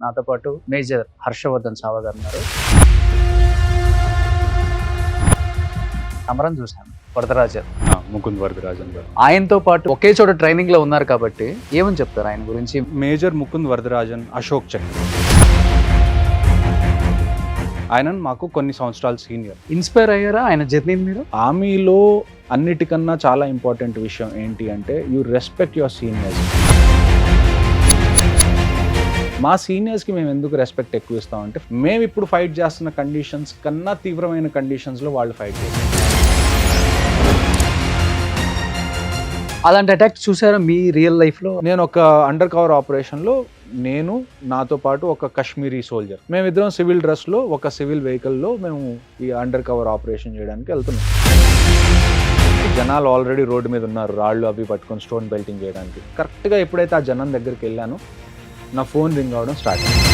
నాతో పాటు మేజర్ హర్షవర్ధన్ సావా గారు ఉన్నారు. అమరం చూశాను, వరదరాజన్, ముకుంద్ వరదరాజన్ గారు. ఆయనతో పాటు ఒకే చోట ట్రైనింగ్ లో ఉన్నారు కాబట్టి ఏమని చెప్తారు ఆయన గురించి? మేజర్ ముకుంద్ వరదరాజన్, అశోక్ చక్ర. ఆయన మాకు కొన్ని సంవత్సరాలు సీనియర్. ఇన్స్పైర్ అయ్యారా ఆయన జర్నీ మీరు? ఆర్మీలో అన్నిటికన్నా చాలా ఇంపార్టెంట్ విషయం ఏంటి అంటే యూ రెస్పెక్ట్ యువర్ సీనియర్స్. మా సీనియర్స్కి మేము ఎందుకు రెస్పెక్ట్ ఎక్కువ ఇస్తామంటే మేము ఇప్పుడు ఫైట్ చేస్తున్న కండిషన్స్ కన్నా తీవ్రమైన కండిషన్స్లో వాళ్ళు ఫైట్ చేస్తారు. అలాంటి అటాక్ చూసారా మీ రియల్ లైఫ్లో? నేను ఒక అండర్ కవర్ ఆపరేషన్లో నేను నాతో పాటు ఒక కాశ్మీరీ సోల్జర్ మేమిద్దరం సివిల్ డ్రెస్లో ఒక సివిల్ వెహికల్లో మేము ఈ అండర్ కవర్ ఆపరేషన్ చేయడానికి వెళ్తున్నాం. జనాలు ఆల్రెడీ రోడ్డు మీద ఉన్నారు, రాళ్ళు అవి పట్టుకొని స్టోన్ బెల్టింగ్ చేయడానికి. కరెక్ట్గా ఎప్పుడైతే ఆ జనం దగ్గరికి వెళ్ళానో నా ఫోన్ రింగ్ అవ్వడం స్టార్ట్ అయింది.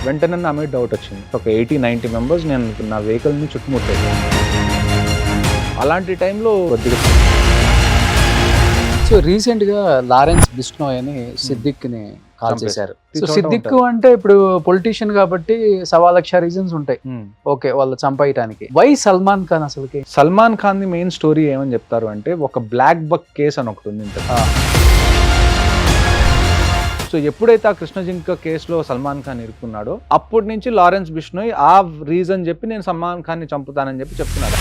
వెంటనే నా మీద డౌట్ వచ్చింది. ఒక 80-90 మెంబర్స్ నేను నా వెహికల్ని చుట్టుముట్టాను. అలాంటి టైంలో కొద్దిగా సో రీసెంట్ గా లారెన్స్ బిష్నోయ్ అని సిద్దిక్ ని కాల్ చేశారు. సో సిద్దిక్ అంటే ఇప్పుడు పొలిటీషియన్ కాబట్టి 1,00,000 రీజన్స్ ఉంటాయి ఓకే వాళ్ళు చంపేయటానికి. వై సల్మాన్ ఖాన్? అసలుకి Salman Khan the main story ఏమని చెప్తారు అంటే ఒక బ్లాక్ బక్ కేసు అని ఒకటి ఉంది. సో ఎప్పుడైతే ఆ కృష్ణ జింక కేసులో సల్మాన్ ఖాన్ ఇరుక్కున్నాడో అప్పటి నుంచి లారెన్స్ బిష్నోయ్ ఆ రీజన్ చెప్పి నేను సల్మాన్ ఖాన్ ని చంపుతానని చెప్పి చెప్తున్నాడు.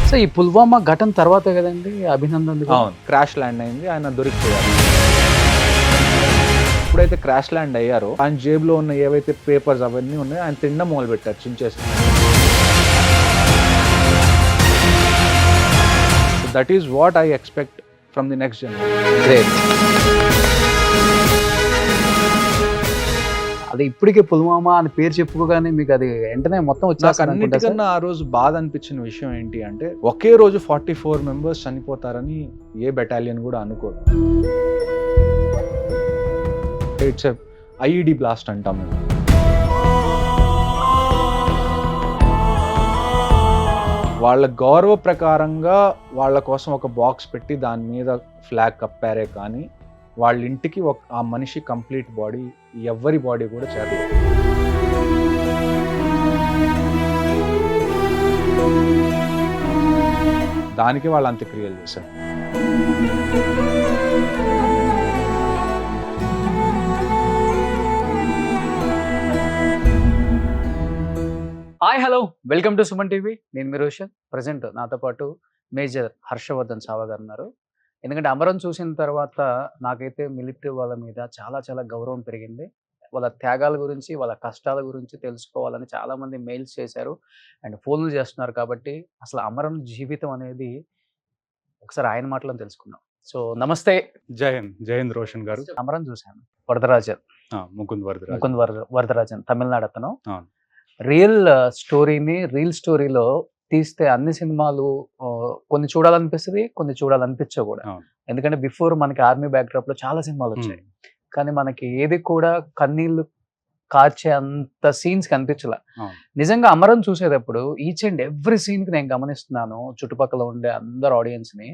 సో ఈ పుల్వామా ఘటన తర్వాత కదండి అభినందన్ క్రాష్ ల్యాండ్ అయింది, ఆయన దొరికిపోయారు. ఎప్పుడైతే క్రాష్ ల్యాండ్ అయ్యారో ఆయన జేబులో ఉన్న ఏవైతే పేపర్స్ అవన్నీ ఉన్నాయో ఆయన తినడం మొదలు పెట్టారు, చించేసి. That is what I expect from the next generation. అది ఇప్పటికే పుల్వామా అని పేరు చెప్పుకోగానే మీకు అది వెంటనే మొత్తం వచ్చేసి. అన్నిటికన్నా ఆ రోజు బాధ అనిపించిన విషయం ఏంటి అంటే ఒకే రోజు 44 మెంబర్స్ చనిపోతారని ఏ బెటాలియన్ కూడా అనుకోదు. ఇట్స్ ఐఈడి బ్లాస్ట్ అంటాం మేము. వాళ్ళ గౌరవ ప్రకారంగా వాళ్ళ కోసం ఒక బాక్స్ పెట్టి దాని మీద ఫ్లాగ్ కప్పారే కానీ వాళ్ళ ఇంటికి ఆ మనిషి కంప్లీట్ బాడీ ఎవరి బాడీ కూడా చేరలేదు. దానికి వాళ్ళు అంత్యక్రియలు చేశారు. Hi hello, welcome to Suman TV. నేను మీ రోషన్. ప్రజెంట్ నాతో పాటు మేజర్ హర్షవర్ధన్ సావా గారు ఉన్నారు. ఎందుకంటే అమరం చూసిన తర్వాత నాకైతే మిలిటరీ వాళ్ళ మీద చాలా చాలా గౌరవం పెరిగింది. వాళ్ళ త్యాగాల గురించి వాళ్ళ కష్టాల గురించి తెలుసుకోవాలని చాలామంది మెయిల్స్ చేశారు అండ్ ఫోన్లు చేస్తున్నారు. కాబట్టి అసలు అమరం జీవితం అనేది ఒకసారి ఆయన మాటలను తెలుసుకుందాం. సో నమస్తే. జై హింద్. జై హింద్ రోషన్ గారు. అమరం చూశాను, వరదరాజన్, ముకుంద్ వరదరాజన్ తమిళనాడు అతను. రియల్ స్టోరీని రీల్ స్టోరీలో తీస్తే అన్ని సినిమాలు కొన్ని చూడాలనిపిస్తుంది, కొన్ని చూడాలనిపించవు కూడా. ఎందుకంటే బిఫోర్ మనకి ఆర్మీ బ్యాక్డ్రాప్ లో చాలా సినిమాలు వచ్చాయి, కానీ మనకి ఏది కూడా కన్నీళ్లు కార్చే అంత సీన్స్ కనిపించలే. నిజంగా అమరం చూసేటప్పుడు ఈచ్ అండ్ ఎవ్రీ సీన్ కి నేను గమనిస్తున్నాను, చుట్టుపక్కల ఉండే అందరు ఆడియన్స్ ని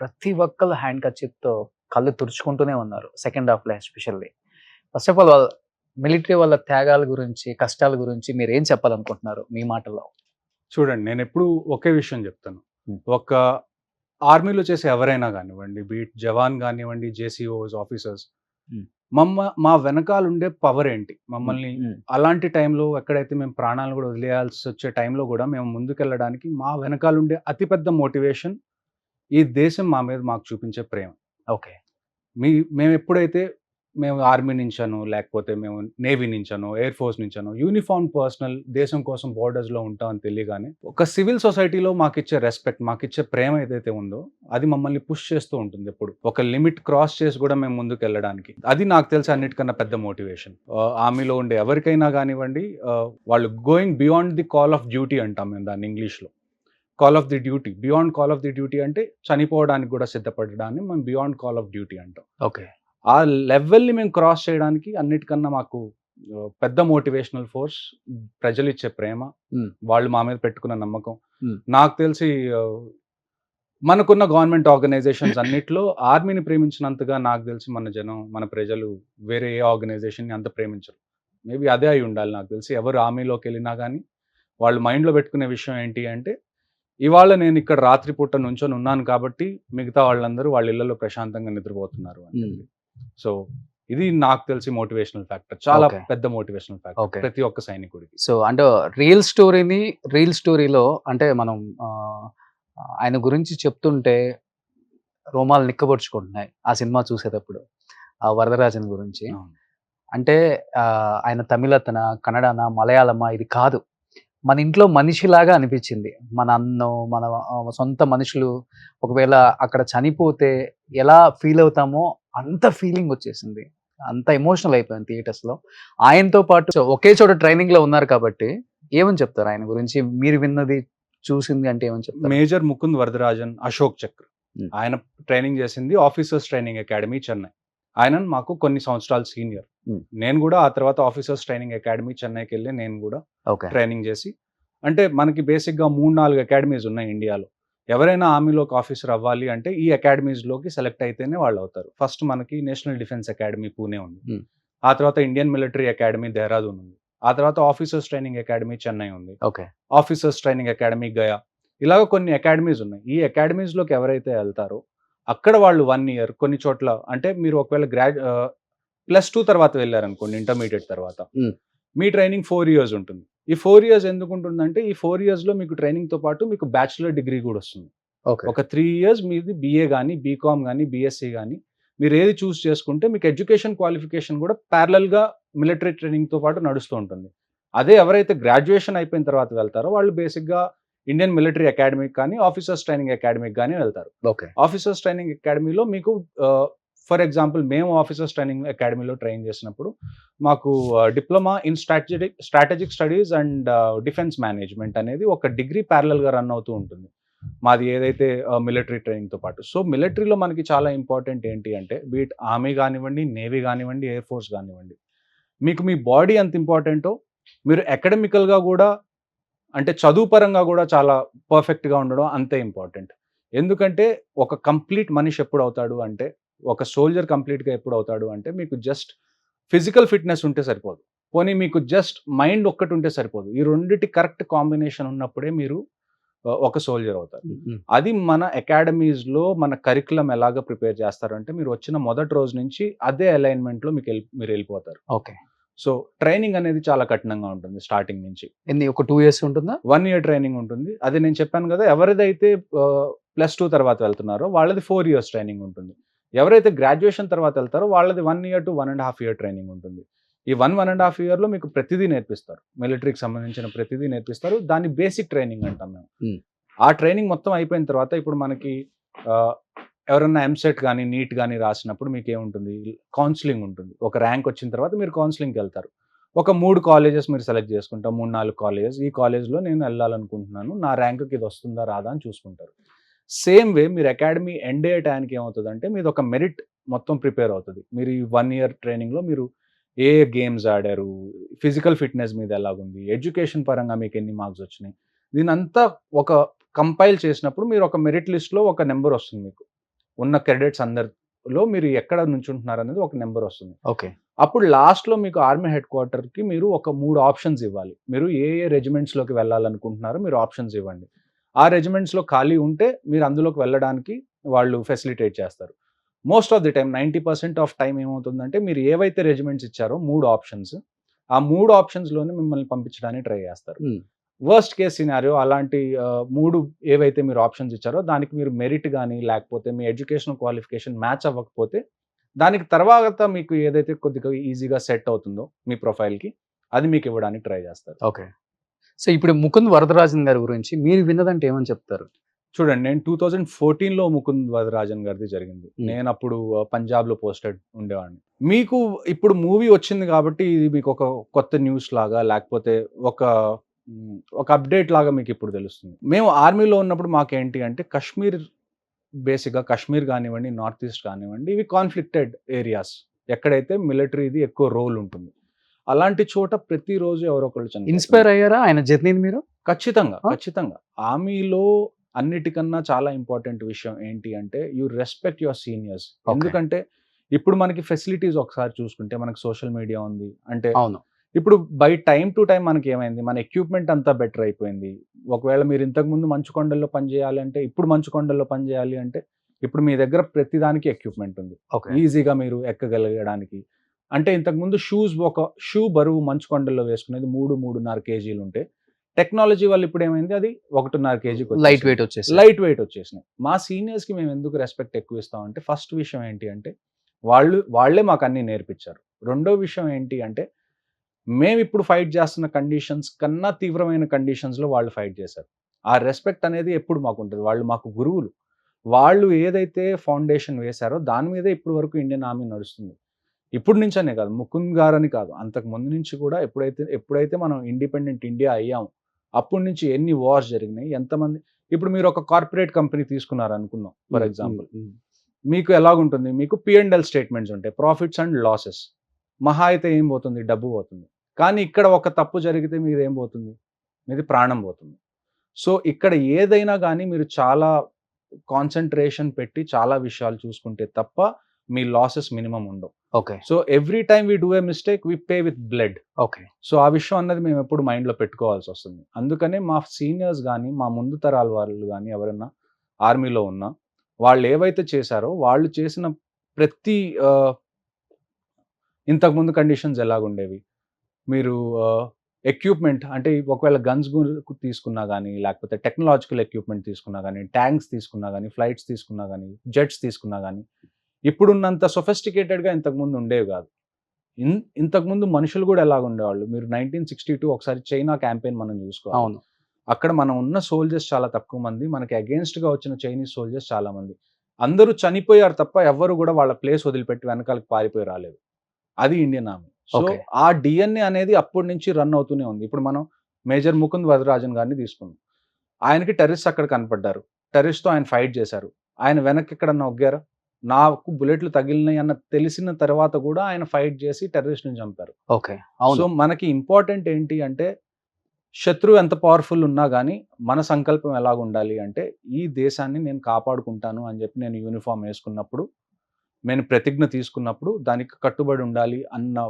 ప్రతి ఒక్కళ్ళు హ్యాండ్ కర్చీఫ్ తో కళ్ళు తుడుచుకుంటూనే ఉన్నారు సెకండ్ హాఫ్ లో especially. First of all military వాళ్ళ త్యాగాల గురించి కష్టాల గురించి మీరు ఏం చెప్పాలనుకుంటున్నారు మీ మాటల్లో? చూడండి, నేను ఎప్పుడు ఒకే విషయం చెప్తాను. ఒక ఆర్మీలో చేసే ఎవరైనా కానివ్వండి, బీట్ జవాన్ కానివ్వండి, జేసీఓస్ ఆఫీసర్స్, మా వెనకాల ఉండే పవర్ ఏంటి, మమ్మల్ని అలాంటి టైంలో ఎక్కడైతే మేము ప్రాణాలు కూడా వదిలేయాల్సి వచ్చే టైంలో కూడా మేము ముందుకెళ్ళడానికి మా వెనకాల ఉండే అతిపెద్ద మోటివేషన్ ఈ దేశం మా మీద మాకు చూపించే ప్రేమ. ఓకే, మేము ఎప్పుడైతే మేము ఆర్మీ నుంచాను, లేకపోతే మేము నేవీ నుంచాను, ఎయిర్ ఫోర్స్ నుంచాను, యూనిఫామ్ పర్సనల్ దేశం కోసం బోర్డర్స్లో ఉంటామని తెలియగానే ఒక సివిల్ సొసైటీలో మాకిచ్చే రెస్పెక్ట్, మాకిచ్చే ప్రేమ ఏదైతే ఉందో అది మమ్మల్ని పుష్ చేస్తూ ఉంటుంది. ఎప్పుడు ఒక లిమిట్ క్రాస్ చేసి కూడా మేము ముందుకు వెళ్ళడానికి. అది నాకు తెలిసి అన్నిటికన్నా పెద్ద మోటివేషన్. ఆర్మీలో ఉండే ఎవరికైనా కానివ్వండి, వాళ్ళు going beyond the call of duty అంటాం మేము దాన్ని ఇంగ్లీష్లో. Call of the duty, beyond call of the duty అంటే చనిపోవడానికి కూడా సిద్ధపడడాన్ని మేము బియాండ్ కాల్ ఆఫ్ డ్యూటీ అంటాం. ఓకే, ఆ లెవెల్ని మేము క్రాస్ చేయడానికి అన్నిటికన్నా మాకు పెద్ద మోటివేషనల్ ఫోర్స్ ప్రజలు ఇచ్చే ప్రేమ, వాళ్ళు మా మీద పెట్టుకున్న నమ్మకం. నాకు తెలిసి మనకున్న గవర్నమెంట్ ఆర్గనైజేషన్స్ అన్నిట్లో ఆర్మీని ప్రేమించినంతగా నాకు తెలిసి మన జనం, మన ప్రజలు వేరే ఏ ఆర్గనైజేషన్‌ని అంత ప్రేమించరు. మేబీ అదే అయి ఉండాలి నాకు తెలిసి. ఎవరు ఆర్మీలోకి వెళ్ళినా గానీ, వాళ్ళు మైండ్‌లో పెట్టుకునే విషయం ఏంటి అంటే, ఇవాళ నేను ఇక్కడ రాత్రి పూట నుంచొని ఉన్నాను కాబట్టి, మిగతా వాళ్ళందరూ వాళ్ళ ఇళ్లలో ప్రశాంతంగా నిద్రపోతున్నారు అని చెప్పి. సో, ఇది నాకు తెలిసి మోటివేషనల్ ఫ్యాక్టర్. చాలా Okay. పెద్ద మోటివేషనల్ ఫ్యాక్టర్ Okay. ప్రతి ఒక్క సైనికుడికి. సో అంటే రియల్ స్టోరీలో అంటే మనం ఆయన గురించి చెప్తుంటే రోమాలు నిక్కబొడుచుకుంటున్నాయి ఆ సినిమా చూసేటప్పుడు. ఆ వరదరాజన్ గురించి. అవును. అంటే ఆయన తమిళతనా, కన్నడనా, మలయాళమా ఇది కాదు. మన ఇంట్లో మనిషిలాగా అనిపించింది. మన అన్నం, మన సొంత మనుషులు ఒకవేళ అక్కడ చనిపోతే ఎలా ఫీల్ అవుతామో అంత ఫీలింగ్ వచ్చేసింది. అంత ఎమోషనల్ అయిపోయాను థియేటర్స్‌లో. ఆయనతో పాటు ఒకే చోట ట్రైనింగ్‌లో ఉన్నారు కాబట్టి ఏమని చెప్తారు ఆయన గురించి? మీరు విన్నది, చూసింది అంటే ఏమని చెప్తారు? మేజర్ ముకుంద్ వరదరాజన్, అశోక్ చక్ర. హ్మ్. ఆయన ట్రైనింగ్ చేసింది ఆఫీసర్స్ ట్రైనింగ్ అకాడమీ, చెన్నై. ఆయన మాకు కొన్ని సంవత్సరాలు సీనియర్. హ్మ్. నేను కూడా ఆ తర్వాత ఆఫీసర్స్ ట్రైనింగ్ అకాడమీ చెన్నైకెళ్ళి నేను కూడా ఓకే. ట్రైనింగ్ చేసి, అంటే మనకి బేసిక్‌గా 3, 4 అకాడమీస్ ఉన్నాయి ఇండియాలో. ఎవరైనా ఆర్మీలోకి ఆఫీసర్ అవ్వాలి అంటే ఈ అకాడమీస్‌లోకి సెలెక్ట్ అయితేనే వాళ్ళవుతారు. ఫస్ట్ మనకి నేషనల్ డిఫెన్స్ అకాడమీ పూణే ఉంది. హ్మ్. ఆ తర్వాత ఇండియన్ మిలిటరీ అకాడమీ దెహ్రాదూన్ ఉంది. ఆ తర్వాత ఆఫీసర్స్ ట్రైనింగ్ అకాడమీ చెన్నై ఉంది. Okay. Officers training academy Gaya. ఇలాగ కొన్ని అకాడమీస్ ఉన్నాయి. ఈ అకాడమీస్‌లోకి ఎవరైతే ఎళ్తారో అక్కడ వాళ్ళు 1 ఇయర్ కొన్ని చోట్ల, అంటే మీరు ఒకవేళ +2 తర్వాత వెళ్లారనుకోండి ఇంటర్మీడియేట్ తర్వాత. హ్మ్. మీ ట్రైనింగ్ 4 ఇయర్స్ ఉంటుంది. ఈ 4 ఇయర్స్ ఎందుకుంటుందంటే ఈ 4 ఇయర్స్‌లో మీకు ట్రైనింగ్‌తో పాటు మీకు బ్యాచిలర్ డిగ్రీ కూడా వస్తుంది. ఓకే. ఒక 3 ఇయర్స్ మీది బీఏ గాని, బీకామ్ గాని, బీఎస్సీ గాని మీరు ఏది చూజ్ చేసుకుంటే మీకు ఎడ్యుకేషన్ క్వాలిఫికేషన్ కూడా ప్యారలల్‌గా మిలిటరీ ట్రైనింగ్‌తో పాటు నడుస్తూ ఉంటుంది. అదే ఎవరైతే గ్రాడ్యుయేషన్ అయిపోయిన తర్వాత వెళ్తారో వాళ్ళు బేసిక్‌గా ఇండియన్ మిలిటరీ అకాడమీకి కానీ, ఆఫీసర్స్ ట్రైనింగ్ అకాడమీకి గాని వెళ్తారు. ఓకే. ఆఫీసర్స్ ట్రైనింగ్ అకాడమీలో మీకు ఫర్ ఎగ్జాంపుల్ మేము ఆఫీసర్స్ ట్రైనింగ్ అకాడమీలో ట్రైన్ చేసినప్పుడు మాకు diploma in strategic studies and defence management అనేది ఒక డిగ్రీ ప్యారలల్‌గా రన్ అవుతూ ఉంటుంది. మాది ఏదైతే మిలిటరీ ట్రైనింగ్‌తో పాటు. సో, మిలిటరీలో మనకి చాలా ఇంపార్టెంట్ ఏంటి అంటే బీట్ ఆర్మీ గానివ్వండి, నేవీ గానివ్వండి, ఎయిర్ ఫోర్స్ గానివ్వండి. మీకు మీ బాడీ ఎంత ఇంపార్టెంటో మీరు అకాడమికల్‌గా గూడా, అంటే చదువు పరంగా గూడా చాలా పర్ఫెక్ట్‌గా ఉండడం అంతే ఇంపార్టెంట్. ఎందుకంటే ఒక కంప్లీట్ మనిషి ఎప్పుడవుతాడు అంటే, ఒక సోల్జర్ కంప్లీట్‌గా ఎప్పుడవుతాడు అంటే మీకు జస్ట్ ఫిజికల్ ఫిట్‌నెస్ ఉంటే సరిపోదు. పోనీ మీకు జస్ట్ మైండ్ ఒక్కటుంటే సరిపోదు. ఈ రెండిటి కరెక్ట్ కాంబినేషన్ ఉన్నప్పుడే మీరు ఒక సోల్జర్ అవుతారు. హ్మ్. అది మన అకాడమీస్‌లో మన కరిక్యులమ్ ఎలాగా ప్రిపేర్ చేస్తారంటే మీరు వచ్చిన మొదటి రోజు నుంచి అదే అలైన్‌మెంట్‌లో మీరెళ్ళిపోతారు. ఓకే. సో, ట్రైనింగ్ అనేది చాలా కఠినంగా ఉంటుంది స్టార్టింగ్ నుంచి. ఒక 2 ఇయర్స్ ఉంటుందా? 1 ఇయర్ ట్రైనింగ్ ఉంటుంది. అది నేను చెప్పాను గదా! ఎవరిదైతే +2 తర్వాత వెళ్తున్నారో వాళ్ళది 4 ఇయర్స్ ట్రైనింగ్ ఉంటుంది. ఎవరైతే గ్రాడ్యుయేషన్ తర్వాత ఎళ్తారో వాళ్ళది 1 ఇయర్ టు 1 ½ ఇయర్ ట్రైనింగ్ ఉంటుంది. ఈ 1 ½ ఇయర్‌లో మీకు ప్రతిదీ నేర్పిస్తారు. మిలిటరీకి సంబంధించిన ప్రతిదీ నేర్పిస్తారు. దాన్ని బేసిక్ ట్రైనింగ్ అంటాం మేము. హ్మ్. ఆ ట్రైనింగ్ మొత్తం అయిపోయిన తర్వాత ఇప్పుడు మనకి ఆహ్, ఎవరన్నా ఎంసెట్ గాని, నీట్ గాని రాసినప్పుడు మీకేముంటుంది? కౌన్సెలింగ్ ఉంటుంది. ఒక ర్యాంక్ వచ్చిన తర్వాత మీరు కౌన్సెలింగ్‌కెళ్తారు. ఒక 3 కాలేజెస్ మీరు సెలెక్ట్ చేసుకుంటాం. 3, 4 కాలేజెస్. ఈ కాలేజ్‌లో నేను ఎళ్ళాలనుకుంటున్నాను. నా ర్యాంక్‌కి ఇది వస్తుందా? రాదా? అని చూసుకుంటారు. సేమ్ వే మీరు అకాడమీ ఎండ్ అయ్యే టయానికి ఏమవుతదంటే మీదొక మెరిట్ మొత్తం ప్రిపేర్ అవుతది. మీరు ఈ 1 ఇయర్ ట్రైనింగ్‌లో మీరు ఏ గేమ్స్ ఆడారు? ఫిజికల్ ఫిట్‌నెస్ మీద ఎలాగుంది? ఎడ్యుకేషన్ పరంగా మీకెన్ని మార్క్స్ వచ్చినాయి? దీనంతా ఒక కంపైల్ చేసినప్పుడు మీరు ఒక మెరిట్ లిస్ట్‌లో ఒక నంబర్ వస్తుంది మీకు. ఉన్న క్రెడిట్స్ అందరిలో మీరు ఎక్కడ నుంచుంటున్నారనేది ఒక నంబర్ వస్తుంది. ఓకే. అప్పుడు లాస్ట్‌లో మీకు ఆర్మీ హెడ్ క్వార్టర్‌కి మీరు ఒక 3 ఆప్షన్స్ ఇవ్వాలి. మీరు ఏ రెజిమెంట్స్‌లోకి వెళ్ళాలనుకుంటున్నారో మీరు ఆప్షన్స్ ఇవ్వండి. ఆ రెజిమెంట్స్‌లో ఖాళీ ఉంటే మీరు అందులోకి వెళ్ళడానికి వాళ్ళు ఫెసిలిటేట్ చేస్తారు. Most of the time 90% of time ఏమవుతుందంటే మీరు ఏవైతే రెజిమెంట్స్ ఇచ్చారో 3 ఆప్షన్స్, ఆ 3 ఆప్షన్స్‌లోనే మిమ్మల్ని పంపించడానికి ట్రై చేస్తారు. హ్మ్. వర్స్ట్ కేస్ సినారియో అలాంటి 3 ఏవైతే మీరు ఆప్షన్స్ ఇచ్చారో దానికి మీరు మెరిట్ గాని, లేకపోతే మీ ఎడ్యుకేషనల్ క్వాలిఫికేషన్ మ్యాచ్ అవ్వకపోతే, దానికి తర్వాత మీకు ఏదైతే కొద్దిగా ఈజీగా సెట్ అవుతుందో మీ ప్రొఫైల్‌కి, అది మీకివ్వడానికి ట్రై చేస్తారు. ఓకే. సో, ఇప్పుడు ముకుంద్ వరదరాజన్ గారి గురించి మీరు విన్నదంటే ఏమని చెప్తారు? చూడండి, నేను 2014లో ముకుంద్ వరదరాజన్ గారిది జరిగింది. హ్మ్. నేనప్పుడు పంజాబ్‌లో పోస్టెడ్ ఉండేవాడిని. మీకు ఇప్పుడు మూవీ వచ్చింది కాబట్టి ఇది మీకొక కొత్త న్యూస్ లాగా, లేకపోతే ఒక ఒక అప్డేట్ లాగా మీకిప్పుడు తెలుస్తుంది. మేము ఆర్మీలో ఉన్నప్పుడు మాకేంటి అంటే బేసిక్‌గా కాశ్మీర్ గానివ్వండి, నార్త్ ఈస్ట్ కానివ్వండి, ఇవి కాన్‌ఫ్లిక్టెడ్ ఏరియాస్. ఎక్కడైతే మిలిటరీది ఎక్కువ రోల్ ఉంటుంది. అలాంటి చోట ప్రతిరోజు ఎవరో ఒకళ్ళు చనిపోతున్నారు. ఇన్‌స్పైర్ అయ్యారా ఆయన జర్నీని మీరు? ఖచ్చితంగా. ఆ! ఖచ్చితంగా. ఆర్మీలో అన్నిటికన్నా చాలా ఇంపార్టెంట్ విషయం ఏంటి అంటే you respect your seniors. Okay. ఎందుకంటే ఇప్పుడు మనకి ఫెసిలిటీస్ ఒకసారి చూసుకుంటే మనకి సోషల్ మీడియా ఉంది. అంటే అవును. ఇప్పుడు బై టైమ్ టు టైమ్ మనకి ఏమైంది, మన ఎక్విప్మెంట్ అంతా బెటర్ అయిపోయింది. ఒకవేళ మీరు ఇంతకుముందు మంచుకొండల్లో పని చేయాలి అంటే, ఇప్పుడు మంచుకొండల్లో పని చేయాలి అంటే, ఇప్పుడు మీ దగ్గర ప్రతిదానికి ఎక్విప్మెంట్ ఉంది. ఓకే. ఈజీగా మీరు ఎక్కగలగడానికి. అంటే ఇంతకుముందు ఒక షూ బరువు మంచుకొండల్లో వేసుకునేది 3.5 కేజీలు ఉంటే, టెక్నాలజీ వల్ల ఇప్పుడు ఏమైంది, అది 1.5 కేజీకి లైట్ వెయిట్ వచ్చేసి. లైట్ వెయిట్ వచ్చేసినాయి. మా సీనియర్స్‌కి మేము ఎందుకు రెస్పెక్ట్ ఎక్కువ ఇస్తామంటే, ఫస్ట్ విషయం ఏంటి అంటే, వాళ్ళే మాకు అన్నీ నేర్పించారు. రెండో విషయం ఏంటి అంటే, మేమిప్పుడు ఫైట్ చేస్తున్న కండిషన్స్ కన్నా తీవ్రమైన కండిషన్స్‌లో వాళ్ళు ఫైట్ చేశారు. ఆ రెస్పెక్ట్ అనేది ఎప్పుడు మాకుంటది. వాళ్ళు మాకు గురువులు. వాళ్ళు ఏదైతే ఫౌండేషన్ వేశారో దాని మీదే ఇప్పటి వరకు ఇండియన్ ఆర్మీ నడుస్తుంది. ఇప్పటి నుంచనే కాదు, ముకుంద్ గారని కాదు, అంతకు ముందు నుంచి కూడా ఎప్పుడైతే మనం ఇండిపెండెంట్ ఇండియా అయ్యామో, అప్పటి నుంచి ఎన్ని వార్స్ జరిగినాయి, ఎంతమంది. ఇప్పుడు మీరు ఒక కార్పొరేట్ కంపెనీ తీసుకున్నారనుకుందాం ఫర్ ఎగ్జాంపుల్. మీకు ఎలాగుంటుంది, మీకు P&L స్టేట్మెంట్స్ ఉంటాయి, ప్రాఫిట్స్ అండ్ లాసెస్. మహా అయితే ఏం పోతుంది, డబ్బు పోతుంది. కానీ ఇక్కడ ఒక తప్పు జరిగితే మీది ఏం పోతుంది, మీది ప్రాణం పోతుంది. సో ఇక్కడ ఏదైనా కానీ మీరు చాలా కాన్సంట్రేషన్ పెట్టి చాలా విషయాలు చూసుకుంటే తప్ప మీ లాసెస్ మినిమం ఉండవు. Okay. So every time we do a mistake we pay with blood. Okay. So ఆ విషయం అన్నది మేము ఎప్పుడు మైండ్లో పెట్టుకోవాల్సి వస్తుంది. అందుకనే మా సీనియర్స్ కానీ, మా ముందు తరాల వాళ్ళు కానీ ఎవరైనా ఆర్మీలో ఉన్నా, వాళ్ళు ఏవైతే చేశారో వాళ్ళు చేసిన ప్రతి ఇంతకుముందు కండిషన్స్ ఎలాగుండేవి, మీరు ఎక్విప్మెంట్ అంటే ఒకవేళ గన్స్ తీసుకున్నా కానీ, లేకపోతే టెక్నాలజికల్ ఎక్విప్మెంట్ తీసుకున్నా కానీ, ట్యాంక్స్ తీసుకున్నా కానీ, ఫ్లైట్స్ తీసుకున్నా కానీ, జెట్స్ తీసుకున్నా కానీ, ఇప్పుడున్నంత సొఫిస్టికేటెడ్గా ఇంతకుముందు ఉండేవి కాదు. ఇంతకుముందు మనుషులు కూడా ఎలాగ ఉండేవాళ్ళు. మీరు 1962 ఒకసారి చైనా క్యాంపెయిన్ మనం చూసుకోవాలి. అవును. అక్కడ మనం ఉన్న సోల్జర్స్ చాలా తక్కువ మంది, మనకి అగేన్స్ట్గా వచ్చిన చైనీస్ సోల్జర్స్ చాలా మంది. అందరూ చనిపోయారు తప్ప ఎవ్వరు కూడా వాళ్ళ ప్లేస్ వదిలిపెట్టి వెనకాలకి పారిపోయి రాలేదు. అది ఇండియన్ ఆర్మీ. So Okay. ఆ డిఎన్ఏ అనేది అప్పటి నుంచి రన్ అవుతూనే ఉంది. ఇప్పుడు మనం మేజర్ ముకుంద్ వరదరాజన్ గారిని తీసుకున్నాం. ఆయనకి టెర్రరిస్ట్ అక్కడ కనపడ్డారు. టెర్రరిస్ట్తో ఆయన ఫైట్ చేశారు. ఆయన వెనక్కి ఎక్కడన్నా ఒగ్గారా? నాకు బుల్లెట్లు తగిలినాయి అన్న తెలిసిన తర్వాత కూడా ఆయన ఫైట్ చేసి టెర్రరిస్ట్ని చంపారు. ఓకే. సో అవును. మనకి ఇంపార్టెంట్ ఏంటి అంటే, శత్రువు ఎంత పవర్ఫుల్ ఉన్నా కానీ మన సంకల్పం ఎలాగ ఉండాలి అంటే, ఈ దేశాన్ని నేను కాపాడుకుంటాను అని చెప్పి నేను యూనిఫామ్ వేసుకున్నప్పుడు, నేను ప్రతిజ్ఞ తీసుకున్నప్పుడు దానికి కట్టుబడి ఉండాలి అన్న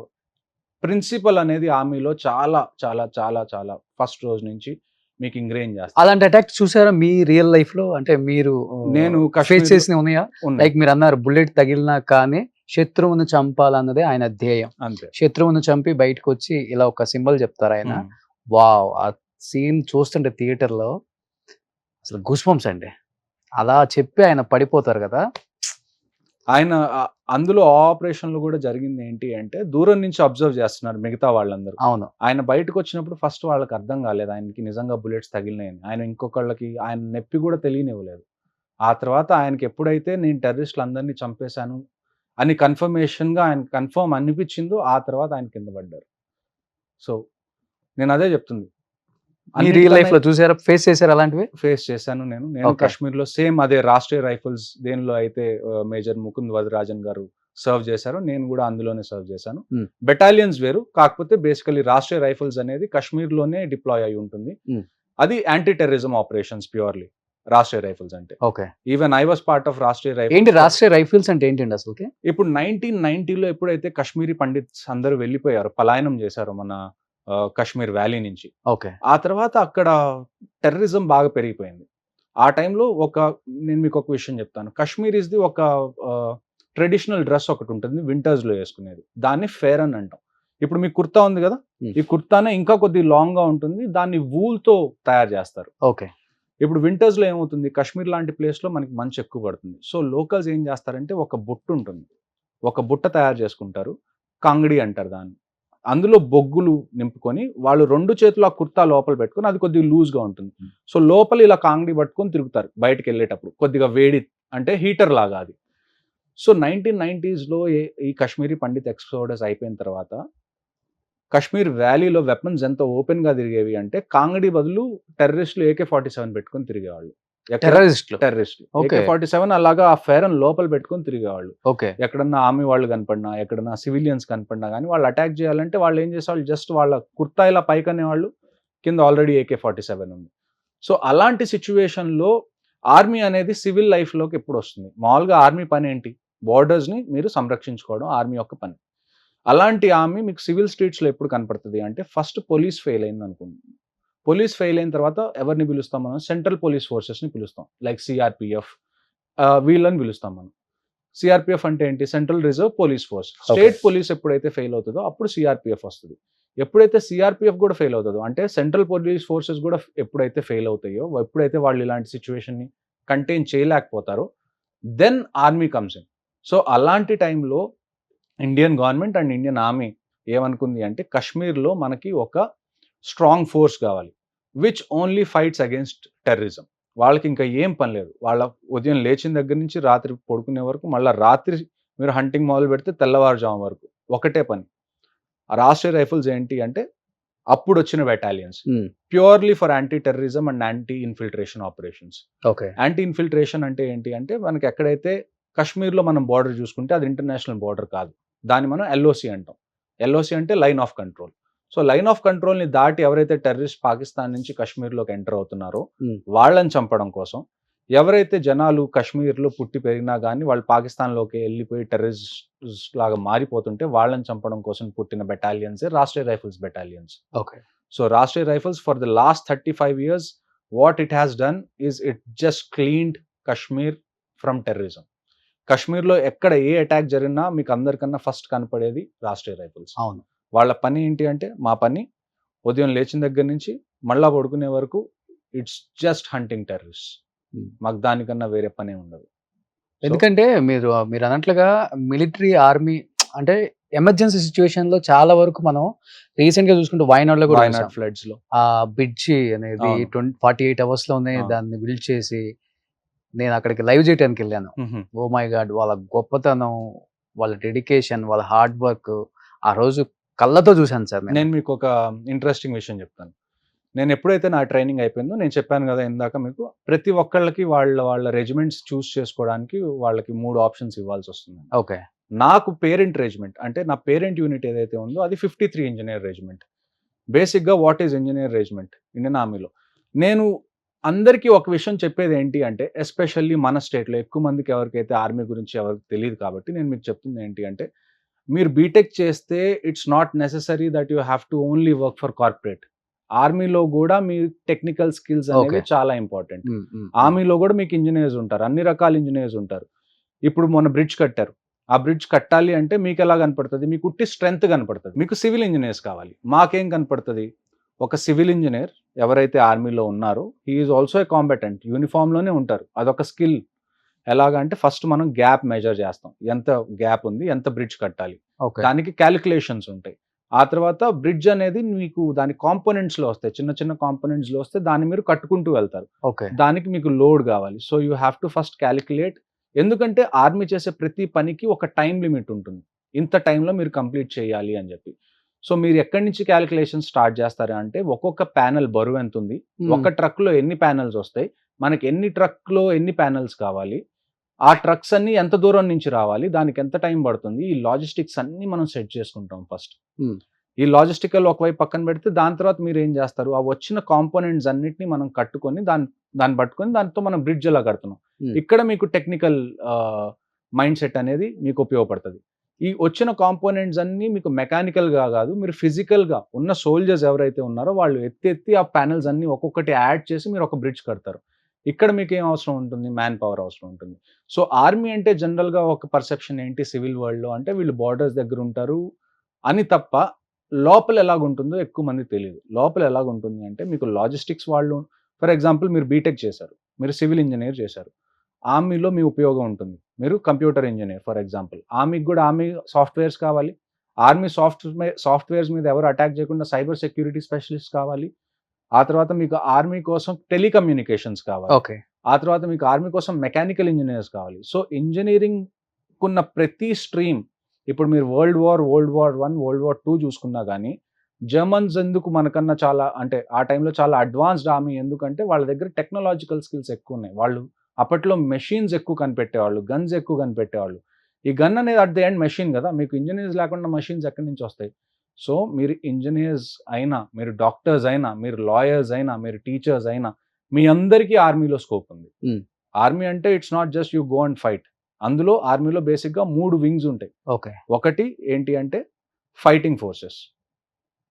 ప్రిన్సిపల్ అనేది ఆర్మీలో చాలా చాలా చాలా చాలా ఫస్ట్ రోజు నుంచి మీకు ఇంగ్రెయిన్ చేస్తారు. అలాంటి అటాక్ చూసారా మీ రియల్ లైఫ్ లో? అంటే మీరు నేను ఫేస్ కాశ్మీర్ చేసిన ఉన్నాయా? లైక్ మీరు అన్నారు బుల్లెట్ తగిలినా కానీ శత్రువును చంపాలన్నదే ఆయన ధ్యేయం. అంతే. శత్రువును చంపి బయటకు వచ్చి ఇలా ఒక సింబల్ చెప్తారు ఆయన. ఉమ్. వావ్! ఆ సీన్ చూస్తుంటే థియేటర్ లో అసలు గూస్ బంప్స్ అండి. అలా చెప్పి ఆయన పడిపోతారు కదా. ఆయన అందులో ఆపరేషన్లు కూడా జరిగింది ఏంటి అంటే, దూరం నుంచి అబ్జర్వ్ చేస్తున్నారు మిగతా వాళ్ళందరూ. అవును. ఆయన బయటకు వచ్చినప్పుడు ఫస్ట్ వాళ్ళకి అర్థం కాలేదు ఆయనకి నిజంగా బుల్లెట్స్ తగిలినాయని. ఆయన ఇంకొకళ్ళకి ఆయన నొప్పి కూడా తెలియనివ్వలేదు. ఆ తర్వాత ఆయనకి ఎప్పుడైతే నేను టెర్రరిస్టులు అందరినీ చంపేశాను అని కన్ఫర్మేషన్గా ఆయన కన్ఫర్మ్ అనిపించిందో, ఆ తర్వాత ఆయన కింద పడ్డారు. సో నేను అదే చెప్తుంది, మీ రియల్ లైఫ్ లో చూసారా, ఫేస్ చేశారు అలాంటివి? ఫేస్ చేశాను నేను. Okay. కాశ్మీర్లో సేమ్ అదే రాష్ట్రీయ రైఫిల్స్ దేనిలో అయితే మేజర్ ముకుంద్ వరదరాజన్ గారు సర్వ్ చేశారో, నేను కూడా అందులోనే సర్వ్ చేశాను. Hmm. బెటాలియన్స్ వేరు, కాకపోతే బేసికలీ రాష్ట్రీయ రైఫిల్స్ అనేది కాశ్మీర్లోనే డిప్లాయ్ అయి ఉంటుంది. Hmm. అది anti terrorism operations purely Rashtriya rifles అంటే. Okay. Even I was part of Rashtriya ఏంటి రైఫిల్స్. రాష్ట్రీయ రైఫిల్స్ అంటే ఏంటండి అసలుకి? ఇప్పుడు 1990లో ఎప్పుడైతే కాశ్మీరీ పండిట్స్ అందరూ వెళ్ళిపోయారు, పలాయనం చేశారు మన కాశ్మీర్ వ్యాలీ నుంచి, ఓకే. ఆ తర్వాత అక్కడ టెర్రరిజం బాగా పెరిగిపోయింది. ఆ టైంలో నేను మీకు ఒక విషయం చెప్తాను. కాశ్మీరీస్ది ఒక ట్రెడిషనల్ డ్రెస్ ఒకటి ఉంటుంది, వింటర్స్లో వేసుకునేది. దాన్ని ఫేర్ అని అంటాం. ఇప్పుడు మీ కుర్తా ఉంది కదా, Hmm. ఈ కుర్తానే ఇంకా కొద్ది లాంగ్గా ఉంటుంది, దాన్ని వూల్తో తయారు చేస్తారు. ఓకే. ఇప్పుడు వింటర్స్లో ఏమవుతుంది, కాశ్మీర్ లాంటి ప్లేస్లో మనకి మంచు ఎక్కువ పడుతుంది. సో లోకల్స్ ఏం చేస్తారంటే, ఒక బుట్ట ఉంటుంది, ఒక బుట్ట తయారు చేసుకుంటారు, కాంగడి అంటారు దాన్ని. అందులో బొగ్గులు నింపుకొని వాళ్ళు 2 చేతులు ఆ కుర్తా లోపల పెట్టుకొని, అది కొద్దిగా లూజ్గా ఉంటుంది. సో లోపల ఇలా కాంగడి పట్టుకొని తిరుగుతారు బయటకు వెళ్ళేటప్పుడు, కొద్దిగా వేడి అంటే హీటర్ లాగా అది. సో 1990sలో ఈ కాశ్మీరీ పండిత్ ఎక్స్ప్లోడర్స్ అయిపోయిన తర్వాత కాశ్మీర్ వ్యాలీలో వెపన్స్ ఎంత ఓపెన్గా తిరిగేవి అంటే, కాంగడి బదులు టెర్రరిస్టులు AK-47 పెట్టుకొని తిరిగేవాళ్ళు. టెర్రరిస్టులు. Okay. AK-47 అలాగా ఆ ఫేరన్ లోపల పెట్టుకొని తిరిగేవాళ్ళు. ఓకే. ఎక్కడన్నా ఆర్మీ వాళ్ళు కనపడినా, ఎక్కడన్నా సివిలియన్స్ కనపడినా కానీ వాళ్ళు అటాక్ చేయాలంటే వాళ్ళు ఏం చేసేవాళ్ళు, జస్ట్ వాళ్ళ కుర్తా ఇలా పైకనే వాళ్ళు, కింద ఆల్రెడీ AK-47 ఉంది. సో అలాంటి సిచ్యువేషన్లో ఆర్మీ అనేది సివిల్ లైఫ్లోకి ఎప్పుడు వస్తుంది? మామూలుగా ఆర్మీ పని ఏంటి? బోర్డర్స్ని మీరు సంరక్షించుకోవడం ఆర్మీ యొక్క పని. అలాంటి ఆర్మీ మీకు సివిల్ స్ట్రీట్స్లో ఎప్పుడు కనపడుతుంది అంటే ఫస్ట్ పోలీస్ ఫెయిల్ అయింది అనుకోండి. పోలీస్ ఫెయిల్ అయిన తర్వాత ఎవరిని పిలుస్తాం మనం? సెంట్రల్ పోలీస్ ఫోర్సెస్ని పిలుస్తాం. లైక్ సిఆర్పిఎఫ్ వీళ్ళని పిలుస్తాం మనం. సిఆర్పిఎఫ్ అంటే ఏంటి? Central reserve police force. State police ఎప్పుడైతే ఫెయిల్ అవుతుందో అప్పుడు సిఆర్పిఎఫ్ వస్తుంది. ఎప్పుడైతే సిఆర్పిఎఫ్ కూడా ఫెయిల్ అవుతుందో అంటే సెంట్రల్ పోలీస్ ఫోర్సెస్ కూడా ఎప్పుడైతే ఫెయిల్ అవుతాయో, ఎప్పుడైతే వాళ్ళు ఇలాంటి సిచ్యువేషన్ని కంటైన్ చేయలేకపోతారో, then army comes in. So అలాంటి టైంలో Indian government and Indian army ఏమనుకుంది అంటే కాశ్మీర్లో మనకి ఒక స్ట్రాంగ్ ఫోర్స్ కావాలి which only fights against terrorism. వాళ్ళకి ఇంకా ఏం పని లేదు. వాళ్ళ ఉదయం లేచిన దగ్గర నుంచి రాత్రి పడుకునే వరకు, మళ్ళీ రాత్రి మీరు హంటింగ్ మొదలు పెడితే తెల్లవారుజాము వరకు ఒకటే పని. రాష్ట్రీయ రైఫిల్స్ ఏంటి అంటే అప్పుడు వచ్చిన battalions purely for anti terrorism and anti infiltration operations. Okay. Anti infiltration అంటే ఏంటి అంటే మనకి ఎక్కడైతే కాశ్మీర్లో మనం బార్డర్ చూసుకుంటే అది ఇంటర్నేషనల్ బార్డర్ కాదు, దాన్ని మనం ఎల్ఓసి అంటాం. ఎల్ఓసి అంటే line of control. So line of కంట్రోల్ని దాటి ఎవరైతే టెర్రరిస్ట్ పాకిస్తాన్ నుంచి కాశ్మీర్లోకి ఎంటర్ అవుతున్నారో వాళ్ళని చంపడం కోసం, ఎవరైతే జనాలు కాశ్మీర్లో పుట్టి పెరిగినా కానీ వాళ్ళు పాకిస్తాన్లోకి వెళ్ళిపోయి టెర్రరిస్ట్ లాగా మారిపోతుంటే వాళ్ళని చంపడం కోసం పుట్టిన battalions Rashtriya rifles battalions. Okay. So Rashtriya rifles for the last 35 years what it has done is it just cleaned Kashmir from terrorism. కాశ్మీర్లో ఎక్కడ ఏ అటాక్ జరిగినా మీకు అందరికన్నా ఫస్ట్ కనపడేది రాష్ట్రీయ రైఫిల్స్. అవును. వాళ్ళ పని ఏంటి అంటే మా పని ఉదయం లేచిన దగ్గర నుంచి మళ్ళా పడుకునే వరకు ఇట్స్ జస్ట్ హంటింగ్ టెర్రరిస్ట్. మాకు దానికన్నా వేరే పనే ఉండదు. ఎందుకంటే మీరు అన్నట్లుగా మిలిటరీ ఆర్మీ అంటే ఎమర్జెన్సీ సిచ్యువేషన్ లో చాలా వరకు మనం రీసెంట్ గా చూసుకుంటే వైనాడ్ లో కూడా వైనాడ్ ఫ్లడ్స్ లో ఆ బ్రిడ్జి అనేది 48 hours లోనే దాన్ని బిల్డ్ చేసి నేను అక్కడికి లైవ్ చేయడానికి వెళ్ళాను. ఓ మై గాడ్, వాళ్ళ గొప్పతనం, వాళ్ళ డెడికేషన్, వాళ్ళ హార్డ్ వర్క్ ఆ రోజు కళ్ళతో చూశాను సార్. నేను మీకు ఒక ఇంట్రెస్టింగ్ విషయం చెప్తాను. నేను ఎప్పుడైతే నా ట్రైనింగ్ అయిపోయిందో, నేను చెప్పాను కదా ఇందాక మీకు, ప్రతి ఒక్కళ్ళకి వాళ్ళ రెజిమెంట్స్ చూస్ చేసుకోవడానికి వాళ్ళకి 3 ఆప్షన్స్ ఇవ్వాల్సి వస్తుంది. ఓకే. నాకు పేరెంట్ రెజిమెంట్ అంటే నా పేరెంట్ యూనిట్ ఏదైతే ఉందో అది 53 ఇంజనీర్ రెజిమెంట్. బేసిక్గా what is engineer regiment Indian ఆర్మీలో? నేను అందరికీ ఒక విషయం చెప్పేది ఏంటి అంటే, ఎస్పెషల్లీ మన స్టేట్లో ఎక్కువ మందికి ఎవరికైతే ఆర్మీ గురించి ఎవరికి తెలియదు కాబట్టి నేను మీకు చెప్తుంది ఏంటి అంటే, మీరు బీటెక్ చేస్తే it's not necessary that you have to only work for corporate. ఆర్మీలో కూడా మీ టెక్నికల్ స్కిల్స్ అనేవి చాలా ఇంపార్టెంట్. ఆర్మీలో కూడా మీకు ఇంజనీర్స్ ఉంటారు, అన్ని రకాల ఇంజనీర్స్ ఉంటారు. ఇప్పుడు మొన్న బ్రిడ్జ్ కట్టారు, ఆ బ్రిడ్జ్ కట్టాలి అంటే మీకు ఎలా కనపడుతుంది? మీకు ఉట్టి స్ట్రెంగ్త్ కనపడుతుంది. మీకు సివిల్ ఇంజనీర్స్ కావాలి. మాకేం కనపడుతుంది? ఒక సివిల్ ఇంజనీర్ ఎవరైతే ఆర్మీలో ఉన్నారో హీ ఈజ్ ఆల్సో ఏ కాంబటెంట్. యూనిఫామ్లోనే ఉంటారు, అదొక స్కిల్. ఎలాగంటే ఫస్ట్ మనం గ్యాప్ మెజర్ చేస్తాం, ఎంత గ్యాప్ ఉంది, ఎంత బ్రిడ్జ్ కట్టాలి, దానికి క్యాలిక్యులేషన్స్ ఉంటాయి. ఆ తర్వాత బ్రిడ్జ్ అనేది మీకు దాని కాంపోనెంట్స్లో వస్తాయి, చిన్న చిన్న కాంపోనెంట్స్లో వస్తే దాన్ని మీరు కట్టుకుంటూ వెళ్తారు. దానికి మీకు లోడ్ కావాలి. So you have to first calculate. ఎందుకంటే ఆర్మీ చేసే ప్రతి పనికి ఒక టైం లిమిట్ ఉంటుంది, ఇంత టైంలో మీరు కంప్లీట్ చేయాలి అని చెప్పి. సో మీరు ఎక్కడి నుంచి క్యాలిక్యులేషన్ స్టార్ట్ చేస్తారా అంటే, ఒక్కొక్క ప్యానెల్ బరువు ఎంత ఉంది, ఒక ట్రక్లో ఎన్ని ప్యానెల్స్ వస్తాయి, మనకి ఎన్ని ట్రక్లో ఎన్ని ప్యానెల్స్ కావాలి, ఆ ట్రక్స్ అన్ని ఎంత దూరం నుంచి రావాలి, దానికి ఎంత టైం పడుతుంది, ఈ లాజిస్టిక్స్ అన్ని మనం సెట్ చేసుకుంటాం ఫస్ట్. ఈ లాజిస్టికల్ ఒకవైపు పక్కన పెడితే దాని తర్వాత మీరు ఏం చేస్తారు, ఆ వచ్చిన కాంపోనెంట్స్ అన్నిటిని మనం కట్టుకొని దాన్ని పట్టుకొని దాంతో మనం బ్రిడ్జ్ ఎలా కడుతున్నాం. ఇక్కడ మీకు టెక్నికల్ మైండ్ సెట్ అనేది మీకు ఉపయోగపడుతుంది. ఈ వచ్చిన కాంపోనెంట్స్ అన్ని మీకు మెకానికల్గా కాదు, మీరు ఫిజికల్గా ఉన్న సోల్జర్స్ ఎవరైతే ఉన్నారో వాళ్ళు ఎత్తి ఆ ప్యానెల్స్ అన్ని ఒక్కొక్కటి యాడ్ చేసి మీరు ఒక బ్రిడ్జ్ కడతారు. ఇక్కడ మీకు ఏం అవసరం ఉంటుంది? మ్యాన్ పవర్ అవసరం ఉంటుంది. సో ఆర్మీ అంటే జనరల్గా ఒక పర్సెప్షన్ ఏంటి సివిల్ వరల్డ్లో అంటే, వీళ్ళు బార్డర్స్ దగ్గర ఉంటారు అని తప్ప లోపల ఎలాగుంటుందో ఎక్కువ మంది తెలియదు. లోపల ఎలాగుంటుంది అంటే, మీకు లాజిస్టిక్స్ వాళ్ళు, ఫర్ ఎగ్జాంపుల్ మీరు బీటెక్ చేశారు, మీరు సివిల్ ఇంజనీర్ చేశారు, ఆర్మీలో మీ ఉపయోగం ఉంటుంది. మీరు కంప్యూటర్ ఇంజనీర్ ఫర్ ఎగ్జాంపుల్, ఆర్మీకి కూడా ఆర్మీ సాఫ్ట్వేర్స్ కావాలి. ఆర్మీ సాఫ్ట్వేర్స్ మీద ఎవరు అటాక్ చేయకుండా సైబర్ సెక్యూరిటీ స్పెషలిస్ట్ కావాలి. ఆ తర్వాత మీకు ఆర్మీ కోసం టెలికమ్యూనికేషన్స్ కావాలి. ఆ తర్వాత మీకు ఆర్మీ కోసం మెకానికల్ ఇంజనీర్స్ కావాలి. సో ఇంజనీరింగ్ ఉన్న ప్రతి స్ట్రీమ్, ఇప్పుడు మీరు world war I, world war II చూసుకున్నా కానీ, జర్మన్స్ ఎందుకు మనకన్నా చాలా, అంటే ఆ టైంలో చాలా అడ్వాన్స్డ్ ఆర్మీ, ఎందుకంటే వాళ్ళ దగ్గర టెక్నాలజికల్ స్కిల్స్ ఎక్కువ ఉన్నాయి. వాళ్ళు అప్పట్లో మెషిన్స్ ఎక్కువ కనిపెట్టేవాళ్ళు, గన్స్ ఎక్కువ కనిపెట్టేవాళ్ళు. ఈ గన్ అనేది అట్ ది ఎండ్ మెషిన్ కదా, మీకు ఇంజనీర్స్ లేకుండా మెషిన్స్ ఎక్కడి నుంచి వస్తాయి? సో మీరు ఇంజనీర్స్ అయినా, మీరు డాక్టర్స్ అయినా, మీరు లాయర్స్ అయినా, మీరు టీచర్స్ అయినా, మీ అందరికీ ఆర్మీలో స్కోప్ ఉంది. ఆర్మీ అంటే it's not just you go and fight. అందులో ఆర్మీలో బేసిక్గా 3 వింగ్స్ ఉంటాయి. ఓకే. ఒకటి ఏంటి అంటే ఫైటింగ్ ఫోర్సెస్,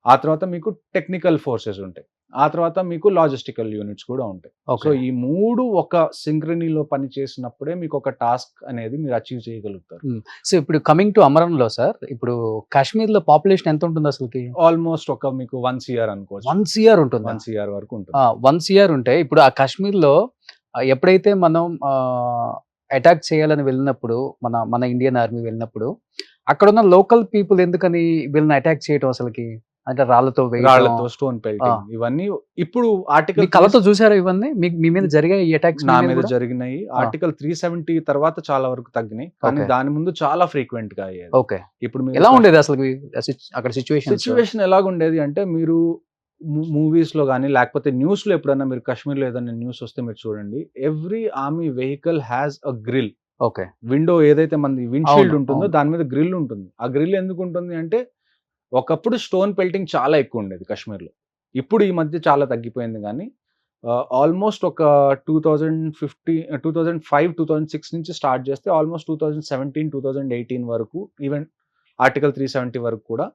ఆ తర్వాత మీకు టెక్నికల్ ఫోర్సెస్ ఉంటాయి, ఆ తర్వాత మీకు లాజిస్టికల్ యూనిట్స్ కూడా ఉంటాయి. So okay. ఈ 3 ఒక సింక్రనీలో పని చేసినప్పుడే మీకు ఒక టాస్క్ అనేది మీరు అచీవ్ చేయగలుగుతారు. సో ఇప్పుడు కమింగ్ టు అమరంలో సార్, ఇప్పుడు కాశ్మీర్‌లో పాపులేషన్ ఎంత ఉంటుంది అసలుకి? ఆల్మోస్ట్ ఒక మీకు 1 CR అనుకోవచ్చు. 1 CR ఉంటుందా? 1 CR వరకు ఉంటుంది. 1 CR ఉంటే ఇప్పుడు ఆ కాశ్మీర్‌లో ఎప్పుడైతే మనం అటాక్ చేయాలని వెళ్ళినప్పుడు మన ఇండియన్ ఆర్మీ వెళ్ళినప్పుడు అక్కడున్న లోకల్ పీపుల్ ఎందుకని వీళ్ళని అటాక్ చేయటం అసలకి? అంటే రాళ్ళతో వేయటం. రాళ్లతో, స్టోన్ పెల్టింగ్, ఇవన్నీ ఇప్పుడు మీ ఆర్టికల్ కళ్ళతో చూసారా ఇవన్నీ? మీ మీద జరిగాయి ఈ అటాక్స్? నా మీద జరిగినాయి. ఆర్టికల్ 370 తర్వాత చాలా వరకు తగ్గినాయి, కానీ ఓకే. దాని ముందు చాలా ఫ్రీక్వెంట్ గా అయ్యేది. ఓకే. ఇప్పుడు ఎలా ఉండేది అసలు అక్కడ సిచ్యువేషన్? సిచ్యువేషన్ ఎలాగుండేది అంటే, మీరు మూవీస్ లో కానీ లేకపోతే న్యూస్ లో ఎప్పుడైనా మీరు కాశ్మీర్ లో ఏదైనా న్యూస్ వస్తే మీరు చూడండి, every army vehicle has a grill. Okay. Window ఏదైతే మనది విండ్షీల్డ్ అవును, ఉంటుందో అవును. దాని మీద గ్రిల్ ఉంటుంది. ఆ గ్రిల్ ఎందుకు ఉంటుంది అంటే, ఒకప్పుడు స్టోన్ పెల్టింగ్ చాలా ఎక్కువ ఉండేది కాశ్మీర్లో. ఇప్పుడు ఈ మధ్య చాలా తగ్గిపోయింది, కానీ ఆల్మోస్ట్ ఒక 2005, 2006 నుంచి స్టార్ట్ చేస్తే ఆల్మోస్ట్ 2017, 2018 వరకు, ఈవెన్ ఆర్టికల్ 370 వరకు కూడా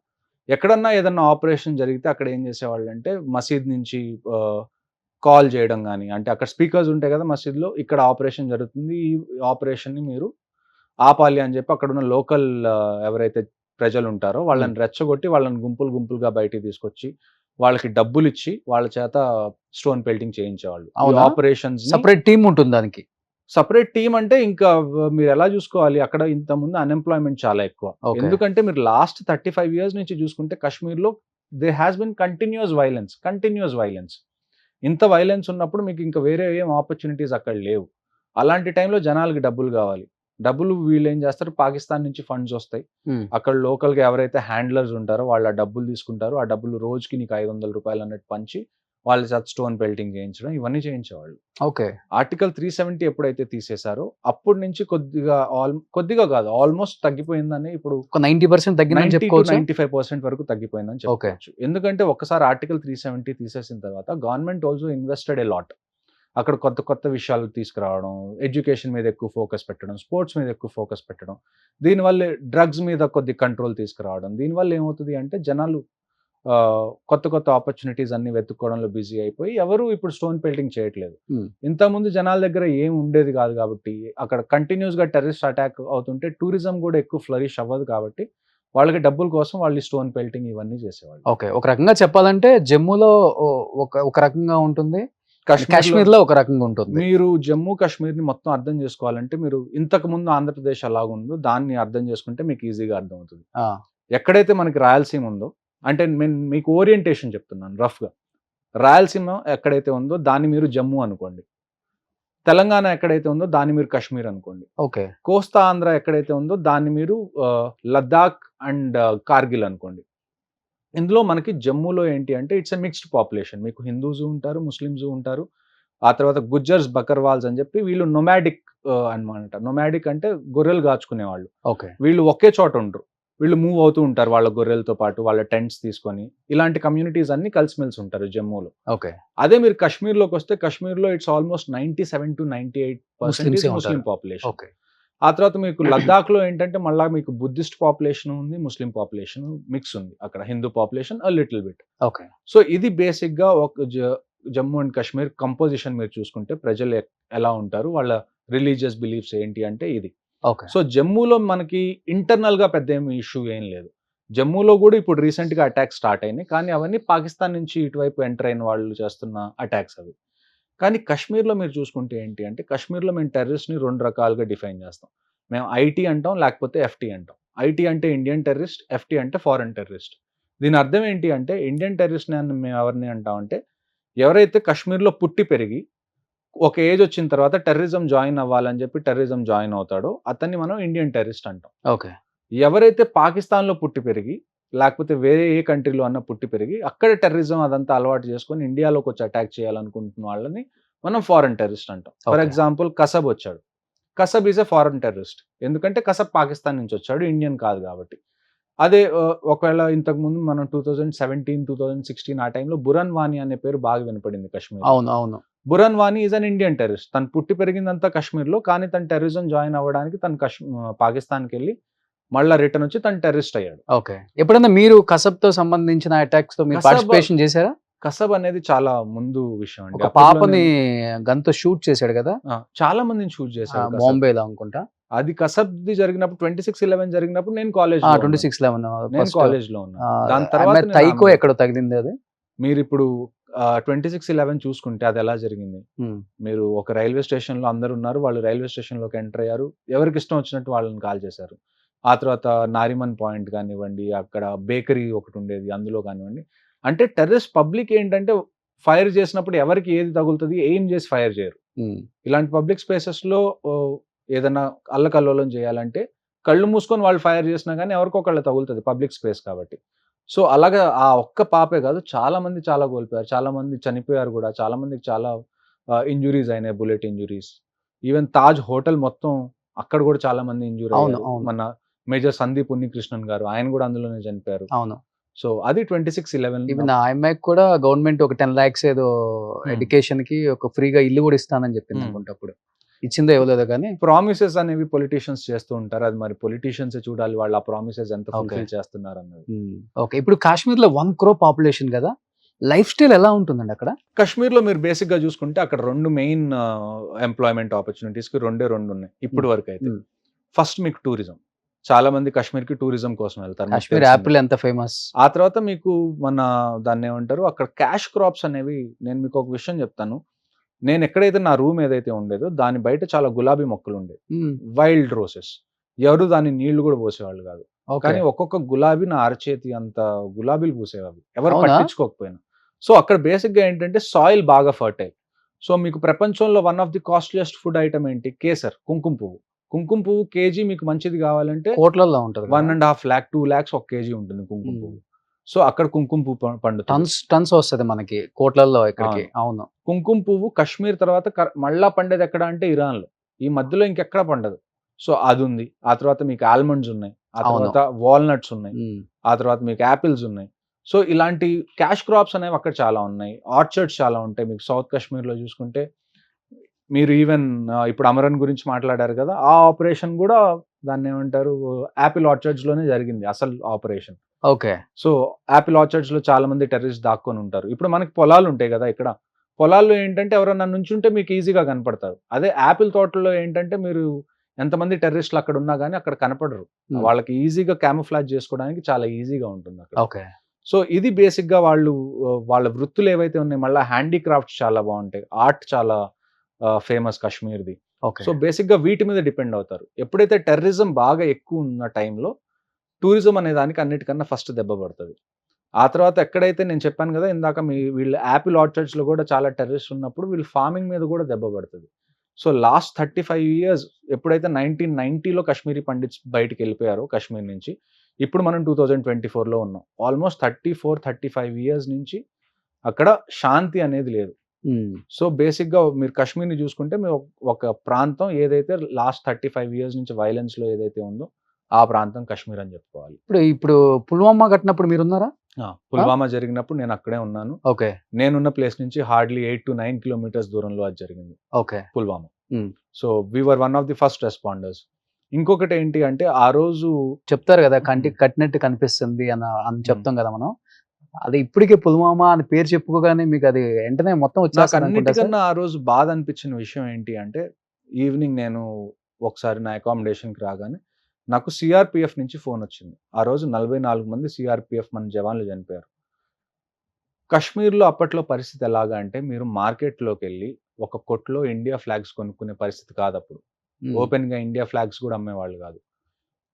ఎక్కడన్నా ఏదన్నా ఆపరేషన్ జరిగితే అక్కడ ఏం చేసేవాళ్ళు అంటే, మసీద్ నుంచి కాల్ చేయడం కానీ, అంటే అక్కడ స్పీకర్స్ ఉంటాయి కదా మసీద్లో, ఇక్కడ ఆపరేషన్ జరుగుతుంది, ఈ ఆపరేషన్ని మీరు ఆపాలి అని చెప్పి అక్కడ ఉన్న లోకల్ ఎవరైతే ప్రజలు ఉంటారో వాళ్ళని రెచ్చగొట్టి వాళ్ళని గుంపులు గుంపులుగా బయటికి తీసుకొచ్చి వాళ్ళకి డబ్బులు ఇచ్చి వాళ్ళ చేత స్టోన్ పెల్టింగ్ చేయించేవాళ్ళు. ఆపరేషన్స్ సెపరేట్ టీమ్ ఉంటుంది దానికి. సపరేట్ టీమ్ అంటే ఇంకా మీరు ఎలా చూసుకోవాలి, అక్కడ ఇంత ముందు అన్ఎంప్లాయ్మెంట్ చాలా ఎక్కువ. ఎందుకంటే మీరు లాస్ట్ 35 years నుంచి చూసుకుంటే కాశ్మీర్లో there has been continuous violence. ఇంత వైలెన్స్ ఉన్నప్పుడు మీకు ఇంకా వేరే ఏం ఆపర్చునిటీస్ అక్కడ లేవు. అలాంటి టైంలో జనాలకి డబ్బులు కావాలి. డబ్బులు వీళ్ళు ఏం చేస్తారు, పాకిస్తాన్ నుంచి ఫండ్స్ వస్తాయి. అక్కడ లోకల్గా ఎవరైతే హ్యాండ్లర్స్ ఉంటారో వాళ్ళు ఆ డబ్బులు తీసుకుంటారు. ఆ డబ్బులు రోజుకి నీకు 500 రూపాయలు అన్నట్టు పంచి వాళ్ళ చేత స్టోన్ పెల్టింగ్ చేయించడం, ఇవన్నీ చేయించేవాళ్ళు. ఓకే. ఆర్టికల్ 370 ఎప్పుడైతే తీసేశారో అప్పటి నుంచి కొద్దిగా కాదు, ఆల్మోస్ట్ తగ్గిపోయిందని, ఇప్పుడు 90% తగ్గిందని చెప్పుకోవచ్చు. 95% వరకు తగ్గిపోయిందని చెప్పుకోవచ్చు. ఎందుకంటే ఒక్కసారి ఆర్టికల్ 370 తీసేసిన తర్వాత government also invested a lot. అక్కడ కొత్త కొత్త విషయాలు తీసుకురావడం, ఎడ్యుకేషన్ మీద ఎక్కువ ఫోకస్ పెట్టడం, స్పోర్ట్స్ మీద ఎక్కువ ఫోకస్ పెట్టడం, దీనివల్ల డ్రగ్స్ మీద కొద్ది కంట్రోల్ తీసుకురావడం. దీనివల్ల ఏమవుతుంది అంటే, జనాలు కొత్త కొత్త ఆపర్చునిటీస్ అన్ని వెతుక్కోవడంలో బిజీ అయిపోయి ఎవరు ఇప్పుడు స్టోన్ పెల్టింగ్ చేయట్లేదు. ఇంతకుముందు జనాల దగ్గర ఏం ఉండేది కాదు కాబట్టి, అక్కడ కంటిన్యూస్ గా టెర్రరిస్ట్ అటాక్ అవుతుంటే టూరిజం కూడా ఎక్కువ ఫ్లరిష్ అవ్వదు కాబట్టి వాళ్ళకి డబ్బుల కోసం వాళ్ళు స్టోన్ పెల్టింగ్ ఇవన్నీ చేసేవాళ్ళు. ఓకే. ఒక రకంగా చెప్పాలంటే జమ్మూలో ఒక రకంగా ఉంటుంది, కాశ్మీర్లో ఒక రకంగా ఉంటుంది. మీరు జమ్మూ కాశ్మీర్ని మొత్తం అర్థం చేసుకోవాలంటే, మీరు ఇంతకు ముందు ఆంధ్రప్రదేశ్ ఎలాగుందో దాన్ని అర్థం చేసుకుంటే మీకు ఈజీగా అర్థం అవుతుంది. ఎక్కడైతే మనకి రాయలసీమ ఉందో, అంటే నేను మీకు ఓరియంటేషన్ చెప్తున్నాను రఫ్గా, రాయలసీమ ఎక్కడైతే ఉందో దాన్ని మీరు జమ్మూ అనుకోండి, తెలంగాణ ఎక్కడైతే ఉందో దాన్ని మీరు కాశ్మీర్ అనుకోండి, ఓకే, కోస్తా ఆంధ్ర ఎక్కడైతే ఉందో దాన్ని మీరు లద్దాఖ్ అండ్ కార్గిల్ అనుకోండి. ఇందులో మనకి జమ్మూలో ఏంటి అంటే ఇట్స్ ఎ మిక్స్డ్ పాపులేషన్. మీకు హిందూస్ ఉంటారు, ముస్లిమ్స్ ఉంటారు, ఆ తర్వాత గుజ్జర్స్, బకర్వాల్స్ అని చెప్పి వీళ్ళు నొమాడిక్ అనమాట. నొమాడిక్ అంటే గొర్రెలు కాచుకునే వాళ్ళు. ఓకే. వీళ్ళు ఒకే చోట ఉండరు, వీళ్ళు మూవ్ అవుతూ ఉంటారు వాళ్ళ గొర్రెలతో పాటు, వాళ్ళ టెంట్స్ తీసుకొని. ఇలాంటి కమ్యూనిటీస్ అన్ని కలిసిమెలిసి ఉంటారు జమ్మూలో. ఓకే. అదే మీరు కాశ్మీర్లోకి వస్తే, కాశ్మీర్లో it's almost 97 to 98% Muslim population. Okay. ఆ తర్వాత మీకు లద్దాఖ్లో ఏంటంటే మళ్ళీ మీకు బుద్ధిస్ట్ పాపులేషన్ ఉంది, ముస్లిం పాపులేషన్ మిక్స్ ఉంది, అక్కడ Hindu population a little bit. Okay. So ఇది బేసిక్గా ఒక జమ్మూ అండ్ కాశ్మీర్ కంపోజిషన్ మీరు చూసుకుంటే ప్రజలు ఎలా ఉంటారు, వాళ్ళ రిలీజియస్ బిలీఫ్స్ ఏంటి అంటే ఇది. ఓకే. సో జమ్మూలో మనకి ఇంటర్నల్ గా పెద్ద ఏమి ఇష్యూ ఏం లేదు. జమ్మూలో కూడా ఇప్పుడు రీసెంట్ గా అటాక్స్ స్టార్ట్ అయినాయి, కానీ అవన్నీ పాకిస్తాన్ నుంచి ఇటువైపు ఎంటర్ అయిన వాళ్ళు చేస్తున్న అటాక్స్ అవి. కానీ కాశ్మీర్లో మీరు చూసుకుంటే ఏంటి అంటే, కాశ్మీర్లో మేము టెర్రరిస్ట్ని 2 రకాలుగా డిఫైన్ చేస్తాం. మేము ఐటీ అంటాం, లేకపోతే ఎఫ్టీ అంటాం. ఐటీ అంటే ఇండియన్ టెర్రరిస్ట్, ఎఫ్టీ అంటే ఫారెన్ టెర్రరిస్ట్. దీని అర్థం ఏంటి అంటే, ఇండియన్ టెర్రరిస్ట్ని మేము ఎవరిని అంటామంటే, ఎవరైతే కాశ్మీర్లో పుట్టి పెరిగి ఒక ఏజ్ వచ్చిన తర్వాత టెర్రరిజం జాయిన్ అవ్వాలని చెప్పి టెర్రరిజం జాయిన్ అవుతాడో అతన్ని మనం ఇండియన్ టెర్రరిస్ట్ అంటాం. ఓకే. ఎవరైతే పాకిస్తాన్లో పుట్టి పెరిగి లేకపోతే వేరే ఏ కంట్రీలో అన్న పుట్టి పెరిగి అక్కడ టెర్రరిజం అదంతా అలవాటు చేసుకొని ఇండియాలోకి వచ్చి అటాక్ చేయాలనుకుంటున్న వాళ్ళని మనం ఫారెన్ టెర్రరిస్ట్ అంటాం. ఫర్ ఎగ్జాంపుల్ కసబ్ వచ్చాడు, Kasab is a foreign terrorist, ఎందుకంటే కసబ్ పాకిస్తాన్ నుంచి వచ్చాడు, ఇండియన్ కాదు కాబట్టి. అదే ఒకవేళ ఇంతకుముందు మనం 2017, 2016 ఆ టైంలో బురన్ వానీ అనే పేరు బాగా వినపడింది కాశ్మీర్. అవును, అవును. బురన్ Wani is an Indian terrorist. తను పుట్టి పెరిగిందంతా కాశ్మీర్లో, కానీ తను టెర్రరిజం జాయిన్ అవ్వడానికి తను పాకిస్తాన్కి వెళ్ళి మళ్ళీ రిటర్న్ వచ్చి తను టెర్రరిస్ట్ అయ్యాడు. ఓకే. ఎప్పుడన్నా మీరు కసబ్‌తో సంబంధించిన అటాక్స్‌తో మీరు కసబ్ పార్టిసిపేషన్ చేశారా? కసబ్ అనేది చాలా ముందు విషయం అండి. ఒక పాపని గన్‌తో షూట్ చేశాడు కదా! చాలా మందిని షూట్ చేశాడు కసబ్. బాంబేలో అనుకుంటా. అది కసబ్ది జరిగినప్పుడు 26/11 జరిగినప్పుడు నేను కాలేజ్లో 26/11 నేను కాలేజ్లో ఉన్నా. దాని తర్వాత నేను తైకో ఎక్కడో తగిలింది అది. మీరు ఇప్పుడు 26/11 చూసుకుంటే అది ఎలా జరిగింది? మీరు ఒక రైల్వే స్టేషన్‌లో అందరూ ఉన్నారు. వాళ్ళు రైల్వే స్టేషన్‌లోకి ఎంటర్ అయ్యారు. ఎవరికి ఇష్టం వచ్చినట్టు వాళ్ళని కాల్ చేశారు. ఆ తర్వాత నారిమన్ పాయింట్ కానివ్వండి, అక్కడ బేకరీ ఒకటి ఉండేది అందులో కానివ్వండి. అంటే టెర్రరిస్ట్ పబ్లిక్ ఏంటంటే ఫైర్ చేసినప్పుడు ఎవరికి ఏది తగులుతది, ఎయిమ్ చేసి ఫైర్ చేయరు. ఇలాంటి పబ్లిక్ స్పేసెస్‌లో ఏదైనా అల్లకల్లోలం చేయాలంటే కళ్ళు మూసుకొని వాళ్ళు ఫైర్ చేసినా గానీ ఎవరికో ఒకళ్ళకి తగులుతది, పబ్లిక్ స్పేస్ కాబట్టి. సో, అలాగా ఆ ఒక్క పాపే కాదు, చాలా మంది చాలా కోల్పోయారు. చాలా మంది చనిపోయారు గూడా. చాలా మందికి చాలా ఇంజ్యూరీస్ అయినాయి, bullet injuries. Even Taj hotel మొత్తం అక్కడ గూడా చాలా మంది ఇంజ్యూర్ అవును. అయ్యారు. అవును. మన మేజర్ సందీప్ ఉన్నికృష్ణన్ గారు ఆయన గూడా అందులోనే చనిపోయారు. అవును. సో, అది 26/11 ఈవెన్ ఆ అమ్మాయికి కూడా గవర్నమెంట్ ఒక 10 లాక్స్ ఏదో ఎడ్యుకేషన్‌కి ఒక ఫ్రీగా ఇల్లు కూడా ఇస్తానని చెప్పింది అనుకుంటా అప్పుడు. ఇచ్చిందో ఇవ్వలేదో గానీ. ప్రామిసెస్ అనేవి పొలిటీషియన్స్ చేస్తూ ఉంటారు. అది మరి పొలిటీషియన్సే చూడాలి వాళ్ళు ఆ ప్రామిసెస్ ఎంత ఫుల్‌ఫిల్ చేస్తున్నారన్నది. ఓకే. ఇప్పుడు కాశ్మీర్‌లో 1 crore పాపులేషన్ కదా! లైఫ్ స్టైల్ ఎలా ఉంటుందండి అక్కడ? కాశ్మీర్‌లో మీరు బేసిక్‌గా చూసుకుంటే అక్కడ 2 మెయిన్ ఎంప్లాయ్‌మెంట్ ఆపర్చునిటీస్‌కి 2 ఉన్నాయి ఇప్పటి వరకైతే. ఫస్ట్ మీకు టూరిజం. చాలా మంది కాశ్మీర్‌కి టూరిజం కోసం వెళ్తారు. కాశ్మీర్ యాపిల్ ఎంత ఫేమస్. ఆ తర్వాత మీకు మన దాన్నేమంటారు, అక్కడ క్యాష్ క్రాప్స్ అనేవి, నేను మీకు ఒక విషయం చెప్తాను. నేను ఎక్కడైతే నా రూమ్ ఏదైతే ఉండేదో దాని బయట చాలా గులాబీ మొక్కలు ఉండేవి. Wild roses. ఎవరు దాని నీళ్లు కూడా పోసేవాళ్ళు కాదు. కానీ ఒక్కొక్క గులాబీ నా అరచేతి అంత గులాబీలు పూసేవి, ఎవరు పట్టించుకోకపోయినా. సో అక్కడ బేసిక్ గా ఏంటంటే సాయిల్ బాగా ఫర్టైల్. సో మీకు ప్రపంచంలో one of the costliest food item ఏంటి? కేసర్, కుంకుమ పువ్వు. కుంకుమ పువ్వు కేజీ మీకు మంచిది కావాలంటే కోట్లలో ఉంటుంది. 1.5 lakh 2 lakhs ఒక కేజీ ఉంటుంది కుంకుమ పువ్వు. సో అక్కడ కుంకుమ పువ్వు పండుతుంది. టన్స్ వస్తుంది మనకి కోట్లలో ఇక్కడికి. అవును. కుంకుమ పువ్వు కాశ్మీర్ తర్వాత మళ్ళా పండేది ఎక్కడ అంటే ఇరాన్ లో. ఈ మధ్యలో ఇంకెక్కడ పండదు. సో అది ఉంది. ఆ తర్వాత మీకు ఆల్మండ్స్ ఉన్నాయి, ఆ తర్వాత వాల్నట్స్ ఉన్నాయి, ఆ తర్వాత మీకు యాపిల్స్ ఉన్నాయి. సో ఇలాంటి క్యాష్ క్రాప్స్ అనేవి అక్కడ చాలా ఉన్నాయి. ఆర్చర్డ్స్ చాలా ఉంటాయి. మీకు సౌత్ కాశ్మీర్ లో చూసుకుంటే మీరు ఈవెన్ ఇప్పుడు అమరన్ గురించి మాట్లాడారు కదా, ఆ ఆపరేషన్ కూడా దాన్ని ఏమంటారు యాపిల్ ఆర్చర్డ్స్ లోనే జరిగింది అసలు operation. Okay. So Apple orchards లో చాలా మంది టెర్రరిస్ట్ దాక్కొని ఉంటారు. ఇప్పుడు మనకి పొలాలు ఉంటాయి కదా, ఇక్కడ పొలాల్లో ఏంటంటే ఎవరన్నా నుంచుంటే మీకు ఈజీగా కనపడతారు. అదే యాపిల్ తోటల్లో ఏంటంటే మీరు ఎంతమంది టెర్రరిస్టులు అక్కడ ఉన్నా కానీ అక్కడ కనపడరు. వాళ్ళకి ఈజీగా క్యామోఫ్లాజ్ చేసుకోవడానికి చాలా ఈజీగా ఉంటుంది అక్కడ. ఓకే. సో ఇది బేసిక్ గా వాళ్ళు వాళ్ళ వృత్తులు ఏవైతే ఉన్నాయి, మళ్ళీ హ్యాండీక్రాఫ్ట్స్ చాలా బాగుంటాయి, ఆర్ట్ చాలా ఫేమస్ కాశ్మీర్ది. సో బేసిక్ గా వీటి మీద డిపెండ్ అవుతారు. ఎప్పుడైతే టెర్రరిజం బాగా ఎక్కువ ఉన్న టైంలో టూరిజం అనే దానికి అన్నిటికన్నా ఫస్ట్ దెబ్బ పడుతుంది. ఆ తర్వాత ఎక్కడైతే నేను చెప్పాను కదా ఇందాక, వీళ్ళు యాపిల్ ఆర్చర్డ్స్ లో కూడా చాలా టెర్రరిస్ట్ ఉన్నప్పుడు వీళ్ళు ఫార్మింగ్ మీద కూడా దెబ్బ పడుతుంది. సో లాస్ట్ 35 years ఎప్పుడైతే 1990లో కాశ్మీరీ పండిట్స్ బయటికి వెళ్ళిపోయారో కాశ్మీర్ నుంచి, ఇప్పుడు మనం 2024లో ఉన్నాం. ఆల్మోస్ట్ 34-35 years నుంచి అక్కడ శాంతి అనేది లేదు. సో బేసిక్ గా మీరు కాశ్మీర్ ని చూసుకుంటే మీరు ఒక ప్రాంతం ఏదైతే లాస్ట్ 35 years నుంచి వైలెన్స్ లో ఏదైతే ఉందో ఆ ప్రాంతం కాశ్మీర్ అని చెప్పుకోవాలి. ఇప్పుడు పుల్వామా కట్టినప్పుడు మీరున్నారా? పుల్వామా జరిగినప్పుడు నేను అక్కడే ఉన్నాను. ఓకే. నేనున్న ప్లేస్ నుంచి హార్డ్లీ 8 to 9 kilometers దూరంలో అది జరిగింది. Okay. Pulwama. So we were one of the first responders. ఇంకొకటి ఏంటి అంటే ఆ రోజు చెప్తారు కదా కంటికి కట్టినట్టు కనిపిస్తుంది అని చెప్తాం కదా మనం. అది ఇప్పటికే పుల్వామా అని పేరు చెప్పుకోగానే మీకు అది వెంటనే మొత్తం వచ్చేస్తుంది. అన్నిటికన్నా ఆ రోజు బాధ అనిపించిన విషయం ఏంటి అంటే, ఈవినింగ్ నేను ఒకసారి నా అకామిడేషన్కి రాగానే నాకు సిఆర్పిఎఫ్ నుంచి ఫోన్ వచ్చింది. ఆ రోజు 44 మంది సిఆర్పిఎఫ్ మన జవాన్లు చనిపోయారు. కాశ్మీర్లో అప్పట్లో పరిస్థితి ఎలాగా అంటే, మీరు మార్కెట్లోకి వెళ్ళి ఒక కొట్లో ఇండియా ఫ్లాగ్స్ కొనుక్కునే పరిస్థితి కాదు అప్పుడు. ఓపెన్ గా ఇండియా ఫ్లాగ్స్ కూడా అమ్మేవాళ్ళు కాదు.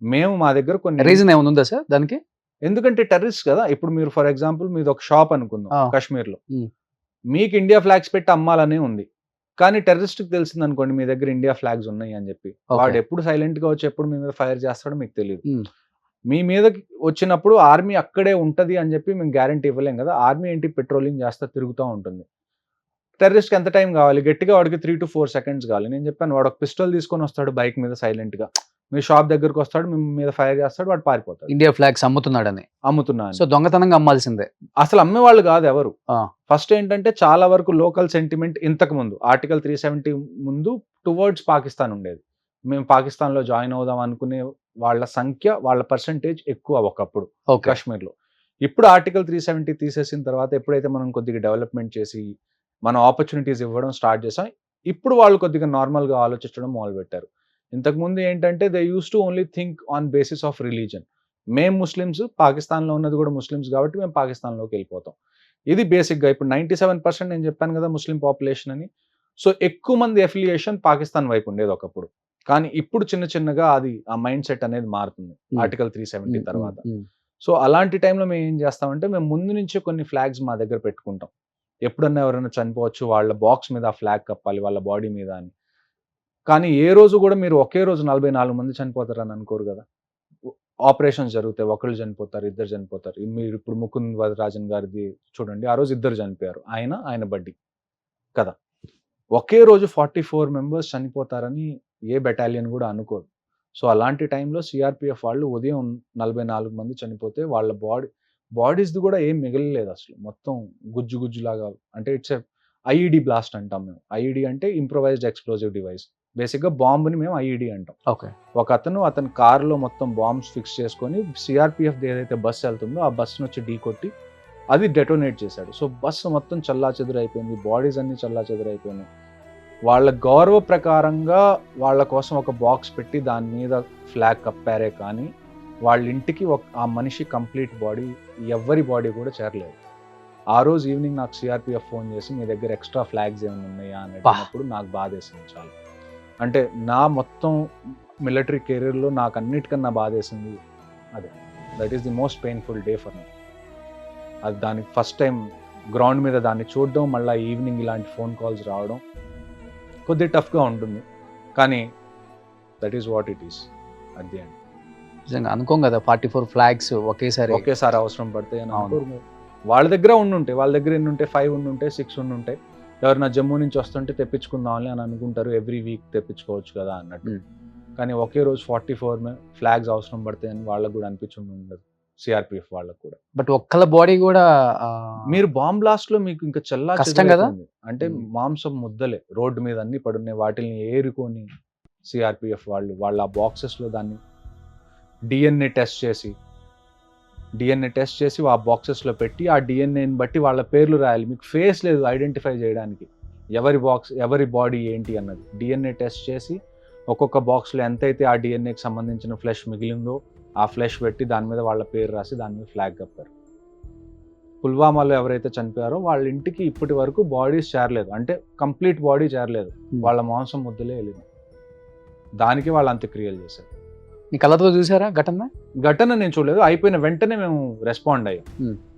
మేము మా దగ్గర కొన్ని రీజన్ ఏమైనా ఉందా సార్ దానికి? ఎందుకంటే టెర్రరిస్ట్ కదా. ఇప్పుడు మీరు ఫర్ ఎగ్జాంపుల్ మీది ఒక షాప్ అనుకుందాం కాశ్మీర్లో, మీకు ఇండియా ఫ్లాగ్స్ పెట్టి అమ్మాలనే ఉంది, కానీ టెర్రరిస్ట్కి తెలిసింది అనుకోండి మీ దగ్గర ఇండియా ఫ్లాగ్స్ ఉన్నాయి అని చెప్పి, వాడు ఎప్పుడు సైలెంట్ గా వచ్చి ఎప్పుడు మీ మీద ఫైర్ చేస్తాడో మీకు తెలియదు. మీ మీద వచ్చినప్పుడు ఆర్మీ అక్కడే ఉంటది అని చెప్పి మేము గ్యారంటీ ఇవ్వలేం కదా. ఆర్మీ ఏంటి పెట్రోలింగ్ చేస్తా తిరుగుతూ ఉంటుంది. టెర్రరిస్ట్కి ఎంత టైం కావాలి? గట్టిగా వాడికి 3 to 4 seconds కావాలి. నేను చెప్పాను వాడు ఒక పిస్టల్ తీసుకొని వస్తాడు బైక్ మీద సైలెంట్ గా, మీ షాప్ దగ్గరకు వస్తాడు, మీ మీద ఫైర్ చేస్తాడు, వాడు పారిపోతాడు. ఇండియా ఫ్లాగ్స్ అమ్ముతున్నాడని. అమ్ముతున్నా సో దొంగతనంగా అమ్మాల్సిందే. అసలు అమ్మేవాళ్ళు కాదు ఎవరు. ఆ. ఫస్ట్ ఏంటంటే చాలా వరకు లోకల్ సెంటిమెంట్ ఇంతకు ముందు ఆర్టికల్ 370 ముందు టువర్డ్స్ పాకిస్తాన్ ఉండేది. మేము పాకిస్తాన్లో జాయిన్ అవుదాం అనుకునే వాళ్ళ సంఖ్య, వాళ్ళ పర్సంటేజ్ ఎక్కువ ఒకప్పుడు ఓకే. కాశ్మీర్లో. ఇప్పుడు ఆర్టికల్ 370 తీసేసిన తర్వాత ఎప్పుడైతే మనం కొద్దిగా డెవలప్మెంట్ చేసి మనం ఆపర్చునిటీస్ ఇవ్వడం స్టార్ట్ చేసాం, ఇప్పుడు వాళ్ళు కొద్దిగా నార్మల్గా ఆలోచించడం మొదలుపెట్టారు. ఇంతకుముందు ఏంటంటే they use to only think on basis of religion. మేము ముస్లిమ్స్, పాకిస్తాన్లో ఉన్నది కూడా ముస్లిమ్స్ కాబట్టి మేము పాకిస్తాన్లోకి వెళ్ళిపోతాం. ఇది బేసిక్గా ఇప్పుడు 97% నేను చెప్పాను కదా ముస్లిం పాపులేషన్ అని. సో ఎక్కువ మంది అఫిలియేషన్ పాకిస్తాన్ వైపు ఉండేది ఒకప్పుడు. కానీ ఇప్పుడు చిన్న చిన్నగా అది ఆ మైండ్ సెట్ అనేది మారుతుంది ఆర్టికల్ 370 తర్వాత. సో అలాంటి టైంలో మేము ఏం చేస్తామంటే మేము ముందు నుంచే కొన్ని ఫ్లాగ్స్ మా దగ్గర పెట్టుకుంటాం. ఎప్పుడన్నా ఎవరైనా చనిపోవచ్చు, వాళ్ళ బాక్స్ మీద ఆ ఫ్లాగ్ కప్పాలి వాళ్ళ బాడీ మీద అని. కానీ ఏ రోజు కూడా మీరు ఒకే రోజు 44 మంది చనిపోతారని అనుకోరు కదా. ఆపరేషన్స్ జరుగుతాయి, ఒకళ్ళు చనిపోతారు, ఇద్దరు చనిపోతారు. మీరు ఇప్పుడు ముకుంద్ వరదరాజన్ గారిది చూడండి, ఆ రోజు ఇద్దరు చనిపోయారు, ఆయన బడ్డీ కదా. ఒకే రోజు 44 మెంబర్స్ చనిపోతారని ఏ బెటాలియన్ కూడా అనుకోదు. సో అలాంటి టైంలో సిఆర్పిఎఫ్ వాళ్ళు ఉదయం 44 మంది చనిపోతే వాళ్ళ బాడీస్ది కూడా ఏం మిగలలేదు అసలు. మొత్తం గుజ్జు గుజ్జులాగా, అంటే ఇట్స్ ఐఈడి బ్లాస్ట్ అంటాం మేము. ఐఈడి అంటే ఇంప్రొవైజ్డ్ ఎక్స్ప్లోజివ్ డివైస్. బేసిక్గా బాంబుని మేము ఐఈడి అంటాం. ఓకే. అతని కారులో మొత్తం బాంబ్స్ ఫిక్స్ చేసుకొని సిఆర్పిఎఫ్ ఏదైతే బస్సు వెళ్తుందో ఆ బస్సును వచ్చి ఢీ కొట్టి అది డెటోనేట్ చేశాడు. సో బస్సు మొత్తం చల్లాచెదురైపోయింది, బాడీస్ అన్ని చల్లాచెదురైపోయినాయి. వాళ్ళ గౌరవ ప్రకారంగా వాళ్ళ కోసం ఒక బాక్స్ పెట్టి దాని మీద ఫ్లాగ్ కప్పారే కానీ వాళ్ళ ఇంటికి ఆ మనిషి కంప్లీట్ బాడీ, ఎవరి బాడీ కూడా చేరలేదు. ఆ రోజు ఈవినింగ్ నాకు సిఆర్పిఎఫ్ ఫోన్ చేసి మీ దగ్గర ఎక్స్ట్రా ఫ్లాగ్స్ ఏమైనా ఉన్నాయా అని అడిగినప్పుడు నాకు బాధేసింది చాలా. అంటే నా మొత్తం మిలిటరీ కెరీర్లో నాకు అన్నిటికన్నా బాధేసింది అదే. That is the most painful day for me. అది దానికి ఫస్ట్ టైం గ్రౌండ్ మీద దాన్ని చూడడం, మళ్ళీ ఈవినింగ్ ఇలాంటి ఫోన్ కాల్స్ రావడం కొద్దిగా టఫ్గా ఉంటుంది. కానీ that is what it is at the end. నిజంగా అనుకోం కదా 44 ఫ్లాగ్స్ ఒకేసారి అవసరం పడతాయి అని అనుకోరు. వాళ్ళ దగ్గర ఉండుంటే, వాళ్ళ దగ్గర ఎన్ని ఉంటే 5 ఉండుంటే 6 ఉండుంటే ఎవరైనా జమ్మూ నుంచి వస్తుంటే తెప్పించుకుందామని అని అనుకుంటారు, ఎవ్రీ వీక్ తెప్పించుకోవచ్చు కదా అన్నట్టు. కానీ ఒకే రోజు 44 ఫ్లాగ్స్ అవసరం పడతాయని వాళ్ళకు కూడా అనిపించుండి ఉండదు సిఆర్పిఎఫ్ వాళ్ళకు కూడా. బట్ ఒక్కళ్ళ బాడీ కూడా మీరు బాంబ్ బ్లాస్ట్ లో మీకు ఇంకా చల్లా కష్టం కదా. అంటే మాంసం ముద్దలే రోడ్డు మీద అన్ని పడున్నాయి, వాటిని ఏరుకొని సిఆర్పిఎఫ్ వాళ్ళ బాక్సెస్ లో దాన్ని డిఎన్ఏ టెస్ట్ చేసి ఆ బాక్సెస్లో పెట్టి ఆ డిఎన్ఏని బట్టి వాళ్ళ పేర్లు రాయాలి. మీకు ఫేస్ లేదు ఐడెంటిఫై చేయడానికి ఎవరి బాడీ ఏంటి అన్నది. డిఎన్ఏ టెస్ట్ చేసి ఒక్కొక్క బాక్స్లో ఎంతైతే ఆ డిఎన్ఏకి సంబంధించిన ఫ్లెష్ మిగిలిందో ఆ ఫ్లెష్ పెట్టి దాని మీద వాళ్ళ పేరు రాసి దాని మీద ఫ్లాగ్ కప్పారు. పుల్వామాలో ఎవరైతే చనిపోయారో వాళ్ళ ఇంటికి ఇప్పటి వరకు బాడీస్ చేరలేదు, అంటే కంప్లీట్ బాడీ చేరలేదు, వాళ్ళ మాంసం ముద్దలే వెళ్ళింది. దానికి వాళ్ళు అంత్యక్రియలు చేశారు. మీ కళ్ళతో చూసారా ఘటన? నేను చూడలేదు, అయిపోయిన వెంటనే మేము రెస్పాండ్ అయ్యాం.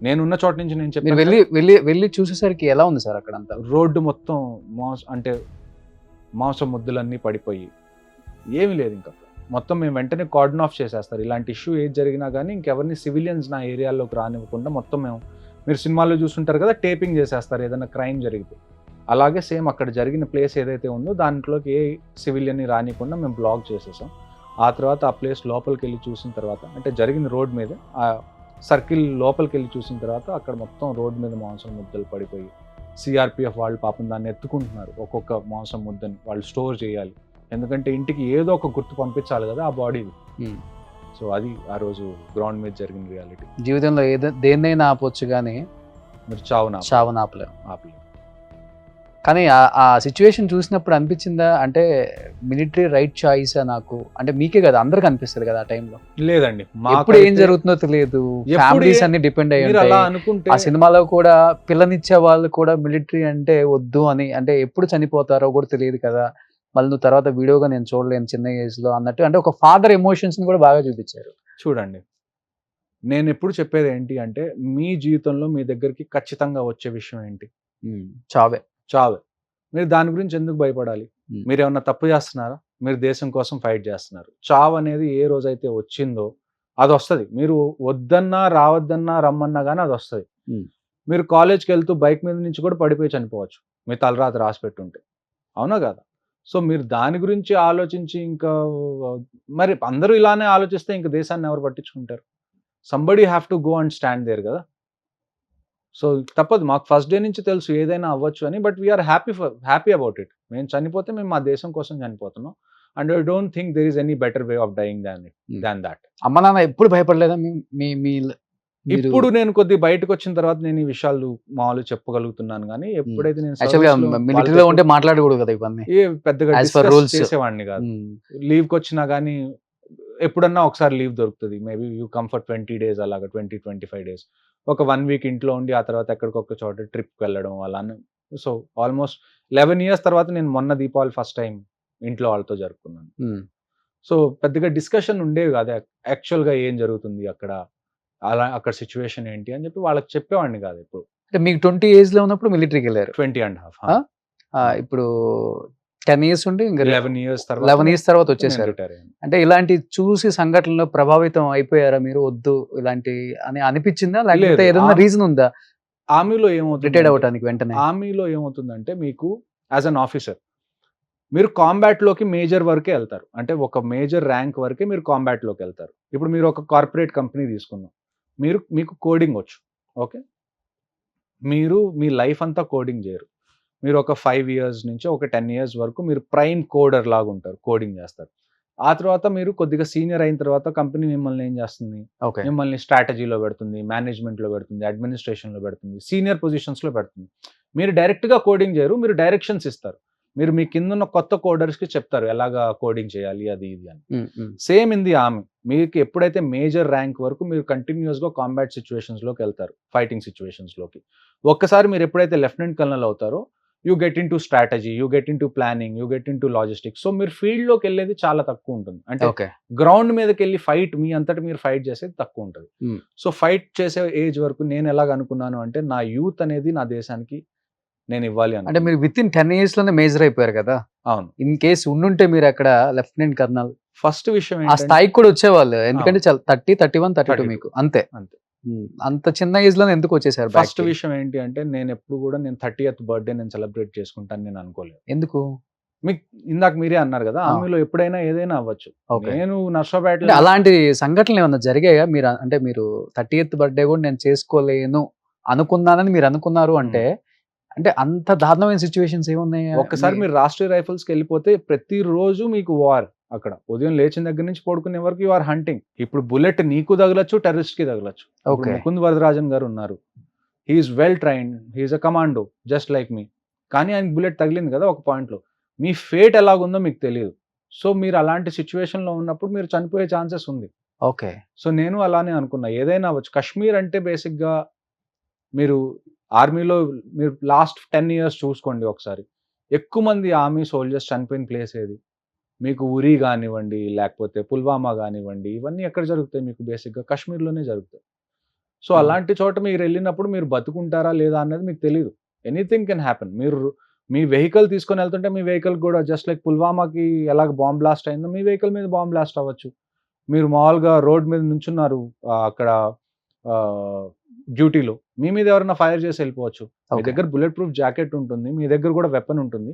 నేనున్న చోట నుంచి నేను చెప్పి వెళ్ళి చూసేసరికి ఎలా ఉంది సార్ అక్కడ అంతా? రోడ్డు మొత్తం మాంసం ముద్దలన్నీ పడిపోయి ఏమీ లేదు ఇంకా. మొత్తం మేము వెంటనే కార్డన్ ఆఫ్ చేసేస్తారు. ఇలాంటి ఇష్యూ ఏది జరిగినా కానీ ఇంకెవరిని సివిలియన్స్ నా ఏరియాలోకి రానివ్వకుండా మొత్తం మీరు సినిమాల్లో చూస్తుంటారు కదా, టేపింగ్ చేసేస్తారు ఏదైనా క్రైమ్ జరిగితే. అలాగే సేమ్ అక్కడ జరిగిన ప్లేస్ ఏదైతే ఉందో దాంట్లోకి ఏ సివిలియన్ని రానివ్వకుండా మేము బ్లాక్ చేసేసాం. ఆ తర్వాత ఆ ప్లేస్ లోపలికి వెళ్ళి చూసిన తర్వాత, అంటే జరిగిన రోడ్ మీద ఆ సర్కిల్ లోపలికి వెళ్ళి చూసిన తర్వాత అక్కడ మొత్తం రోడ్ మీద మాంసం ముద్దలు పడిపోయి సిఆర్పిఎఫ్ వాళ్ళు పాపం దాన్ని ఎత్తుకుంటున్నారు. ఒక్కొక్క మాంసం ముద్దని వాళ్ళు స్టోర్ చేయాలి, ఎందుకంటే ఇంటికి ఏదో ఒక గుర్తు పంపించాలి కదా ఆ బాడీని. సో అది ఆ రోజు గ్రౌండ్ మీద జరిగిన రియాలిటీ. జీవితంలో దేన్నైనా ఆపొచ్చు కానీ మీరు చావును ఆపలేము. కానీ ఆ సిచ్యువేషన్ చూసినప్పుడు అనిపించిందా, అంటే మిలిటరీ రైట్ చాయిస్ నాకు, అంటే మీకే కదా అందరికి అనిపిస్తుంది కదా ఆ టైంలో? లేదండి, ఎప్పుడు ఏం జరుగుతుందో తెలియదు, ఫ్యామిలీస్ అన్ని డిపెండ్ అయ్యి ఉంటాయి. ఆ సినిమాలో కూడా పిల్లనిచ్చే వాళ్ళు కూడా మిలిటరీ అంటే వద్దు అని, అంటే ఎప్పుడు చనిపోతారో కూడా తెలియదు కదా, మళ్ళీ నువ్వు తర్వాత వీడియోగా నేను చూడలేను చిన్న ఏజ్ లో అన్నట్టు, అంటే ఒక ఫాదర్ ఎమోషన్స్ ని కూడా బాగా చూపించారు. చూడండి, నేను ఎప్పుడు చెప్పేది ఏంటి అంటే మీ జీవితంలో మీ దగ్గరికి ఖచ్చితంగా వచ్చే విషయం ఏంటి? చావే. మీరు దాని గురించి ఎందుకు భయపడాలి? మీరు ఏమన్నా తప్పు చేస్తున్నారా? మీరు దేశం కోసం ఫైట్ చేస్తున్నారు. చావు అనేది ఏ రోజైతే వచ్చిందో అది వస్తుంది. మీరు వద్దన్నా రావద్దన్నా రమ్మన్నా కానీ అది వస్తుంది. మీరు కాలేజ్కి వెళ్తూ బైక్ మీద నుంచి కూడా పడిపోయి చనిపోవచ్చు మీ తలరాత రాసి పెట్టుంటే, అవునా కదా? సో మీరు దాని గురించి ఆలోచించి ఇంకా మరి అందరూ ఇలానే ఆలోచిస్తే ఇంక దేశాన్ని ఎవరు పట్టించుకుంటారు? Somebody have to go and stand there కదా! సో తప్పదు. మాకు ఫస్ట్ డే నుంచి తెలుసు ఏదైనా అవ్వచ్చు అని. But we are happy about it. మేము చనిపోతే మేము మా దేశం కోసం చనిపోతున్నాం. And I don't think there is any better way of dying than that. అమ్మ నాన్న ఎప్పుడు భయపడలేదా మీ మీ ఇప్పుడు నేను కొద్దిగా బయటకొచ్చిన తర్వాత నేను ఈ విషయాలు మామూలుగా చెప్పగలుగుతున్నాను గానీ, ఎప్పుడైతే నేను యాక్చువల్‌గా సర్వీస్‌లో మిలిటరీలో వాళ్ళతో ఉంటే మాట్లాడకూడదు కదా ఇవన్నీ. పెద్దగా యాస్ పర్ డిస్కస్ రూల్స్. చేసేవాడిని కాదు. లీవ్‌కొచ్చినా గానీ ఎప్పుడన్నా ఒకసారి లీవ్ దొరుకుతది. Maybe you come for 20 days అలాగా 20, 25 డేస్. ఒక 1 వీక్ ఇంట్లో ఉండి ఆ తర్వాత ఎక్కడికొక చోట ట్రిప్‌కి వెళ్ళడం అలానే. సో ఆల్మోస్ట్ 11 ఇయర్స్ తర్వాత నేను మొన్న దీపావళి ఫస్ట్ టైమ్ ఇంట్లో వాళ్ళతో జరుపుకున్నాను. సో పెద్దగా డిస్కషన్ ఉండేవి కాదు. యాక్చువల్‌గా ఏం జరుగుతుంది అక్కడ? అక్కడ సిట్యుయేషన్ ఏంటి అని చెప్పి వాళ్ళకి చెప్పేవాడిని కాదు ఎప్పుడు. అంటే మీకు 20 ఏజ్‌లో ఉన్నప్పుడు మిలిటరీకెళ్లారు. 20.5 ఇప్పుడు 10 ఇయర్స్ ఉండి ఇంకా 11 ఇయర్స్ 11 ఇయర్స్ తర్వాత నేను వచ్చేసారు. రిటైర్ అయ్యాను. అంటే ఇలాంటి చూసి సంఘటనలో ప్రభావితం అయిపోయారా మీరు? వద్దు ఇలాంటి అని అనిపించిందా? లేకపోతే లేదు. ఏదైనా రీజన్ ఉందా ఆర్మీలో రిటైర్డ్ ఏమవుతుంది? అవ్వటానికి వెంటనే? ఆర్మీలో ఏమవుతుందంటే మీకు యాజ్ అన్ ఆఫీసర్ మీరు కాంబాట్‌లోకి మేజర్ వరకే ఎళ్తారు. అంటే ఒక మేజర్ ర్యాంక్ వరకే మీరు కాంబాట్‌లోకి ఎళ్తారు. ఇప్పుడు మీరు ఒక కార్పొరేట్ కంపెనీ తీసుకుందాం. మీకు కోడింగ్ వచ్చు. ఓకే. మీరు మీ లైఫ్ అంతా కోడింగ్ చేయరు. మీరు ఒక 5 ఇయర్స్ నుంచి ఒక 10 ఇయర్స్ వరకు మీరు ప్రైమ్ కోడర్ లాగా ఉంటారు. కోడింగ్ చేస్తారు. ఆ తర్వాత మీరు కొద్దిగా సీనియర్ అయిన తర్వాత కంపెనీ మిమ్మల్ని ఏం చేస్తుంది? ఓకే. మిమ్మల్ని స్ట్రాటజీలో పెడుతుంది, మేనేజ్మెంట్‌లో పెడుతుంది, అడ్మినిస్ట్రేషన్‌లో పెడుతుంది, సీనియర్ పొజిషన్స్‌లో పెడుతుంది. మీరు డైరెక్ట్‌గా కోడింగ్ చేయరు. మీరు డైరెక్షన్స్ ఇస్తారు. మీరు మీ కిందున్న కొత్త కోడర్స్‌కి చెప్తారు ఎలాగా కోడింగ్ చేయాలి అది ఇది అని. Same in the army. మీకు ఎప్పుడైతే మేజర్ ర్యాంక్ వరకు మీరు కంటిన్యూయస్‌గా కాంబాట్ సిట్యుయేషన్స్‌లోకి వెళ్తారు. ఫైటింగ్ సిట్యుయేషన్స్‌లోకి. ఒక్కసారి మీరు ఎప్పుడైతే లెఫ్టినెంట్ కల్నల్ అవుతారో you get into strategy, you get into planning, you get into logistics. So మీరు ఫీల్డ్‌లోకి వెళ్ళేది చాలా తక్కువ ఉంటుంది. అంటే ఓకే. గ్రౌండ్ మీదకెళ్ళి ఫైట్ మీ అంతట మీరు ఫైట్ చేసేది తక్కువ ఉంటుంది. సో ఫైట్ చేసే ఏజ్ వరకు నేను ఎలాగ అనుకున్నాను అంటే నా యూత్ అనేది నా దేశానికి నేను ఇవ్వాలి అంటే అనుకున్నాను. మీరు వితిన్ 10 ఇయర్స్ లోనే మేజర్ అయిపోయారు కదా! అవును. ఇన్ కేస్ ఉండుంటే మీరు అక్కడ లెఫ్టినెంట్ కర్నల్ ఫస్ట్ విషయం ఆ ఏంటంటే స్థాయికి కూడా వచ్చేవాళ్ళు. ఎందుకంటే చాలా 30, 31, 32 32 మీకు అంతే. అంతే. అంత చిన్న ఏజ్ లోనే ఎందుకు వచ్చేసారు ఫస్ట్ బ్యాక్‌కి? విషయం ఏంటి అంటే నేను ఎప్పుడు కూడా నేను 30th బర్త్‌డే నేను సెలబ్రేట్ చేసుకుంటాను నేను అనుకోలేదు. ఎందుకు? మీకు ఇందాక మీరే అన్నారు కదా! ఆ. ఆర్మీలో ఎప్పుడైనా ఏదైనా అవ్వచ్చు. ఓకే. నేను అంటే నర్సాపేటలో అలాంటి సంఘటనలు ఏమన్నా జరిగాయా? మీరు అంటే మీరు 30th బర్త్‌డే కూడా నేను చేసుకోలేను అనుకున్నానని మీరు అనుకున్నారు అంటే, అంటే అంత దారుణమైన సిట్యుయేషన్స్ ఏమున్నాయి? ఒక్కసారి మీరు రాష్ట్రీయ రైఫిల్స్‌కి వెళ్ళిపోతే ప్రతిరోజు మీకు వార్ అక్కడ. ఉదయం లేచిన దగ్గర నుంచి పడుకునే వరకు యూ ఆర్ హంటింగ్. ఇప్పుడు బుల్లెట్ నీకు తగలొచ్చు, టెర్రరిస్ట్‌కి తగలొచ్చు. ఇప్పుడు ఓకే. ముకుంద్ వరదరాజన్ గారు ఉన్నారు. He is well trained. He is a commando just like me. కానీ ఆయనకి బుల్లెట్ తగిలింది కదా ఒక పాయింట్‌లో. మీ ఫేట్ ఎలాగుందో మీకు తెలీదు. సో మీరు అలాంటి సిట్యుయేషన్‌లో ఉన్నప్పుడు మీరు చనిపోయే ఛాన్సెస్ ఉంది. ఓకే. సో నేను అలానే అనుకున్నా. ఏదైనా అవ్వచ్చు. కశ్మీర్ అంటే బేసిక్‌గా మీరు ఆర్మీలో మీరు లాస్ట్ 10 ఇయర్స్ చూసుకోండి ఒకసారి. ఎక్కువ మంది ఆర్మీ సోల్జర్స్ చనిపోయిన ప్లేస్ ఏది? మీకు ఉరి గానివ్వండి, లేకపోతే పుల్వామా గానివ్వండి, ఇవన్నీ ఎక్కడ జరుగుతాయి మీకు బేసిక్‌గా? కశ్మీర్‌లోనే జరుగుతాయి. సో అలాంటి చోట మీరెళ్ళినప్పుడు మీరు బతుకుంటారా లేదా అన్నది మీకు తెలీదు. Anything can happen. మీరు మీ వెహికల్ తీసుకొని వెళ్తుంటే మీ వెహికల్ కూడా జస్ట్ లైక్ పుల్వామాకి ఎలాగ బాంబ్ బ్లాస్ట్ అయిందో మీ వెహికల్ మీద బాంబ్ బ్లాస్ట్ అవ్వచ్చు. మీరు మామూలుగా రోడ్ మీద నుంచున్నారు అక్కడ డ్యూటీలో. మీ మీద ఎవరైనా ఫైర్ చేసి వెళ్ళిపోవచ్చు. మీ ఓకే. దగ్గర బుల్లెట్ ప్రూఫ్ జాకెట్ ఉంటుంది. మీ దగ్గర కూడా వెపన్ ఉంటుంది.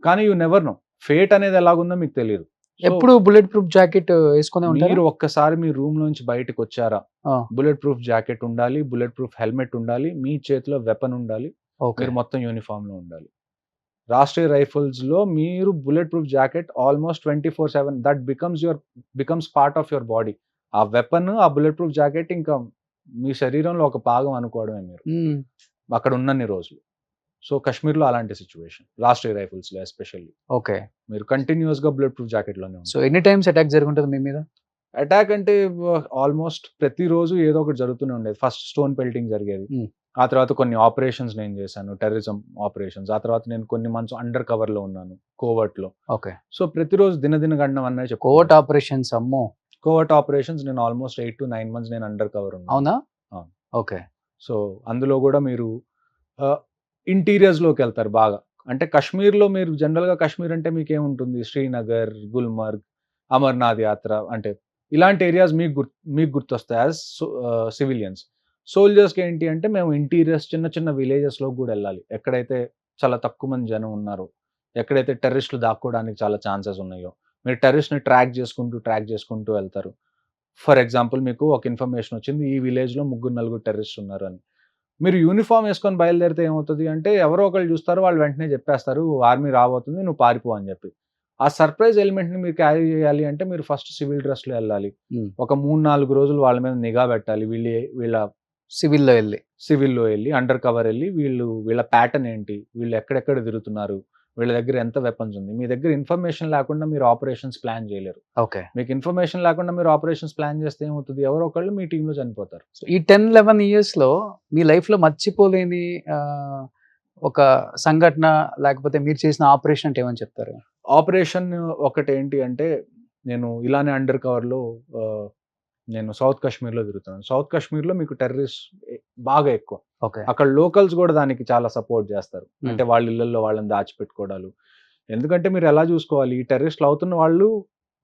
కానీ యూ నెవర్ నో. ఫేట్ అనేది ఎలాగుందో మీకు తెలీదు. సో ఎప్పుడు బుల్లెట్ ప్రూఫ్ జాకెట్ వేసుకునే ఉంటారా? మీరు ఒక్కసారి మీ రూమ్‌లోంచి బయటకొచ్చారా? ఆ! బుల్లెట్ ప్రూఫ్ జాకెట్ ఉండాలి. బుల్లెట్ ప్రూఫ్ హెల్మెట్ ఉండాలి. మీ చేతిలో వెపన్ ఉండాలి. ఓకే. మీరు మొత్తం యూనిఫామ్‌లో ఉండాలి. రాష్ట్రీయ రైఫిల్స్‌లో మీరు bullet proof jacket almost 24/7 that becomes part of your body. ఆ వెపన్, ఆ బుల్లెట్ ప్రూఫ్ జాకెట్ ఇంకా మీ శరీరంలో ఒక భాగం అనుకోవడమే మీరు. అక్కడ ఉన్నన్ని రోజులు. సో కశ్మీర్‌లో అలాంటి సిట్యుయేషన్. రాష్ట్రీయ రైఫిల్స్‌లో ఎస్పెషల్లీ. ఓకే. మీరు కంటిన్యూయస్‌గా బుల్లెట్ ప్రూఫ్ జాకెట్‌లోనే ఉంటారు. సో ఎన్ని టైమ్స్ అటాక్ జరుగుంటది మీ మీద? అటాక్ అంటే ఆల్మోస్ట్ ప్రతిరోజు ఏదో ఒకటి జరుగుతూనే ఉండేది. ఫస్ట్ స్టోన్ పెల్టింగ్ జరిగేది. ఆ తర్వాత కొన్ని ఆపరేషన్స్ నేను చేశాను. Terrorism operations. ఆ తర్వాత నేను కొన్ని మంత్స్ అండర్ కవర్‌లో ఉన్నాను. కోవర్ట్‌లో. ఓకే. సో ప్రతిరోజు దినదిన గండం అనే కోవర్ట్ చెప్పుకోవచ్చు. ఆపరేషన్స్ అమ్మో! కోవర్ట్ ఆపరేషన్స్ నేను ఆల్మోస్ట్ 8-9 మంత్స్ నేను అండర్ కవర్ ఉన్నాను. అవునా? అవును. ఓకే. సో అందులో కూడా మీరు ఇంటీరియర్స్‌లోకెళ్తారు బాగా. అంటే కశ్మీర్‌లో మీరు జనరల్‌గా కశ్మీర్ అంటే మీకేముంటుంది? శ్రీనగర్, గుల్మర్గ్, అమర్నాథ్ యాత్ర అంటే ఇలాంటి ఏరియాస్ మీకు గుర్తొస్తాయి యాస్ సివిలియన్స్. సోల్జర్స్‌కి ఏంటి అంటే మేము ఇంటీరియర్స్ చిన్న చిన్న విలేజెస్‌లోకి గూడా ఎళ్ళాలి. ఎక్కడైతే చాలా తక్కువ మంది జనం ఉన్నారో. ఎక్కడైతే టెర్రరిస్టులు దాక్కోవడానికి చాలా ఛాన్సెస్ ఉన్నాయో, మీరు టెర్రరిస్ట్‌ని ట్రాక్ చేసుకుంటూ వెళ్తారు. ఫర్ ఎగ్జాంపుల్ మీకు ఒక ఇన్ఫర్మేషన్ వచ్చింది. ఈ విలేజ్‌లో ముగ్గురు, నలుగురు టెర్రరిస్ట్స్ ఉన్నారు అని. మీరు యూనిఫార్మ్ యేసుకొని బయలుదేరితే ఏమవుతది అంటే, ఎవరో ఒకళ్ళు చూస్తారు. వాళ్ళు వెంటనే చెప్పేస్తారు, ఆర్మీ రాబోతుంది. నువ్వు పారిపో అని చెప్పి. ఆ సర్ప్రైజ్ ఎలిమెంట్‌ని మీరు క్యారీ చేయాలి అంటే, మీరు ఫస్ట్ సివిల్ డ్రెస్‌లో ఎళ్ళాలి. ఒక 3, 4 రోజులు వాళ్ళ మీద నిఘా పెట్టాలి. వీళ్ళ సివిల్‌లో ఎళ్లి. సివిల్‌లో ఎళ్లి, అండర్ కవర్ ఎళ్లి, వీళ్ళ ప్యాటర్న్ ఏంటి? వీళ్ళు ఎక్కడెక్కడ తిరుగుతున్నారు? వీళ్ళ దగ్గర ఎంత వెపన్స్ ఉంది? మీ దగ్గర ఇన్ఫర్మేషన్ లేకుండా మీరు ఆపరేషన్స్ ప్లాన్ చేయలేరు. ఓకే. మీకు ఇన్ఫర్మేషన్ లేకుండా మీరు ఆపరేషన్స్ ప్లాన్ చేస్తే ఏమవుతది? ఎవరో ఒకళ్ళు మీ టీమ్‌లో చనిపోతారు. సో, ఈ 10, 11 ఇయర్స్‌లో మీ లైఫ్‌లో మర్చిపోలేని ఒక సంఘటన లేకపోతే మీరు చేసిన ఆపరేషన్ అంటే ఏమని చెప్తారు? ఆపరేషన్ ఒకటేంటి అంటే, నేను ఇలానే అండర్ కవర్‌లో నేను సౌత్ కాశ్మీర్‌లో తిరుగుతున్నాను. సౌత్ కాశ్మీర్‌లో మీకు టెర్రరిస్ట్ బాగా ఎక్కువ. ఓకే. అక్కడ లోకల్స్ గూడా దానికి చాలా సపోర్ట్ జేస్తారు. హ్మ్. అంటే వాళ్ళ ఇళ్లల్లో వాళ్ళని దాచిపెట్టుకోవడాలు. ఎందుకంటే మీరు ఎలా జూసుకోవాలి, ఈ టెర్రరిస్ట్‌లు అవుతున్న వాళ్ళు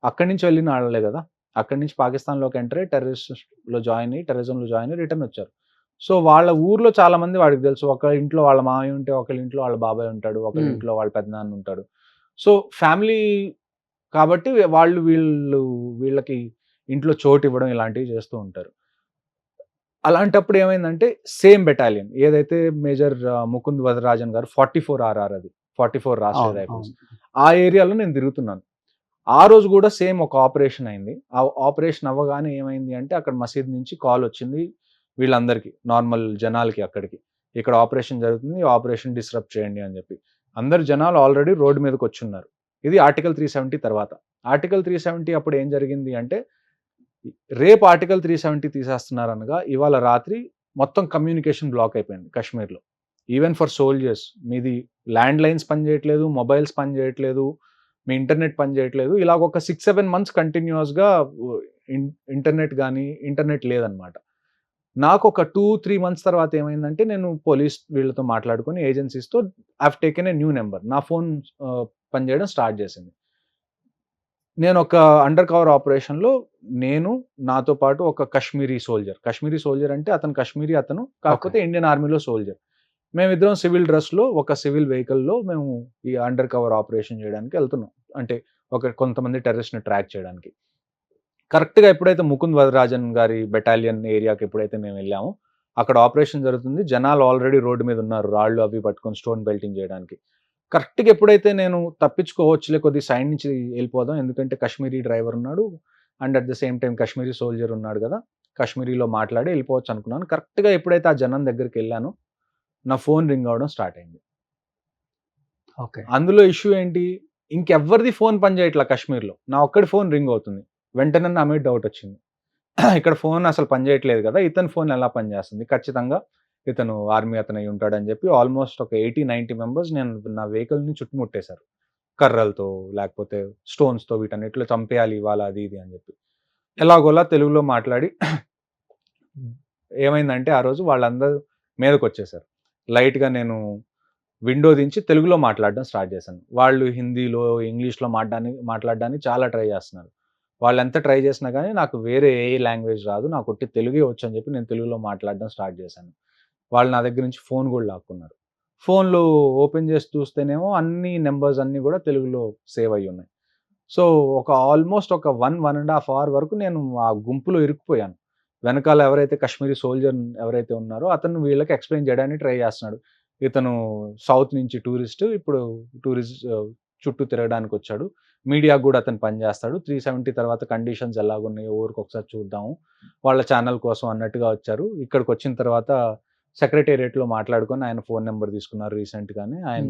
అక్కడి నుంచి వెళ్ళిన ఆళ్ళే గదా! అక్కడి నుంచి పాకిస్తాన్‌లోకి ఎంటర్ అయ్యి టెర్రరిస్ట్‌లో జాయిన్ అయ్యి, టెర్రరిజంలో జాయిన్ అయ్యి రిటర్న్ వచ్చారు. సో, వాళ్ళ ఊర్లో చాలా మంది వాడికి తెలుసు. ఒకళ్ళ ఇంట్లో వాళ్ళ మామయ్య ఉంటే, ఒకళ్ళ ఇంట్లో వాళ్ళ బాబాయ్ ఉంటాడు. ఒకళ్ళ ఇంట్లో వాళ్ళ పెద్దనాన్న ఉంటాడు. సో, ఫ్యామిలీ కాబట్టి వీళ్ళకి ఇంట్లో చోటివ్వడం ఇలాంటివి చేస్తూ ఉంటారు. అలాంటప్పుడు ఏమైందంటే సేమ్ బెటాలియన్ ఏదైతే మేజర్ ముకుంద్ వరదరాజన్ గారు 44 ఆర్ఆర్ అది. 44 రాష్ట్రీయ అవును. రైఫిల్స్. అవును. ఆ ఏరియాలో నేను తిరుగుతున్నాను. ఆ రోజు గూడా సేమ్ ఒక ఆపరేషన్ అయింది. ఆ ఆపరేషన్ అవ్వగానే ఏమైంది అంటే అక్కడ మసీద్ నుంచి కాలొచ్చింది వీళ్ళందరికీ. నార్మల్ జనాలకి అక్కడికి. ఇక్కడ ఆపరేషన్ జరుగుతుంది. ఈ ఆపరేషన్ డిస్రప్ట్ చేయండి అని జెప్పి. అందరు జనాలు ఆల్రెడీ రోడ్ మీదకొచ్చున్నారు. ఇది ఆర్టికల్ 370 తర్వాత. ఆర్టికల్ 370 అప్పుడు ఏం జరిగింది అంటే రేపు ఆర్టికల్ 370 తీసేస్తున్నారనగా ఇవాళ రాత్రి మొత్తం కమ్యూనికేషన్ బ్లాక్ అయిపోయింది కాశ్మీర్‌లో. ఈవెన్ ఫర్ సోల్జర్స్ మీది ల్యాండ్ లైన్స్ పనిచేయట్లేదు, మొబైల్స్ పనిచేయట్లేదు, మీ ఇంటర్నెట్ పనిచేయట్లేదు. ఇలాగ ఒక 6, 7 మంత్స్ కంటిన్యూయస్‌గా ఇంటర్నెట్ లేదనమాట. నాకొక 2, 3 మంత్స్ తర్వాత ఏమైందంటే నేను పోలీస్ వీళ్ళతో మాట్లాడుకొని ఏజెన్సీస్‌తో I have taken a new number. నా ఫోన్ పనిచేయడం స్టార్ట్ చేసింది. నేనొక అండర్ కవర్ ఆపరేషన్‌లో నాతో పాటు ఒక కశ్మీరీ సోల్జర్. కశ్మీరీ సోల్జర్ అంటే అతను కశ్మీరీ అతను. కాకపోతే ఇండియన్ ఆర్మీలో సోల్జర్. మేమిద్దరం సివిల్ డ్రెస్‌లో ఒక సివిల్ వెహికల్‌లో మేము ఈ అండర్ కవర్ ఆపరేషన్ చేయడానికి ఎళ్తున్నాం. అంటే కొంతమంది టెర్రరిస్ట్‌ని ట్రాక్ చేయడానికి. కరెక్ట్‌గా ఎప్పుడైతే ముకుంద్ వరదరాజన్ గారి బెటాలియన్ ఏరియాకి ఎప్పుడైతే మేమెళ్ళామో, అక్కడ ఆపరేషన్ జరుగుతుంది. జనాలు ఆల్రెడీ రోడ్డు మీద ఉన్నారు. రాళ్ళు అవి పట్టుకొని స్టోన్ బెల్టింగ్ చేయడానికి. కరెక్ట్‌గా ఎప్పుడైతే నేను తప్పించుకోవచ్చులే కొద్దిగా సైడ్ నుంచి ఎళ్ళిపోదాం. ఎందుకంటే కాశ్మీరీ డ్రైవర్ ఉన్నాడు. And at the same time Kashmiri soldier ఉన్నాడు గదా! కాశ్మీరీలో మాట్లాడి ఎళ్ళిపోవచ్చు అనుకున్నాను. కరెక్ట్‌గా ఎప్పుడైతే ఆ జనం దగ్గరికెళ్ళానో, నా ఫోన్ రింగ్ అవ్వడం స్టార్ట్ అయింది. ఓకే. అందులో ఇష్యూ ఏంటి? ఇంకెవ్వరిది ఫోన్ పని చేయట్లా కాశ్మీర్‌లో. నా ఒక్కడి ఫోన్ రింగ్ అవుతుంది. వెంటనే నా మీద డౌటొచ్చింది. ఇక్కడ ఫోన్ అసలు పని చేయట్లేదు గదా! ఇతని ఫోన్ ఎలా పనిచేస్తుంది? ఖచ్చితంగా ఇతను ఆర్మీ అతనై ఉంటాడని జెప్పి ఆల్‌మోస్ట్ ఒక 80, 90 మెంబర్స్ నా వెహికల్‌ని చుట్టుముట్టేశారు. కర్రలతో, లేకపోతే స్టోన్స్‌తో వీటన్నిటిలో చంపేయాలి ఇవాళ అది ఇది అని జెప్పి. ఎలాగోలా తెలుగులో మాట్లాడి ఏమైందంటే ఆ రోజు వాళ్ళందరూ మీదకొచ్చేసారు. లైట్‌గా నేను విండో దించి తెలుగులో మాట్లాడడం స్టార్ట్ చేశాను. వాళ్ళు హిందీలో, ఇంగ్లీష్‌లో మాట్లాడడానికి చాలా ట్రై చేస్తున్నారు. వాళ్ళెంత ట్రై చేసినా గానీ నాకు వేరే ఏ లాంగ్వేజ్ రాదు. నాకు ఒట్టి తెలుగే వచ్చని చెప్పి నేను తెలుగులో మాట్లాడడం స్టార్ట్ చేశాను. వాళ్ళు నా దగ్గర నుంచి ఫోన్ గూడా లాక్కున్నారు. ఫోన్‌లో ఓపెన్ చేసి చూస్తేనేమో అన్ని నంబర్స్ అన్నీ గూడా తెలుగులో సేవ్ అయ్యున్నాయి. సో, ఆల్‌మోస్ట్ ఒక 1 ½ అవర్ వరకు నేను ఆ గుంపులో ఇరుక్కుపోయాను. వెనకాల ఎవరైతే కాశ్మీరీ సోల్జర్ ఎవరైతే ఉన్నారో అతను వీళ్ళకి ఎక్స్‌ప్లెయిన్ చేయడానికి ట్రై చేస్తున్నాడు. ఇతను సౌత్ నుంచి ఇప్పుడు చుట్టూ తిరగడానికొచ్చాడు. మీడియాకు గూడా అతను పని జేస్తాడు. 370 తర్వాత కండిషన్స్ ఎలాగున్నాయో ఊరికొకసారి చూద్దాము. వాళ్ళ ఛానెల్ కోసం అన్నట్టుగా వచ్చారు. ఇక్కడికొచ్చిన తర్వాత సెక్రటేరియట్‌లో మాట్లాడుకొని ఆయన ఫోన్ నంబర్ తీసుకున్నారు రీసెంట్‌గానే. హ్మ్.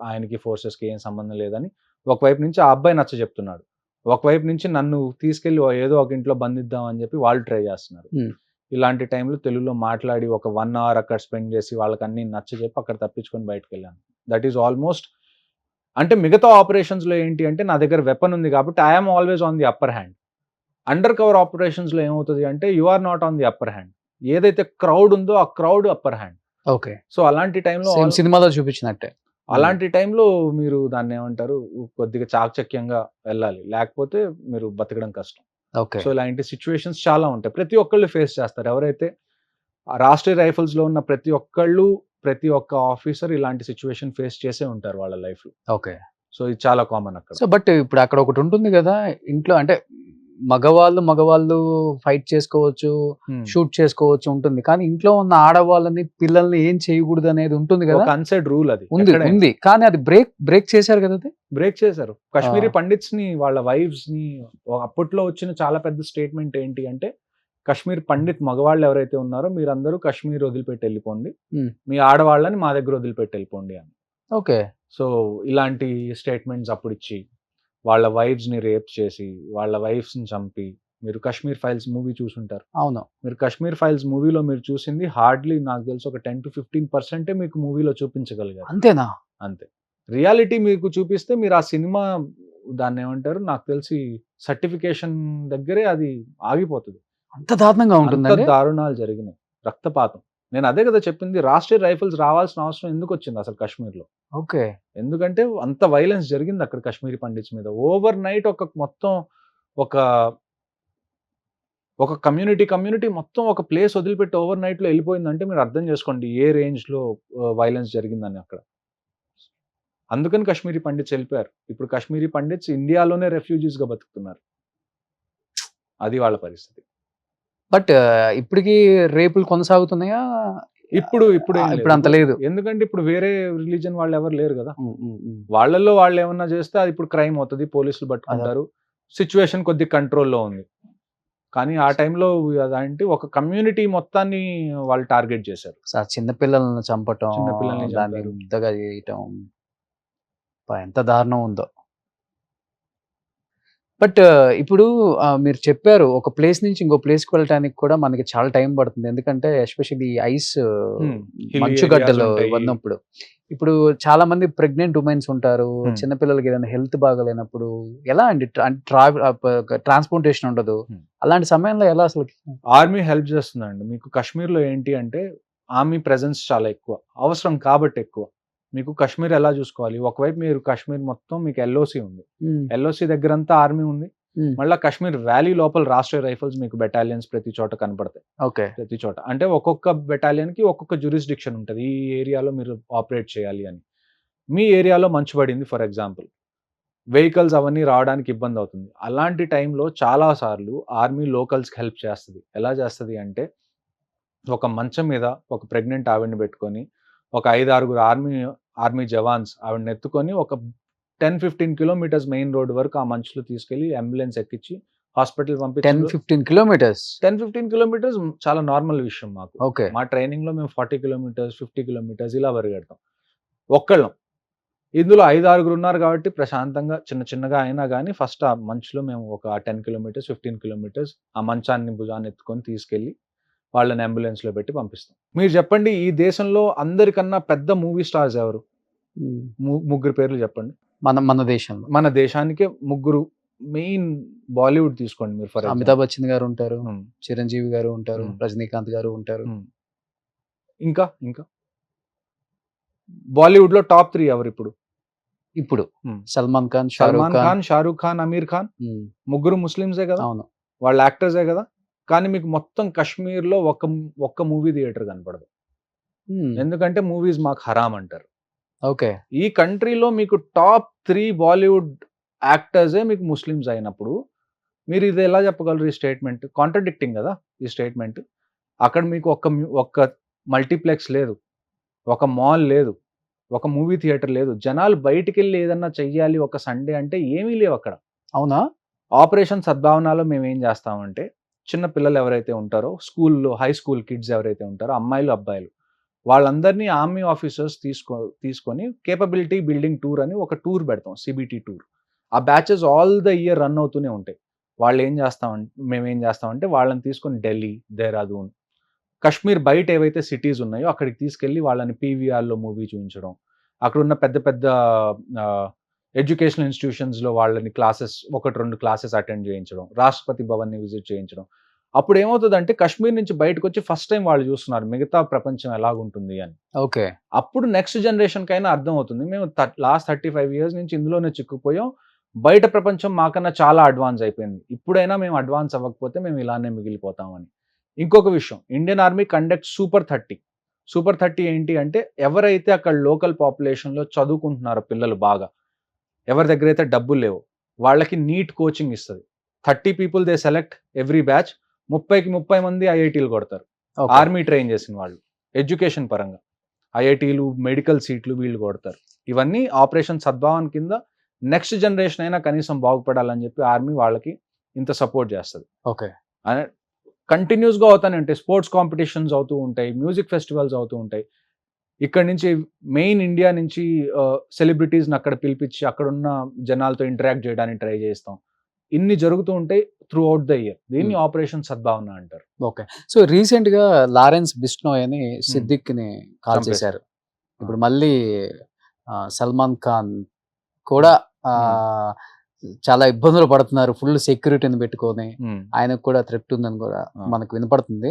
ఆయనకి ఫోర్సెస్‌కి ఏం సంబంధం లేదని ఒకవైపు నుంచి ఆ అబ్బాయి నచ్చజెప్తున్నాడు. ఒకవైపు నుంచి నన్ను తీసుకెళ్ళి ఏదో ఒక ఇంట్లో బంధిద్దాం అని జెప్పి వాళ్ళు ట్రై జేస్తున్నారు. హ్మ్. ఇలాంటి టైంలో తెలుగులో మాట్లాడి ఒక 1 అవర్ అక్కడ స్పెండ్ జేసి వాళ్ళకన్నీ నచ్చజెప్పి అక్కడ తప్పించుకొని బయటికెళ్ళాను. దట్ ఈస్ ఆల్‌మోస్ట్ అంటే మిగతా ఆపరేషన్స్‌లో ఏంటి అంటే నా దగ్గర వెపన్ ఉంది గాబట్టి I am always on the upper hand. Under cover ఆపరేషన్స్‌లో ఏమవుతది అంటే you are not on the upper hand. ఏదైతే క్రౌడ్ ఉందో ఆ crowd upper hand. Okay. So, అలాంటి టైంలో సేమ్ సినిమాలో చూపించినట్టే. అలాంటి టైంలో మీరు దాన్నేమంటారు కొద్దిగా చాకచక్యంగా వెళ్ళాలి. లేకపోతే మీరు బతకడం కష్టం. ఓకే. సో, ఇలాంటి సిట్యుయేషన్స్ చాలా ఉంటాయి. ప్రతి ఒక్కళ్ళు ఫేస్ చేస్తారు. ఎవరైతే ఆ రాష్ట్రీయ రైఫిల్స్‌లో ఉన్న ప్రతి ఒక్కళ్ళు ప్రతి ఒక్క ఆఫీసర్ ఇలాంటి సిచ్యువేషన్ ఫేస్ చేసే ఉంటారు వాళ్ళ లైఫ్లో. ఓకే. సో ఇది చాలా కామన్ అక్కడ. సో బట్ ఇప్పుడు అక్కడ ఒకటి ఉంటుంది కదా, ఇంట్లో అంటే మగవాళ్ళు ఫైట్ చేసుకోవచ్చు, షూట్ చేసుకోవచ్చు ఉంటుంది. కానీ ఇంట్లో ఉన్న ఆడవాళ్ళని, పిల్లల్ని ఏం చేయకూడదు అనేది ఉంటుంది కదా. ఒక అన్సెడ్ రూల్ అది ఉంది. కానీ అది బ్రేక్ చేశారు కదా. అది బ్రేక్ చేశారు. కాశ్మీరీ పండిట్స్ ని, వాళ్ళ వైఫ్స్ ని, అప్పట్లో వచ్చిన చాలా పెద్ద స్టేట్మెంట్ ఏంటి అంటే, కాశ్మీర్ పండిత్ మగవాళ్ళు ఎవరైతే ఉన్నారో మీరందరూ కాశ్మీర్ వదిలిపెట్టి వెళ్ళిపోండి, మీ ఆడవాళ్ళని మా దగ్గర వదిలిపెట్టి వెళ్ళిపోండి అని. ఓకే. సో ఇలాంటి స్టేట్మెంట్స్ అప్పుడు ఇచ్చి వాళ్ళ వైఫ్స్ ని రేప్ చేసి, వాళ్ళ వైఫ్స్ ని చంపి, మీరు కాశ్మీర్ ఫైల్స్ మూవీ చూసుంటారు. అవును. మీరు కాశ్మీర్ ఫైల్స్ మూవీలో మీరు చూసింది హార్డ్లీ నాకు తెలిసి ఒక 10 to 15% మీకు మూవీలో చూపించగలిగారు. అంతేనా? అంతే. రియాలిటీ మీకు చూపిస్తే మీరు ఆ సినిమా దాన్ని ఏమంటారు, నాకు తెలిసి సర్టిఫికేషన్ దగ్గరే అది ఆగిపోతుంది. అంత దారుణంగా ఉంటుంది. అంత దారుణాలు జరిగినాయి, రక్తపాతం. నేను అదే కదా చెప్పింది, రాష్ట్రీయ రైఫిల్స్ రావాల్సిన అవసరం ఎందుకు వచ్చింది అసలు కాశ్మీర్లో. ఓకే. ఎందుకంటే అంత వైలెన్స్ జరిగింది అక్కడ కాశ్మీరీ పండిట్స్ మీద. ఓవర్ నైట్ మొత్తం ఒక కమ్యూనిటీ మొత్తం ఒక ప్లేస్ వదిలిపెట్టి ఓవర్ నైట్ లో వెళ్ళిపోయిందంటే మీరు అర్థం చేసుకోండి ఏ రేంజ్ లో వైలెన్స్ జరిగిందని అక్కడ. అందుకని కాశ్మీరీ పండిట్స్ వెళ్ళిపోయారు. ఇప్పుడు కాశ్మీరీ పండిట్స్ ఇండియాలోనే రెఫ్యూజీస్ గా బతుకుతున్నారు. అది వాళ్ళ పరిస్థితి. బట్ ఇప్పటికీ రేపులు కొనసాగుతున్నాయా? ఇప్పుడు అంత లేదు. ఎందుకంటే ఇప్పుడు వేరే రిలీజన్ వాళ్ళు ఎవరు లేరు కదా. వాళ్ళల్లో వాళ్ళు ఏమన్నా చేస్తే అది ఇప్పుడు క్రైమ్ అవుతుంది, పోలీసులు పట్టుకుంటారు, సిచ్యువేషన్ కొద్ది కంట్రోల్లో ఉంది. కానీ ఆ టైంలో అదేంటి ఒక కమ్యూనిటీ మొత్తాన్ని వాళ్ళు టార్గెట్ చేశారు. చిన్నపిల్లలను చంపటం, దాన్ని యుద్ధగా చేయటం, ఎంత దారుణం ఉందో. బట్ ఇప్పుడు మీరు చెప్పారు ఒక ప్లేస్ నుంచి ఇంకో ప్లేస్కి వెళ్ళటానికి కూడా మనకి చాలా టైం పడుతుంది. ఎందుకంటే ఎస్పెషల్లీ ఐస్ మంచుగడ్డలు ఉన్నప్పుడు. ఇప్పుడు చాలా మంది ప్రెగ్నెంట్ ఉమెన్స్ ఉంటారు, చిన్నపిల్లలకి ఏదైనా హెల్త్ బాగాలేనప్పుడు ఎలా అండి? ట్రాన్స్పోర్టేషన్ ఉండదు. అలాంటి సమయంలో ఎలా అసలు? ఆర్మీ హెల్ప్ చేస్తుందండి. మీకు కాశ్మీర్లో ఏంటి అంటే ఆర్మీ ప్రెజెన్స్ చాలా ఎక్కువ, అవసరం కాబట్టి ఎక్కువ. మీకు కాశ్మీర్ ఎలా చూసుకోవాలి, ఒకవైపు మీరు కాశ్మీర్ మొత్తం మీకు ఎల్ఓసి ఉంది, ఎల్ఓసి దగ్గర అంతా ఆర్మీ ఉంది. మళ్ళీ కాశ్మీర్ వ్యాలీ లోపల రాష్ట్రీయ రైఫిల్స్ మీకు బెటాలియన్స్ ప్రతి చోట కనపడతాయి. ఓకే. ప్రతి చోట అంటే ఒక్కొక్క బెటాలియన్ కి ఒక్కొక్క జ్యూరిస్డిక్షన్ ఉంటుంది, ఈ ఏరియాలో మీరు ఆపరేట్ చేయాలి అని. మీ ఏరియాలో మంచు పడింది ఫర్ ఎగ్జాంపుల్, వెహికల్స్ అవన్నీ రావడానికి ఇబ్బంది అవుతుంది. అలాంటి టైంలో చాలా సార్లు ఆర్మీ లోకల్స్కి హెల్ప్ చేస్తుంది. ఎలా చేస్తుంది అంటే ఒక మంచం మీద ఒక ప్రెగ్నెంట్ ఆవిడని పెట్టుకొని ఒక 5-6 ఆర్మీ జవాన్స్ ఆవిడని ఎత్తుకొని ఒక 10-15 కిలోమీటర్స్ మెయిన్ రోడ్ వరకు ఆ మంచులో తీసుకెళ్లి అంబులెన్స్ ఎక్కించి హాస్పిటల్ పంపించి 10-15 కిలోమీటర్స్ 10-15 కిలోమీటర్స్ చాలా నార్మల్ విషయం మాకు. ఓకే. మా ట్రైనింగ్ లో మేము 40 కిలోమీటర్స్ 50 కిలోమీటర్స్ ఇలా పరిగెడతాం ఒక్కళ్ళం. ఇందులో 5-6 ఉన్నారు కాబట్టి ప్రశాంతంగా చిన్నగా అయినా కానీ ఫస్ట్ ఆ మంచులో మేము ఒక 10 కిలోమీటర్స్ 15 కిలోమీటర్స్ ఆ మంచాన్ని భుజాన్ని ఎత్తుకొని తీసుకెళ్లి వాళ్ళని అంబులెన్స్ లో పెట్టి పంపిస్తాం. మీరు చెప్పండి, ఈ దేశంలో అందరికన్నా పెద్ద మూవీ స్టార్స్ ఎవరు? ముగ్గురు పేర్లు చెప్పండి. మన దేశంలో, మన దేశానికే ముగ్గురు మెయిన్. బాలీవుడ్ తీసుకోండి మీరు, ఫర్ అమితాబ్ బచ్చన్ గారు ఉంటారు, చిరంజీవి గారు ఉంటారు, రజనీకాంత్ గారు ఉంటారు. ఇంకా బాలీవుడ్ లో టాప్ 3 ఎవరు ఇప్పుడు? సల్మాన్ ఖాన్, షారూక్ ఖాన్, అమీర్ ఖాన్. ముగ్గురు ముస్లిమ్సే కదా, అవును, వాళ్ళ యాక్టర్సే కదా. కానీ మీకు మొత్తం కాశ్మీర్ లో ఒక్క మూవీ థియేటర్ కనపడదు. ఎందుకంటే మూవీస్ మాకు హరామ్ అంటారు. ఓకే. ఈ కంట్రీలో మీకు టాప్ 3 బాలీవుడ్ యాక్టర్సే మీకు ముస్లిమ్స్ అయినప్పుడు మీరు ఇది ఎలా చెప్పగలరు? ఈ స్టేట్మెంట్ కాంట్రడిక్టింగ్ కదా ఈ స్టేట్మెంట్. అక్కడ మీకు ఒక్క మల్టీప్లెక్స్ లేదు, ఒక మాల్ లేదు, ఒక మూవీ థియేటర్ లేదు. జనాలు బయటికి వెళ్ళి ఏదన్నా చెయ్యాలి ఒక సండే అంటే ఏమీ లేవు అక్కడ. అవునా? ఆపరేషన్ సద్భావనలో మేము ఏం చేస్తామంటే చిన్న పిల్లలు ఎవరైతే ఉంటారో స్కూల్లో, హై స్కూల్ కిడ్స్ ఎవరైతే ఉంటారో అమ్మాయిలు అబ్బాయిలు, వాళ్ళందరినీ ఆర్మీ ఆఫీసర్స్ తీసుకొని కేపబిలిటీ బిల్డింగ్ టూర్ అని ఒక టూర్ పెడతాం, సిబిటి టూర్. ఆ batches all the year run అవుతూనే ఉంటాయి. మేమేం చేస్తామంటే వాళ్ళని తీసుకొని ఢిల్లీ, దేహ్రాదూన్, కాశ్మీర్ బయట ఏవైతే సిటీస్ ఉన్నాయో అక్కడికి తీసుకెళ్ళి వాళ్ళని పీవీఆర్లో మూవీ చూపించడం, అక్కడ ఉన్న పెద్ద పెద్ద ఎడ్యుకేషనల్ ఇన్స్టిట్యూషన్స్లో వాళ్ళని 1-2 క్లాసెస్ అటెండ్ చేయించడం, రాష్ట్రపతి భవన్ని విజిట్ చేయించడం. అప్పుడు ఏమవుతుందంటే కాశ్మీర్ నుంచి బయటకు వచ్చి ఫస్ట్ టైం వాళ్ళు చూస్తున్నారు మిగతా ప్రపంచం ఎలాగుంటుంది అని. ఓకే. అప్పుడు నెక్స్ట్ జనరేషన్ కైనా అర్థం అవుతుంది, మేము లాస్ట్ 35 years నుంచి ఇందులోనే చిక్కుపోయాం, బయట ప్రపంచం మాకన్నా చాలా అడ్వాన్స్ అయిపోయింది, ఇప్పుడైనా మేము అడ్వాన్స్ అవ్వకపోతే మేము ఇలానే మిగిలిపోతామని. ఇంకొక విషయం, Indian army conduct super 30 super 30 ఏంటి అంటే ఎవరైతే అక్కడ లోకల్ పాపులేషన్‌లో చదువుకుంటున్నారో పిల్లలు బాగా, ఎవరి దగ్గర అయితే డబ్బులు లేవో వాళ్ళకి నీట్ కోచింగ్ ఇస్తది. 30 people they select every batch. 30కి 30 మంది ఐఐటీలు కొడతారు. ఓకే. ఆర్మీ ట్రైన్ చేసిన వాళ్ళు. ఎడ్యుకేషన్ పరంగా. ఐఐటీలు, మెడికల్ సీట్లు వీళ్ళు కొడతారు. ఇవన్నీ ఆపరేషన్ సద్భావన్ కింద నెక్స్ట్ జనరేషన్ అయినా కనీసం బాగుపడాలని చెప్పి ఆర్మీ వాళ్ళకి ఇంత సపోర్ట్ చేస్తది. ఓకే. కంటిన్యూస్‌గా అవుతానే ఉంటాయి. స్పోర్ట్స్ కాంపిటీషన్స్ అవుతూ ఉంటాయి. మ్యూజిక్ ఫెస్టివల్స్ అవుతూ ఉంటాయి. ఇక్కడి నుంచి మెయిన్ ఇండియా నుంచి సెలబ్రిటీస్‌ని అక్కడ పిలిపించి అక్కడున్న జనాలతో ఇంటరాక్ట్ చేయడానికి ట్రై చేస్తాం. ఇన్ని జరుగుతూ ఉంటాయి త్రూ ఔట్ ద ఇయర్. దీన్ని ఆపరేషన్ సద్భావన అంటారు. ఓకే. సో రీసెంట్‌గా లారెన్స్ బిష్నోయ్ అని సిద్దిక్‌ని కాల్ చంపేశారు. చేశారు. ఇప్పుడు మళ్ళీ సల్మాన్ ఖాన్ కూడా చాలా ఇబ్బందులు పడుతున్నారు. ఫుల్ సెక్యూరిటీని పెట్టుకొని ఆయనకు కూడా థ్రెట్ ఉందని కూడా మనకు వినపడుతుంది.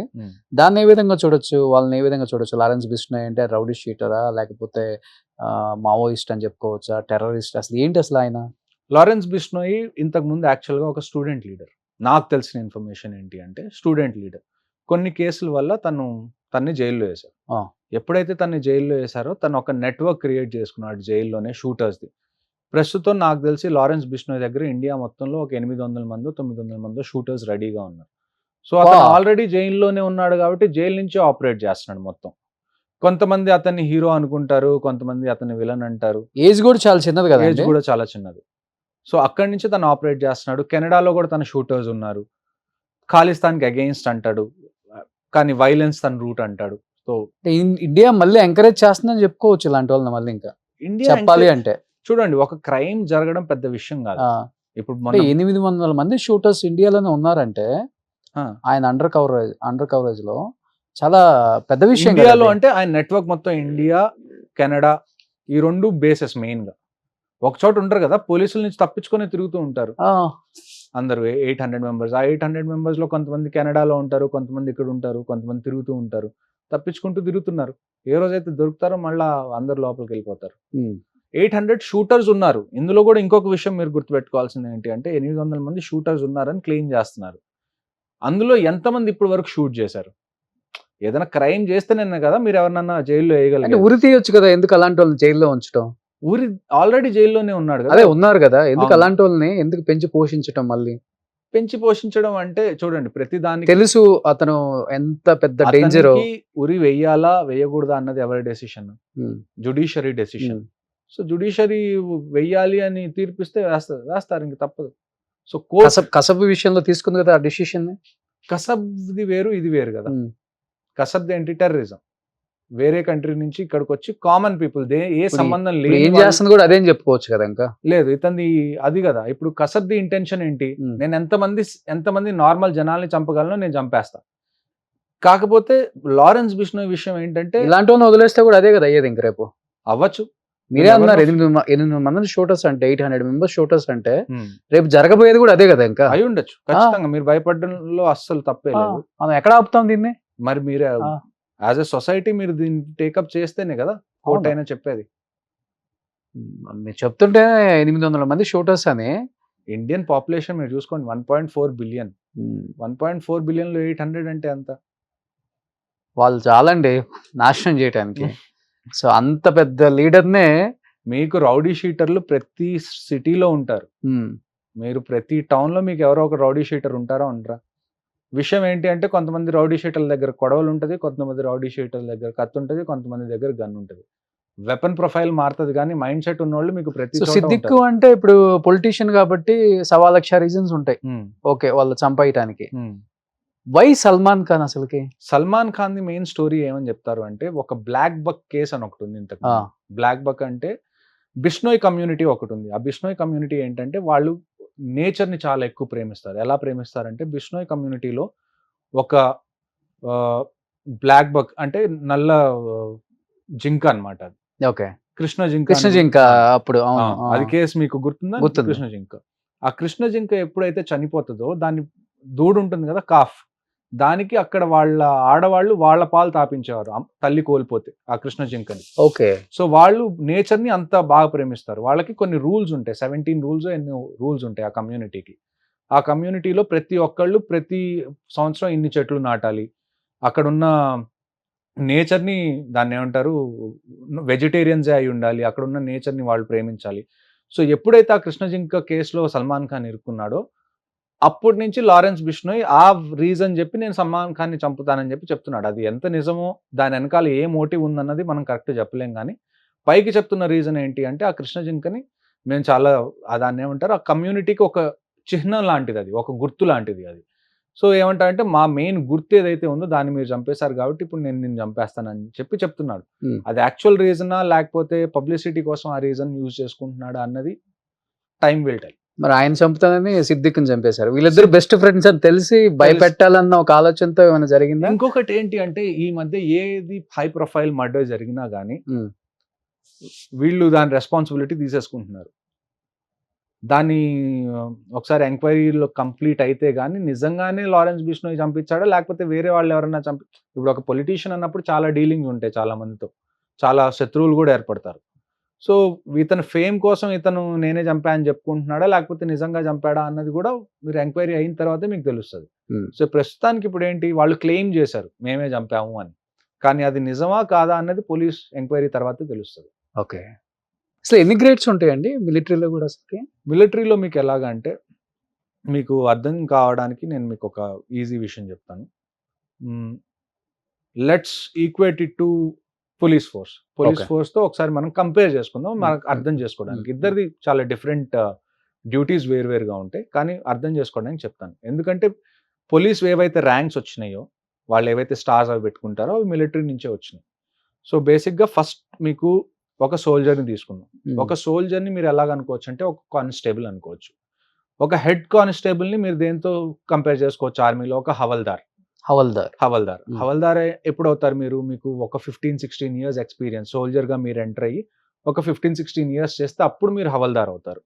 దాన్ని ఏ విధంగా చూడొచ్చు? వాళ్ళని ఏ విధంగా చూడొచ్చు? లారెన్స్ బిష్నోయ్ అంటే రౌడీ షీటరా? లేకపోతే మావోయిస్ట్ అని చెప్పుకోవచ్చా? టెర్రరిస్ట్? అసలు ఏంటి అసలు ఆయన? లారెన్స్ బిష్నోయ్ ఇంతకు ముందు యాక్చువల్‌గా ఒక స్టూడెంట్ లీడర్. నాకు తెలిసిన ఇన్ఫర్మేషన్ ఏంటి అంటే స్టూడెంట్ లీడర్. కొన్ని కేసుల వల్ల తన్ని జైల్‌లో వేశారు. ఎప్పుడైతే తన్ని జైల్‌లో వేశారో తను ఒక నెట్వర్క్ క్రియేట్ చేసుకున్నాడు జైల్లోనే షూటర్స్‌ది. ప్రస్తుతం నాకు తెలిసి లారెన్స్ బిష్నోయ్ దగ్గర ఇండియా మొత్తంలో ఒక 800 మందో, 900 మందో షూటర్స్ రెడీగా ఉన్నారు. సో అతను ఆల్రెడీ జైల్లోనే ఉన్నాడు కాబట్టి జైలు నుంచే ఆపరేట్ చేస్తున్నాడు మొత్తం. కొంతమంది అతన్ని హీరో అనుకుంటారు, కొంతమంది అతన్ని విలన్ అంటారు. ఏజ్ కూడా చాలా చిన్నది కదా. ఏజ్ కూడా చాలా చిన్నది. సో అక్కడి నుంచి తను ఆపరేట్ చేస్తున్నాడు. కెనడాలో కూడా తన షూటర్స్ ఉన్నారు. ఖాళిస్తాన్‌కి అగెయిన్స్ట్ అంటాడు. కానీ వైలెన్స్ తన రూట్ అంటాడు. సో ఇండియా మళ్ళీ ఎంకరేజ్ చేస్తుందని చెప్పుకోవచ్చు ఇలాంటి వాళ్ళని మళ్ళీ ఇంకా ఇండియా చెప్పాలి అంటే. చూడండి ఒక క్రైమ్ జరగడం పెద్ద విషయం కాదు. ఇప్పుడు 800 మంది షూటర్స్ ఇండియాలోనే ఉన్నారంటే ఆయన అండర్ కవరేజ్ లో చాలా పెద్ద విషయం. ఇండియాలో అంటే ఆయన నెట్వర్క్ మొత్తం ఇండియా, కెనడా ఈ 2 బేసెస్ మెయిన్ గా. ఒక చోట ఉంటారు కదా, పోలీసుల నుంచి తప్పించుకొని తిరుగుతూ ఉంటారు అందరూ. 800 మెంబర్స్. ఆ 800 మెంబర్స్ లో కొంతమంది కెనడాలో ఉంటారు, కొంతమంది ఇక్కడ ఉంటారు, కొంతమంది తిరుగుతూ ఉంటారు. తప్పించుకుంటూ తిరుగుతున్నారు. ఏ రోజైతే దొరుకుతారో మళ్ళా అందరు లోపలికి వెళ్ళిపోతారు. 800 షూటర్స్ ఉన్నారు. ఇందులో కూడా ఇంకొక విషయం మీరు గుర్తుపెట్టుకోవాల్సింది ఏంటి అంటే 800 మంది షూటర్స్ ఉన్నారని క్లెయిమ్ చేస్తున్నారు. అందులో ఎంతమంది ఇప్పటి వరకు షూట్ చేశారు? ఏదైనా క్రైమ్ చేస్తేనే కదా మీరు ఎవరినన్నా జైల్లో వేయగలిగారు. ఉరి తీయొచ్చు కదా, ఎందుకు అలాంటి వాళ్ళని జైల్లో ఉంచడం? ఊరి ఆల్రెడీ జైల్లోనే ఉన్నాడు కదా. అదే ఉన్నారు కదా, ఎందుకు అలాంటి వాళ్ళని ఎందుకు పెంచి పోషించడం? మళ్ళీ పెంచి పోషించడం అంటే చూడండి, ప్రతి దానికి తెలుసు అతను ఎంత పెద్ద డేంజర్. ఉరి వెయ్యాలా వేయకూడదా అన్నది ఎవరి decision? Judiciary decision. So judiciary వెయ్యాలి అని తీర్పిస్తే వేస్తారు, ఇంక తప్పదు. సో కసబ్ విషయంలో తీసుకుంది కదా ఆ డెసిషన్. కసబ్ది వేరు, ఇది వేరు కదా. కసబ్ది ఏంటి? టెర్రరిజం. వేరే కంట్రీ నుంచి ఇక్కడికి వచ్చి కామన్ పీపుల్ ఏ సంబంధం లేదు, ఏం చేస్తుంది కూడా అదేం చెప్పుకోవచ్చు కదా. ఇంకా లేదు ఇతని అది కదా. ఇప్పుడు కసబ్ది ఇంటెన్షన్ ఏంటి? నేను ఎంతమంది నార్మల్ జనాల్ని చంపగలను, నేను చంపేస్తా. కాకపోతే లారెన్స్ బిష్నోయ్ విషయం ఏంటంటే ఇలాంటి వాళ్ళని వదిలేస్తే కూడా అదే కదా అయ్యేది. ఇంక రేపు అవ్వచ్చు. మీరే అన్నారు 800 మంది షూటర్స్ అంటే, 800 మెంబర్స్ షూటర్స్ అంటే రేపు జరగబోయేది కూడా అదే కదా. ఇంకా అయి ఉండొచ్చు ఖచ్చితంగా. మీరు భయపడడంలో అస్సలు తప్పే లేదు. మనం ఎక్కడ ఆపుతాం దీన్ని? మరి మీరే యాజ్ ఎ సొసైటీ మీరు దీన్ని టేకప్ చేస్తేనే కదా కోర్ట్ అయినా చెప్పేది. మీరు చెప్తుంటే 800 మంది షూటర్స్ అని. ఇండియన్ పాపులేషన్ మీరు చూసుకోండి 1.4 బిలియన్. 1.4 బిలియన్ లో 800 అంటే ఎంత? వాళ్ళు చాలండి నాశనం చేయడానికి. సో అంత పెద్ద లీడర్నే. మీకు రౌడీ షీటర్లు ప్రతి సిటీలో ఉంటారు. మీరు ప్రతి టౌన్ లో మీకు ఎవరో ఒక రౌడీ షీటర్ ఉంటారా ఉండరా? విషయం ఏంటి అంటే కొంతమంది రౌడీ షీటర్ల దగ్గర కొడవలు ఉంటుంది, కొంతమంది రౌడీ షీటర్ల దగ్గర కత్తి ఉంటుంది, కొంతమంది దగ్గర గన్ ఉంటుంది. వెపన్ ప్రొఫైల్ మారుతుంది కానీ మైండ్ సెట్ ఉన్న వాళ్ళు మీకు ప్రతి సిద్దిక్ అంటే ఇప్పుడు పొలిటీషియన్ కాబట్టి 1,00,000 రీజన్స్ ఉంటాయి ఓకే వాళ్ళు చంపేయటానికి. వై సల్మాన్ ఖాన్? అసలుకి Salman Khan the main story ఏమని చెప్తారు అంటే, ఒక బ్లాక్ బక్ కేసు అని ఒకటి ఉంది ఇంతకు. బ్లాక్ బక్ అంటే బిష్నోయ్ కమ్యూనిటీ ఒకటి ఉంది. ఆ బిష్నోయ్ కమ్యూనిటీ ఏంటంటే వాళ్ళు నేచర్ ని చాలా ఎక్కువ ప్రేమిస్తారు. ఎలా ప్రేమిస్తారంటే బిష్నోయ్ కమ్యూనిటీలో ఒక బ్లాక్ బక్ అంటే నల్ల జింక అన్నమాట. అది ఓకే, కృష్ణ జింక. అప్పుడు అది కేసు మీకు గుర్తుందా? కృష్ణ జింక. ఆ కృష్ణ జింక ఎప్పుడైతే చనిపోతుందో దాని దూడు ఉంటుంది కదా, కాఫ్, దానికి అక్కడ వాళ్ళ ఆడవాళ్ళు వాళ్ళ పాలు తాపించేవారు తల్లి కోల్పోతే ఆ కృష్ణ జింకని. ఓకే. సో వాళ్ళు నేచర్ ని అంత బాగా ప్రేమిస్తారు. వాళ్ళకి కొన్ని రూల్స్ ఉంటాయి, 17 రూల్స్ ఎన్నో రూల్స్ ఉంటాయి ఆ కమ్యూనిటీకి. ఆ కమ్యూనిటీలో ప్రతి ఒక్కళ్ళు ప్రతి సంవత్సరం ఇన్ని చెట్లు నాటాలి, అక్కడున్న నేచర్ని దాన్ని ఏమంటారు వెజిటేరియన్సే అయి ఉండాలి, అక్కడ ఉన్న నేచర్ని వాళ్ళు ప్రేమించాలి. సో ఎప్పుడైతే ఆ కృష్ణ జింక కేసులో సల్మాన్ ఖాన్ ఇరుక్కున్నాడో అప్పటి నుంచి లారెన్స్ బిష్నోయ్ ఆ రీజన్ చెప్పి నేను సల్మాన్ ఖాన్ని చంపుతానని చెప్పి చెప్తున్నాడు. అది ఎంత నిజమో దాని వెనకాల ఏ మోటివ్ ఉందన్నది మనం కరెక్ట్ చెప్పలేం కానీ పైకి చెప్తున్న రీజన్ ఏంటి అంటే ఆ కృష్ణ జింకని మేము చాలా దాన్ని ఏమంటారు ఆ కమ్యూనిటీకి ఒక చిహ్నం లాంటిది, అది ఒక గుర్తు లాంటిది అది. సో ఏమంటారంటే మా మెయిన్ గుర్తు ఏదైతే ఉందో దాన్ని మీరు చంపేశారు కాబట్టి ఇప్పుడు నేను నిన్ను చంపేస్తానని చెప్పి చెప్తున్నాడు. అది యాక్చువల్ రీజనా లేకపోతే పబ్లిసిటీ కోసం ఆ రీజన్ యూజ్ చేసుకుంటున్నాడా అన్నది టైం విల్ టెల్. మరి ఆయన చంపుతానని సిద్దిక్ని చంపేశారు. వీళ్ళిద్దరు బెస్ట్ ఫ్రెండ్స్ అని తెలిసి భయపెట్టాలన్న ఒక ఆలోచనతో ఏమైనా జరిగిందా? ఇంకొకటి ఏంటి అంటే ఈ మధ్య ఏది హై ప్రొఫైల్ మర్డర్ జరిగినా కానీ వీళ్ళు దాని రెస్పాన్సిబిలిటీ తీసేసుకుంటున్నారు. దాన్ని ఒకసారి ఎంక్వైరీలో కంప్లీట్ అయితే గానీ నిజంగానే లారెన్స్ బిష్నోయ్ చంపించాడా లేకపోతే వేరే వాళ్ళు ఎవరైనా ఇప్పుడు ఒక పొలిటీషియన్ అన్నప్పుడు చాలా డీలింగ్స్ ఉంటాయి చాలా మందితో, చాలా శత్రువులు కూడా ఏర్పడతారు. సో ఇతను ఫేమ్ కోసం ఇతను నేనే చంపా అని చెప్పుకుంటున్నాడా లేకపోతే నిజంగా చంపాడా అన్నది కూడా మీరు ఎంక్వైరీ అయిన తర్వాతే మీకు తెలుస్తుంది. సో ప్రస్తుతానికి ఇప్పుడు ఏంటి వాళ్ళు క్లెయిమ్ చేశారు మేమే చంపాము అని, కానీ అది నిజమా కాదా అన్నది పోలీస్ ఎంక్వైరీ తర్వాత తెలుస్తుంది. ఓకే. అసలు ఎన్ని గ్రేడ్స్ ఉంటాయండి మిలిటరీలో కూడా? అసలు మిలిటరీలో మీకు ఎలాగా అంటే మీకు అర్థం కావడానికి నేను మీకు ఒక ఈజీ విషయం చెప్తాను. Let's equate it to police ఫోర్స్తో ఒకసారి మనం కంపేర్ చేసుకుందాం మనకు అర్థం చేసుకోవడానికి. ఇద్దరిది చాలా డిఫరెంట్ డ్యూటీస్ వేరువేరుగా ఉంటాయి కానీ అర్థం చేసుకోవడానికి చెప్తాను. ఎందుకంటే పోలీస్ ఏవైతే ర్యాంక్స్ వచ్చినాయో వాళ్ళు ఏవైతే స్టార్స్ అవి పెట్టుకుంటారో అవి మిలిటరీ నుంచే వచ్చినాయి. సో బేసిక్గా ఫస్ట్ మీకు ఒక సోల్జర్ని తీసుకుందాం. ఒక సోల్జర్ని మీరు ఎలాగ అనుకోవచ్చు అంటే ఒక కానిస్టేబుల్ అనుకోవచ్చు. ఒక హెడ్ కానిస్టేబుల్ని మీరు దేంతో కంపేర్ చేసుకోవచ్చు ఆర్మీలో? ఒక హవల్దార్ ఎప్పుడు అవుతారు మీరు? మీకు ఒక 15-16 ఇయర్స్ ఎక్స్పీరియన్స్ సోల్జర్గా మీరు ఎంటర్ అయ్యి ఒక 15-16 ఇయర్స్ చేస్తే అప్పుడు మీరు హవల్దార్ అవుతారు.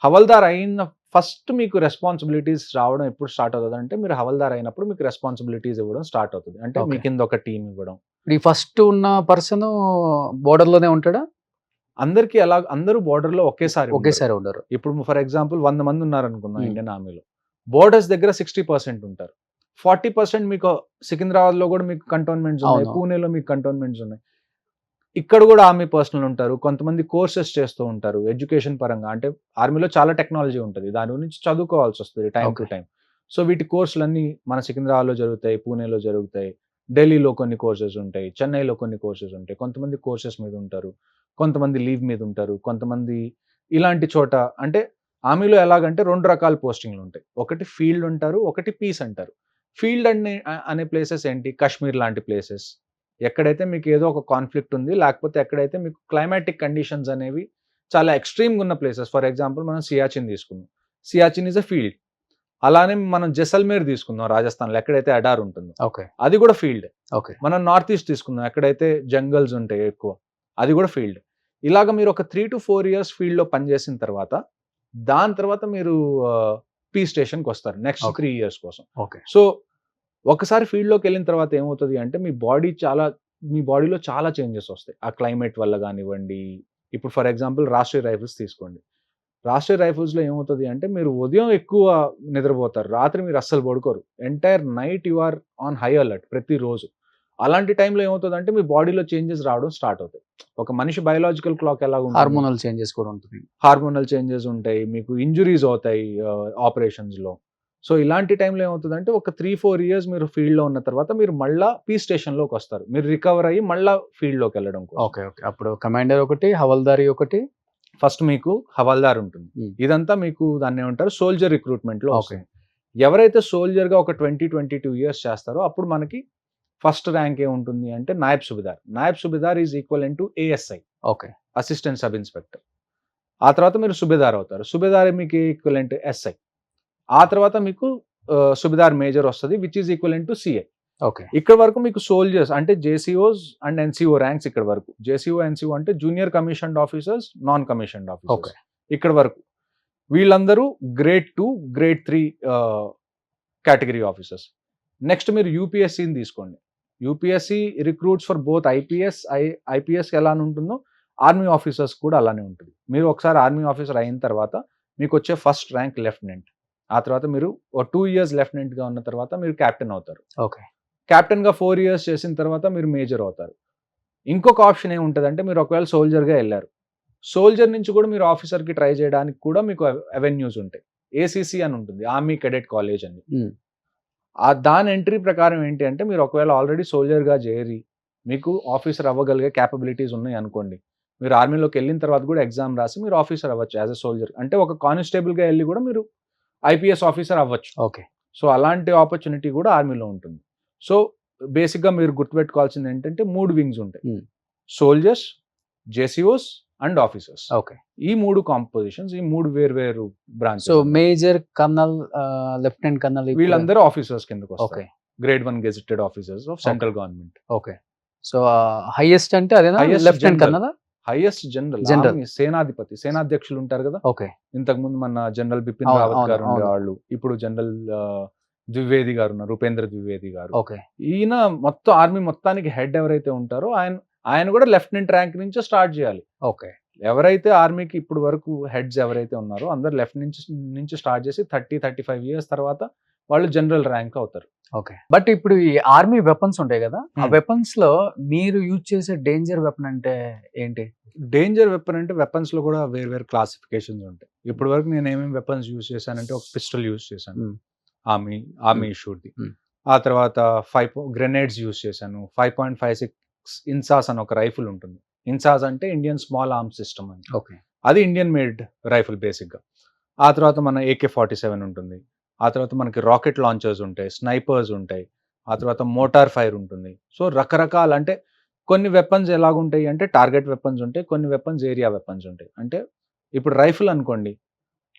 హవల్దార్ అయిన ఫస్ట్ మీకు రెస్పాన్సిబిలిటీస్ రావడం ఎప్పుడు స్టార్ట్ అవుతుంది అంటే మీరు హవల్దార్ అయినప్పుడు మీకు రెస్పాన్సిబిలిటీస్ ఇవ్వడం స్టార్ట్ అవుతుంది. అంటే మీ కింద ఒక టీం ఇవ్వడం. ఈ ఫస్ట్ ఉన్న పర్సన్ బోర్డర్ లోనే ఉంటాడా? అందరికి ఎలా అందరూ బోర్డర్ లో ఒకేసారి ఉండరు. ఇప్పుడు ఫర్ ఎగ్జాంపుల్ 100 మంది ఉన్నారు అనుకుందాం ఇండియన్ ఆర్మీలో, బోర్డర్స్ దగ్గర 60% ఉంటారు. 40% మీకు సికింద్రాబాద్ లో కూడా మీకు కంటోన్మెంట్స్ ఉన్నాయి, పూణేలో మీకు కంటోన్మెంట్స్ ఉన్నాయి. ఇక్కడ కూడా ఆర్మీ పర్సనల్ ఉంటారు. కొంతమంది కోర్సెస్ చేస్తూ ఉంటారు ఎడ్యుకేషన్ పరంగా. అంటే ఆర్మీలో చాలా టెక్నాలజీ ఉంటుంది, దాని గురించి చదువుకోవాల్సి వస్తుంది టైం టు టైం. సో వీటి కోర్సులన్నీ మన సికింద్రాబాద్లో జరుగుతాయి, పూణేలో జరుగుతాయి, ఢిల్లీలో కొన్ని కోర్సెస్ ఉంటాయి, చెన్నైలో కొన్ని కోర్సెస్ ఉంటాయి. కొంతమంది కోర్సెస్ మీద ఉంటారు, కొంతమంది లీవ్ మీద ఉంటారు, కొంతమంది ఇలాంటి చోట. అంటే ఆర్మీలో ఎలాగంటే 2 రకాల పోస్టింగ్లు ఉంటాయి. ఒకటి ఫీల్డ్ అంటారు, ఒకటి పీస్ అంటారు. ఫీల్డ్ అనే ప్లేసెస్ ఏంటి? కాశ్మీర్ లాంటి ప్లేసెస్, ఎక్కడైతే మీకు ఏదో ఒక కాన్ఫ్లిక్ట్ ఉంది లేకపోతే ఎక్కడైతే మీకు క్లైమాటిక్ కండిషన్స్ అనేవి చాలా ఎక్స్ట్రీమ్గా ఉన్న ప్లేసెస్. ఫర్ ఎగ్జాంపుల్ మనం సియాచిన్ తీసుకుందాం, సియాచిన్ ఈజ్ అ ఫీల్డ్. అలానే మనం జైసల్మేర్ తీసుకుందాం రాజస్థాన్లో, ఎక్కడైతే అడార్ ఉంటుందో అది కూడా ఫీల్డ్. మనం నార్త్ ఈస్ట్ తీసుకుందాం, ఎక్కడైతే జంగల్స్ ఉంటాయి ఎక్కువ, అది కూడా ఫీల్డ్. ఇలాగ మీరు ఒక 3 to 4 years ఫీల్డ్లో పనిచేసిన తర్వాత దాని తర్వాత మీరు పీ స్టేషన్కి వస్తారు నెక్స్ట్ 3 years కోసం. సో ఒకసారి ఫీల్డ్లోకి వెళ్ళిన తర్వాత ఏమవుతుంది అంటే మీ బాడీలో చాలా చేంజెస్ వస్తాయి ఆ క్లైమేట్ వల్ల కానివ్వండి. ఇప్పుడు ఫర్ ఎగ్జాంపుల్ రాష్ట్రీయ రైఫిల్స్ తీసుకోండి. రాష్ట్రీయ రైఫిల్స్లో ఏమవుతుంది అంటే మీరు ఉదయం ఎక్కువ నిద్రపోతారు, రాత్రి మీరు అస్సలు పడుకోరు. Entire night you are on high alert ప్రతిరోజు. అలాంటి టైంలో ఏమవుతుంది అంటే మీ బాడీలో చేంజెస్ రావడం స్టార్ట్ అవుతాయి. ఒక మనిషి బయోలాజికల్ క్లాక్ ఎలా ఉంటుంది, హార్మోనల్ చేంజెస్ కూడా ఉంటుంది, హార్మోనల్ చేంజెస్ ఉంటాయి, మీకు ఇంజురీస్ అవుతాయి ఆపరేషన్స్లో. సో ఇలాంటి టైంలో ఏమవుతుందంటే ఒక 3-4 years మీరు ఫీల్డ్లో ఉన్న తర్వాత మీరు మళ్ళీ పీ స్టేషన్లోకి వస్తారు, మీరు రికవర్ అయ్యి మళ్ళీ ఫీల్డ్లోకి వెళ్ళడం. అప్పుడు కమాండర్ ఒకటి, హవల్దారి ఒకటి. ఫస్ట్ మీకు హవల్దార్ ఉంటుంది. ఇదంతా మీకు దాన్ని ఏమంటారు సోల్జర్ రిక్రూట్మెంట్లో వస్తుంది. ఎవరైతే సోల్జర్గా ఒక 20-22 years చేస్తారో అప్పుడు మనకి ఫస్ట్ ర్యాంక్ ఏముంటుంది అంటే Nayab subedar. Nayab subedar is equal to ASI, assistant sub inspector. ఆ తర్వాత మీరు సుబేదార్ అవుతారు. సుబేదార్ మీకు ఈక్వల్ టు ఎస్ఐ. ఆ తర్వాత మీకు సుబేదార్ మేజర్ వస్తుంది which is equal to CI. ఇక్కడ వరకు మీకు సోల్జర్స్ అంటే జేసీఓస్ అండ్ ఎన్సీఓ ర్యాంక్స్. ఇక్కడ వరకు జేసీఓ ఎన్సీఓ అంటే junior commissioned officers, non commissioned officers. ఇక్కడ వరకు వీళ్ళందరూ grade 2, grade 3 category officers. Next మీరు యూపీఎస్సీని తీసుకోండి. UPSC recruits for both IPS ఎలా ఉంటుందో ఆర్మీ ఆఫీసర్స్ కూడా అలానే ఉంటుంది. మీరు ఒకసారి ఆర్మీ ఆఫీసర్ అయిన తర్వాత మీకు వచ్చే ఫస్ట్ ర్యాంక్ లెఫ్టినెంట్. ఆ తర్వాత మీరు 2 years లెఫ్టినెంట్గా ఉన్న తర్వాత మీరు క్యాప్టెన్ అవుతారు. కెప్టెన్గా 4 years చేసిన తర్వాత మీరు మేజర్ అవుతారు. ఇంకొక ఆప్షన్ ఏముంటదంటే మీరు ఒకవేళ సోల్జర్‌గా ఎళ్లారు. సోల్జర్ నుంచి కూడా మీరు ఆఫీసర్‌కి ట్రై చేయడానికి కూడా మీకు అవెన్యూస్ ఉంటాయి. ఏసీసీ అని ఉంటుంది. ఆర్మీ కేడెట్ కాలేజ్ అని. హ్మ్. దాని ఎంట్రీ ప్రకారం ఏంటి అంటే మీరు ఒకవేళ ఆల్రెడీ సోల్జర్‌గా చేరి మీకు ఆఫీసర్ అవ్వగలిగే కేపబిలిటీస్ ఉన్నాయి అనుకోండి. మీరు ఆర్మీలోకి వెళ్ళిన తర్వాత కూడా ఎగ్జామ్ రాసి మీరు ఆఫీసర్ అవ్వచ్చు యాస్ ఎ సోల్జర్. అంటే ఒక కానిస్టేబుల్‌గా ఎళ్లి కూడా మీరు ఐపీఎస్ ఆఫీసర్ అవ్వచ్చు. ఓకే. సో, అలాంటి ఆపర్చునిటీ కూడా ఆర్మీలో ఉంటుంది. సో, బేసిక్‌గా మీరు గుర్తుపెట్టుకోవాల్సింది ఏంటంటే 3 వింగ్స్ ఉంటాయి. హ్మ్. సోల్జర్స్, జేసీఓస్ అండ్ ఆఫీసర్స్. ఓకే. ఈ 3 కాంపోజిషన్స్, ఈ 3 వేరు branches. So major, colonel, lieutenant colonel వీళ్ళందరూ ఆఫీసర్స్ కిందకొస్తారు. Okay. Grade 1 gazetted officers of central government. Okay. So highest అంటే అదేనా? Highest lieutenant general. కర్నల్? Highest general. General. ఆర్మీ సేనాధిపతి, సేనాధ్యక్షులు ఉంటారు కదా! ఓకే. ఇంతకుముందు మన జనరల్ బిపిన్ అవును, రావత్ అవును, గారు అవును. ఉండేవాళ్ళు. ఇప్పుడు జనరల్ ద్వివేది గారు ఉన్నారు. ఉపేంద్ర ద్వివేది గారు. ఓకే. ఈయన మొత్తం ఆర్మీ మొత్తానికి హెడ్ ఎవరైతే ఉంటారో ఆయన కూడా లెఫ్టినెంట్ ర్యాంక్ నుంచే స్టార్ట్ చేయాలి. ఓకే. ఎవరైతే ఆర్మీకి ఇప్పుడు వరకు హెడ్స్ ఎవరైతే ఉన్నారో అందరూ లెఫ్ట్ నుంచి స్టార్ట్ చేసి 35 ఇయర్స్ తర్వాత వాళ్ళు జనరల్ ర్యాంక్ అవుతారు. ఓకే. బట్ ఇప్పుడు ఈ ఆర్మీ వెపన్స్ ఉంటాయి కదా, ఆ Hmm. వెపన్స్ లో మీరు యూజ్ చేసే డేంజర్ వెపన్ అంటే ఏంటి? డేంజర్ వెపన్ అంటే వెపన్స్ లో కూడా వేరు క్లాసిఫికేషన్స్ ఉంటాయి. ఇప్పటి వరకు నేను ఏమేమి వెపన్స్ యూజ్ చేశానంటే ఒక పిస్టల్ యూజ్ చేశాను. Hmm. ఆర్మీ ఇష్యూది. Hmm. ఆ తర్వాత 5 గ్రెనేడ్స్ యూజ్ చేశాను. 5.56 ఇన్సాస్ అని ఒక రైఫిల్ ఉంటుంది. ఇన్సాస్ అంటే ఇండియన్ స్మాల్ ఆర్మ్ సిస్టమ్ అని. ఓకే. అది ఇండియన్ మేడ్ రైఫిల్ బేసిక్గా. ఆ తర్వాత మన AK-47 ఉంటుంది. ఆ తర్వాత మనకి రాకెట్ లాంచర్స్ ఉంటాయి, స్నైపర్స్ ఉంటాయి, ఆ తర్వాత మోటార్ ఫైర్ ఉంటుంది. సో రకరకాల అంటే కొన్ని వెపన్స్ ఎలాగుంటాయి అంటే టార్గెట్ వెపన్స్ ఉంటాయి, కొన్ని వెపన్స్ ఏరియా వెపన్స్ ఉంటాయి. అంటే ఇప్పుడు రైఫిల్ అనుకోండి,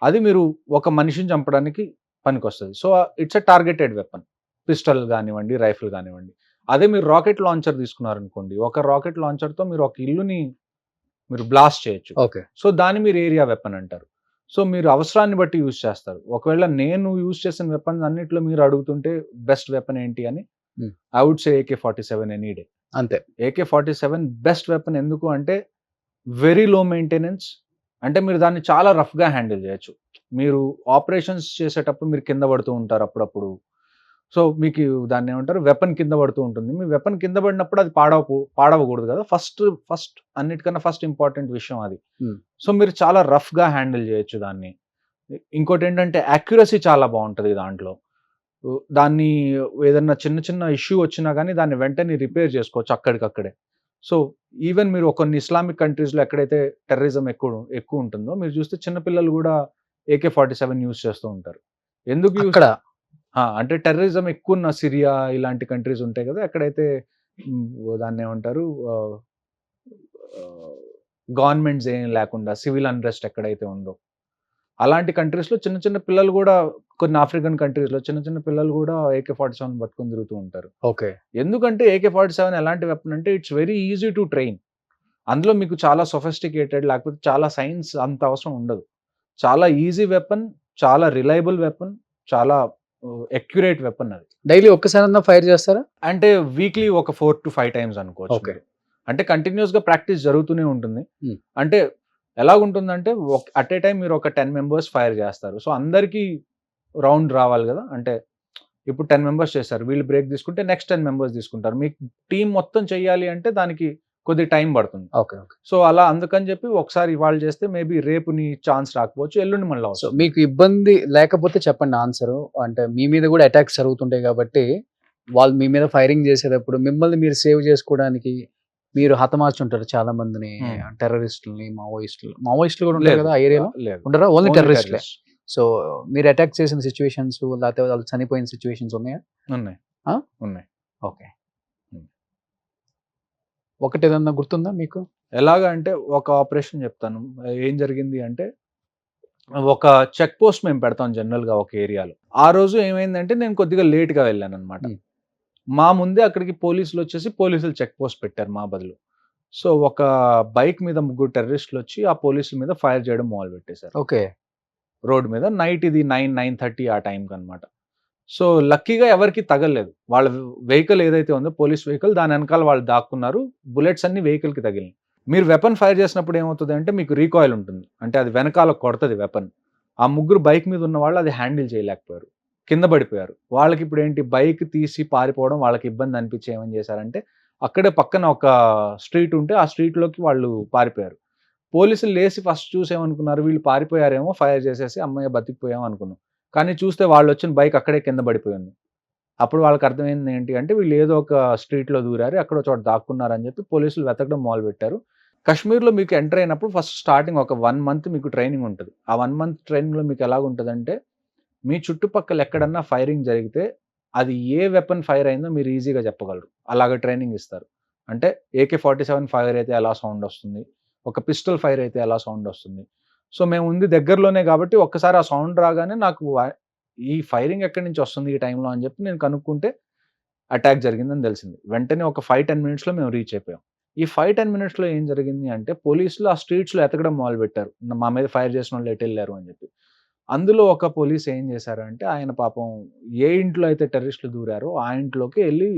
అది మీరు ఒక మనిషిని చంపడానికి పనికొస్తది. So it's a targeted weapon. Pistol కానివ్వండి, రైఫిల్ కానివ్వండి. అదే మీరు రాకెట్ లాంచర్ తీసుకున్నారనుకోండి, ఒక రాకెట్ లాంచర్తో మీరు ఒక ఇల్లుని మీరు బ్లాస్ట్ చేయొచ్చు. ఓకే. సో దాన్ని మీరు ఏరియా వెపన్ అంటారు. సో మీరు అవసరాన్ని బట్టి యూజ్ చేస్తారు. ఒకవేళ నేను యూజ్ చేసిన వెపన్స్ అన్నిట్లో మీరు అడుగుతుంటే బెస్ట్ వెపన్ ఏంటి అని Hmm. I would say AK-47 any day. అంతే. AK-47 బెస్ట్ వెపన్ ఎందుకు అంటే వెరీ లో మెయింటెనెన్స్. అంటే మీరు దాన్ని చాలా రఫ్గా హ్యాండిల్ చేయొచ్చు. మీరు ఆపరేషన్స్ చేసేటప్పుడు మీరు కింద పడుతూ ఉంటారు అప్పుడప్పుడు. సో మీకు దాన్ని ఏమంటారు, వెపన్ కింద పడుతూ ఉంటుంది. మీ వెపన్ కింద పడినప్పుడు అది పాడవకూడదు కదా. ఫస్ట్ అన్నిటికన్నా ఫస్ట్ ఇంపార్టెంట్ విషయం అది. Hmm. సో మీరు చాలా రఫ్గా హ్యాండిల్ చేయొచ్చు దాన్ని. ఇంకోటి ఏంటంటే యాక్యురసీ చాలా బాగుంటుంది దాంట్లో. దాన్ని ఏదన్నా చిన్న ఇష్యూ వచ్చినా కానీ దాన్ని వెంటనే రిపేర్ చేసుకోవచ్చు అక్కడికక్కడే. సో ఈవెన్ మీరు కొన్ని ఇస్లామిక్ కంట్రీస్లో ఎక్కడైతే టెర్రరిజం ఎక్కువ ఉంటుందో మీరు చూస్తే చిన్నపిల్లలు కూడా AK-47 యూజ్ చేస్తూ ఉంటారు. ఎందుకు యూజ్ అక్కడ అంటే టెర్రరిజం ఎక్కువ ఉన్న సిరియా ఇలాంటి కంట్రీస్ ఉంటాయి కదా, ఎక్కడైతే దాన్ని ఏమంటారు, గవర్నమెంట్స్ ఏం లేకుండా సివిల్ అన్రెస్ట్ ఎక్కడైతే ఉందో అలాంటి కంట్రీస్లో చిన్న పిల్లలు కూడా, కొన్ని ఆఫ్రికన్ కంట్రీస్లో చిన్న పిల్లలు కూడా AK-47 పట్టుకొని తిరుగుతూ ఉంటారు. ఓకే. ఎందుకంటే AK-47 ఎలాంటి వెపన్ అంటే it's very easy to train. అందులో మీకు చాలా సొఫిస్టికేటెడ్ లేకపోతే చాలా సైన్స్ అంత అవసరం ఉండదు. చాలా ఈజీ వెపన్, చాలా రిలయబుల్ వెపన్, చాలా అక్యురేట్ వెపన్ అది. డైలీ ఒక్కసారన్నా ఫైర్ చేస్తారా? అంటే వీక్లీ ఒక 4 to 5 times అనుకోవచ్చు. Okay. మీరు. అంటే కంటిన్యూస్గా ప్రాక్టీస్ జరుగుతూనే ఉంటుంది. Hmm. అంటే ఎలాగుంటుందంటే అట్ ఏ టైం మీరు ఒక 10 members ఫైర్ చేస్తారు. సో అందరికీ రౌండ్ రావాలి కదా. అంటే ఇప్పుడు 10 members చేశారు, వీళ్ళు బ్రేక్ తీసుకుంటే నెక్స్ట్ 10 members తీసుకుంటారు. మీకు టీం మొత్తం చేయాలి అంటే దానికి కొద్ది టైం పడుతుంది. ఓకే. ఓకే. సో అలా అందుకని చెప్పి ఒకసారి ఇవాళ చేస్తే మేబీ రేపు నీ ఛాన్స్ రాకపోవచ్చు, ఎల్లుండి మళ్ళీ సో వస్తుంది. మీకు ఇబ్బంది లేకపోతే చెప్పండి ఆన్సర్. అంటే మీ మీద కూడా అటాక్స్ జరుగుతుంటాయి కాబట్టి వాళ్ళు మీ మీద ఫైరింగ్ చేసేటప్పుడు మిమ్మల్ని మీరు సేవ్ చేసుకోవడానికి మీరు హతమార్చుంటారు చాలా మందిని, టెర్రరిస్టులని, మావోయిస్టులు కూడా ఉంటారు కదా ఆ ఏరియాలో. లేదు, ఉండరా? Only Only టెర్రరిస్టులే. terrorists. సో మీరు అటాక్ చేసిన సిచ్యువేషన్స్ లేకపోతే వాళ్ళు చనిపోయిన సిచ్యువేషన్స్ ఉన్నాయా? ఉన్నాయి. ఆ? ఉన్నాయి. ఓకే. Hmm. ఒకటి ఏదన్నా గుర్తుందా మీకు? ఎలాగా అంటే ఒక ఆపరేషన్ చెప్తాను. ఏం జరిగింది అంటే ఒక చెక్ పోస్ట్ మేము పెడతాం జనరల్గా ఒక ఏరియాలో. ఆ రోజు ఏమైందంటే నేను కొద్దిగా లేట్గా వెళ్ళాను అనమాట. Hmm. మా ముందే అక్కడికి పోలీసులు వచ్చేసి పోలీసులు చెక్ పోస్ట్ పెట్టారు మా బదులు. సో ఒక బైక్ మీద 3 టెర్రరిస్టులు వచ్చి ఆ పోలీసుల మీద ఫైర్ చేయడం మొదలు పెట్టేశారు ఓకే. రోడ్ మీద. నైట్ ఇది 9:30 ఆ టైంకి అనమాట. సో లక్కీగా ఎవరికి తగలలేదు. వాళ్ళ వెహికల్ ఏదైతే ఉందో పోలీస్ వెహికల్, దాని వెనకాల వాళ్ళు దాక్కున్నారు. బుల్లెట్స్ అన్ని వెహికల్కి తగిలినాయి. మీరు వెపన్ ఫైర్ చేసినప్పుడు ఏమవుతుంది అంటే మీకు రీకాయిల్ ఉంటుంది, అంటే అది వెనకాల కొడుతుంది వెపన్. ఆ 3 బైక్ మీద ఉన్న వాళ్ళు అది హ్యాండిల్ చేయలేకపోయారు. కింద పడిపోయారు. వాళ్ళకి ఇప్పుడు ఏంటి బైక్ తీసి పారిపోవడం వాళ్ళకి ఇబ్బంది అనిపించి ఏమని చేశారంటే, అక్కడే పక్కన ఒక స్ట్రీట్ ఉంటే ఆ స్ట్రీట్‌లోకి వాళ్ళు పారిపోయారు. పోలీసులు లేసి ఫస్ట్ చూసి ఏమనుకున్నారు, వీళ్ళు పారిపోయారేమో ఫైర్ చేసేసి హమ్మయ్య బతికిపోయాం అనుకున్నాం. కానీ చూస్తే వాళ్ళొచ్చిన బైక్ అక్కడే కింద పడిపోయింది. అప్పుడు వాళ్ళకి అర్థమైంది ఏంటి అంటే, వీళ్ళు ఏదో ఒక స్ట్రీట్‌లో దూరారు. ఎక్కడో చోట దాక్కున్నారని చెప్పి పోలీసులు వెతకడం మొదలుపెట్టారు. కాశ్మీర్‌లో మీకు ఎంటర్ అయినప్పుడు ఫస్ట్ స్టార్టింగ్ ఒక 1 మంత్ మీకు ట్రైనింగ్ ఉంటది. ఆ 1 మంత్ ట్రైనింగ్‌లో మీకు ఎలాగుంటదంటే, మీ చుట్టుపక్కల ఎక్కడన్నా ఫైరింగ్ జరిగితే, అది ఏ వెపన్ ఫైర్ అయిందో మీరు ఈజీగా చెప్పగలరు. అలాగ ట్రైనింగ్ ఇస్తారు. అంటే AK-47 ఫైర్ అయితే ఎలా సౌండ్ వస్తుంది? ఒక పిస్టల్ ఫైర్ అయితే ఎలా సౌండ్ వస్తుంది? సో, మేము ఉంది దగ్గరలోనే కాబట్టి ఒక్కసారి ఆ సౌండ్ రాగానే నాకు ఈ ఫైరింగ్ ఎక్కడి నుంచి వస్తుంది ఈ టైంలో అని చెప్పి నేను కనుక్కుంటే అటాక్ జరిగిందని తెలిసింది. వెంటనే ఒక 5, 10 మినిట్స్‌లో మేము రీచ్ అయిపోయాం. ఈ 5, 10 మినిట్స్‌లో ఏం జరిగింది అంటే పోలీసులు ఆ స్ట్రీట్స్‌లో ఎతకడం మొదలుపెట్టారు. మా మీద ఫైర్ చేసినోళ్ళు ఎటెళ్లారు అని చెప్పి. అందులో ఒక పోలీస్ ఏం చేశారంటే ఆయన పాపం ఏ ఇంట్లో అయితే టెర్రరిస్టులు దూరారో ఆ ఇంట్లోకి ఎళ్లి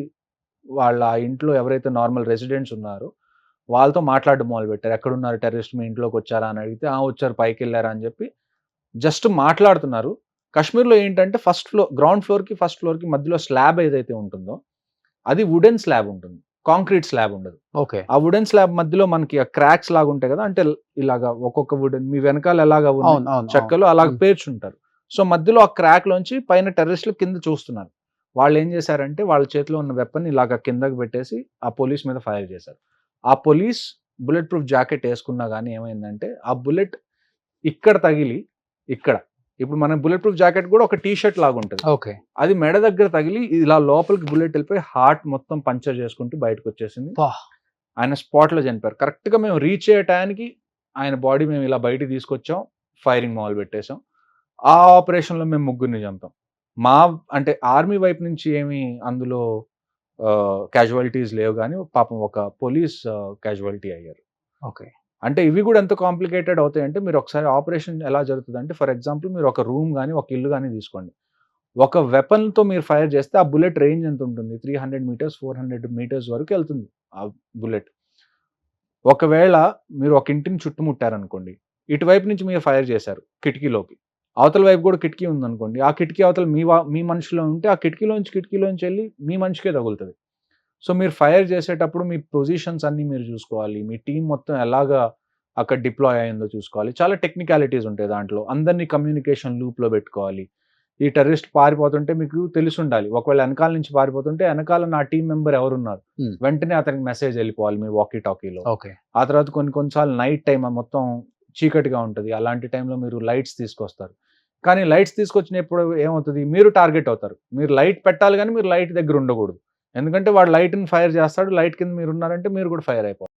వాళ్ళ ఆ ఇంట్లో ఎవరైతే నార్మల్ రెసిడెంట్స్ ఉన్నారో వాళ్ళతో మాట్లాడడం మొదలుపెట్టారు. ఎక్కడున్నారు టెర్రరిస్ట్ మీ ఇంట్లోకొచ్చారా అని అడిగితే, ఆ! వచ్చారు పైకెళ్లారు అని చెప్పి జస్ట్ మాట్లాడుతున్నారు. కాశ్మీర్‌లో ఏంటంటే గ్రౌండ్ ఫ్లోర్‌కి, ఫస్ట్ ఫ్లోర్‌కి మధ్యలో స్లాబ్ ఏదైతే ఉంటుందో, అది వుడెన్ స్లాబ్ ఉంటుంది. కాంక్రీట్ స్లాబ్ ఉండదు. ఓకే. ఆ వుడెన్ స్లాబ్ మధ్యలో మనకి ఆ క్రాక్స్ లాగా ఉంటాయి కదా! అంటే ఇలాగా ఒక్కొక్క వుడెన్ మీ వెనకాల ఎలాగా ఉన్నాయి అవును. అవును. చెక్కలు అలాగ హ్మ్. పేర్చుంటారు. సో, మధ్యలో ఆ క్రాక్‌లోంచి పైన టెర్రరిస్టులు కింద చూస్తున్నారు. వాళ్ళేం చేశారంటే వాళ్ళ చేతిలో ఉన్న వెపన్ ఇలాగ కిందకి పెట్టేసి ఆ పోలీస్ మీద ఫైర్ చేశారు. ఆ పోలీస్ బుల్లెట్ ప్రూఫ్ జాకెట్ ఏసుకున్నా గాని ఏమైందంటే, ఆ బుల్లెట్ ఇక్కడ తగిలి ఇక్కడ ఇప్పుడు మన బుల్లెట్ ప్రూఫ్ జాకెట్ కూడా ఒక టీ షర్ట్ లాగుంటది. ఓకే. అది మెడ దగ్గర తగిలి ఇలా లోపలికి బుల్లెట్ ఎళ్ళిపోయి హార్ట్ మొత్తం పంక్చర్ చేసుకుంటూ బయటకొచ్చేసింది. అబ్బా! ఆయన స్పాట్‌లో చనిపోయారు. కరెక్ట్‌గా మేము రీచ్ అయ్యే టయానికి ఆయన బాడీ మేము ఇలా బయటికి తీసుకొచ్చాం. ఫైరింగ్ మొదలుపెట్టేసాం. ఆ ఆపరేషన్‌లో మేము ముగ్గురిని చంపాం. మా అంటే ఆర్మీ వైపు నుంచి ఏమి అందులో క్యాజువాలిటీస్ లేవు గానీ పాపం ఒక పోలీస్ క్యాజువాలిటీ అయ్యారు. ఓకే. అంటే ఇవి గూడా ఎంత కాంప్లికేటెడ్ అవుతాయంటే మీరొకసారి ఆపరేషన్ ఎలా జరుగుతదంటే ఫర్ ఎగ్జాంపుల్ మీరు ఒక రూమ్ గాని, ఒక ఇల్లు గాని తీసుకోండి. ఒక వెపన్‌తో మీరు ఫైర్ చేస్తే ఆ బుల్లెట్ రేంజ్ ఎంతుంటుంది? 300 మీటర్స్, 400 మీటర్స్ వరకెళ్తుంది ఆ బుల్లెట్. ఒకవేళ మీరు ఒక ఇంటిని చుట్టుముట్టారనుకోండి. ఇటువైపు నుంచి మీరు ఫైర్ చేశారు కిటికీలోకి. అవతల వైపు గూడా కిటికీ ఉందనుకోండి. ఆ కిటికీ అవతల మీ మనిషిలో ఉంటే ఆ కిటికీలోంచెళ్ళి మీ మనిషికే తగులుతది. సో, మీరు ఫైర్ చేసేటప్పుడు మీ పొజిషన్స్ అన్నీ మీరు చూసుకోవాలి. మీ టీమ్ మొత్తం ఎలాగా అక్కడ డిప్లాయ్ అయిందో చూసుకోవాలి. చాలా టెక్నికాలిటీస్ ఉంటాయి దాంట్లో. అందరిని కమ్యూనికేషన్ లూప్‌లో పెట్టుకోవాలి. ఈ టెర్రరిస్ట్ పారిపోతుంటే మీకు తెలిసుండాలి. ఒకవేళ ఎనకాల నుంచి పారిపోతుంటే ఎనకాల నా టీమ్ మెంబర్ ఎవరున్నారు? హ్మ్. వెంటనే అతనికి మెసేజ్ ఎళ్ళిపోవాలి మీ వాకీ టాకీలో. ఓకే. ఆ తర్వాత కొన్ని కొన్ని సార్లు నైట్ టైమ్ మొత్తం చీకటిగా ఉంటది. అలాంటి టైంలో మీరు లైట్స్ తీసుకొస్తారు. కానీ లైట్స్ తీసుకొచ్చినప్పుడు ఏమవుతది? మీరు టార్గెట్ అవుతారు. మీరు లైట్ పెట్టాలి గానీ మీరు లైట్ దగ్గర ఉండకూడదు. ఎందుకంటే వాడు లైట్‌ని ఫైర్ చేస్తాడు. లైట్ కింద మీరున్నారంటే మీరు కూడా ఫైర్ అయిపోతారు.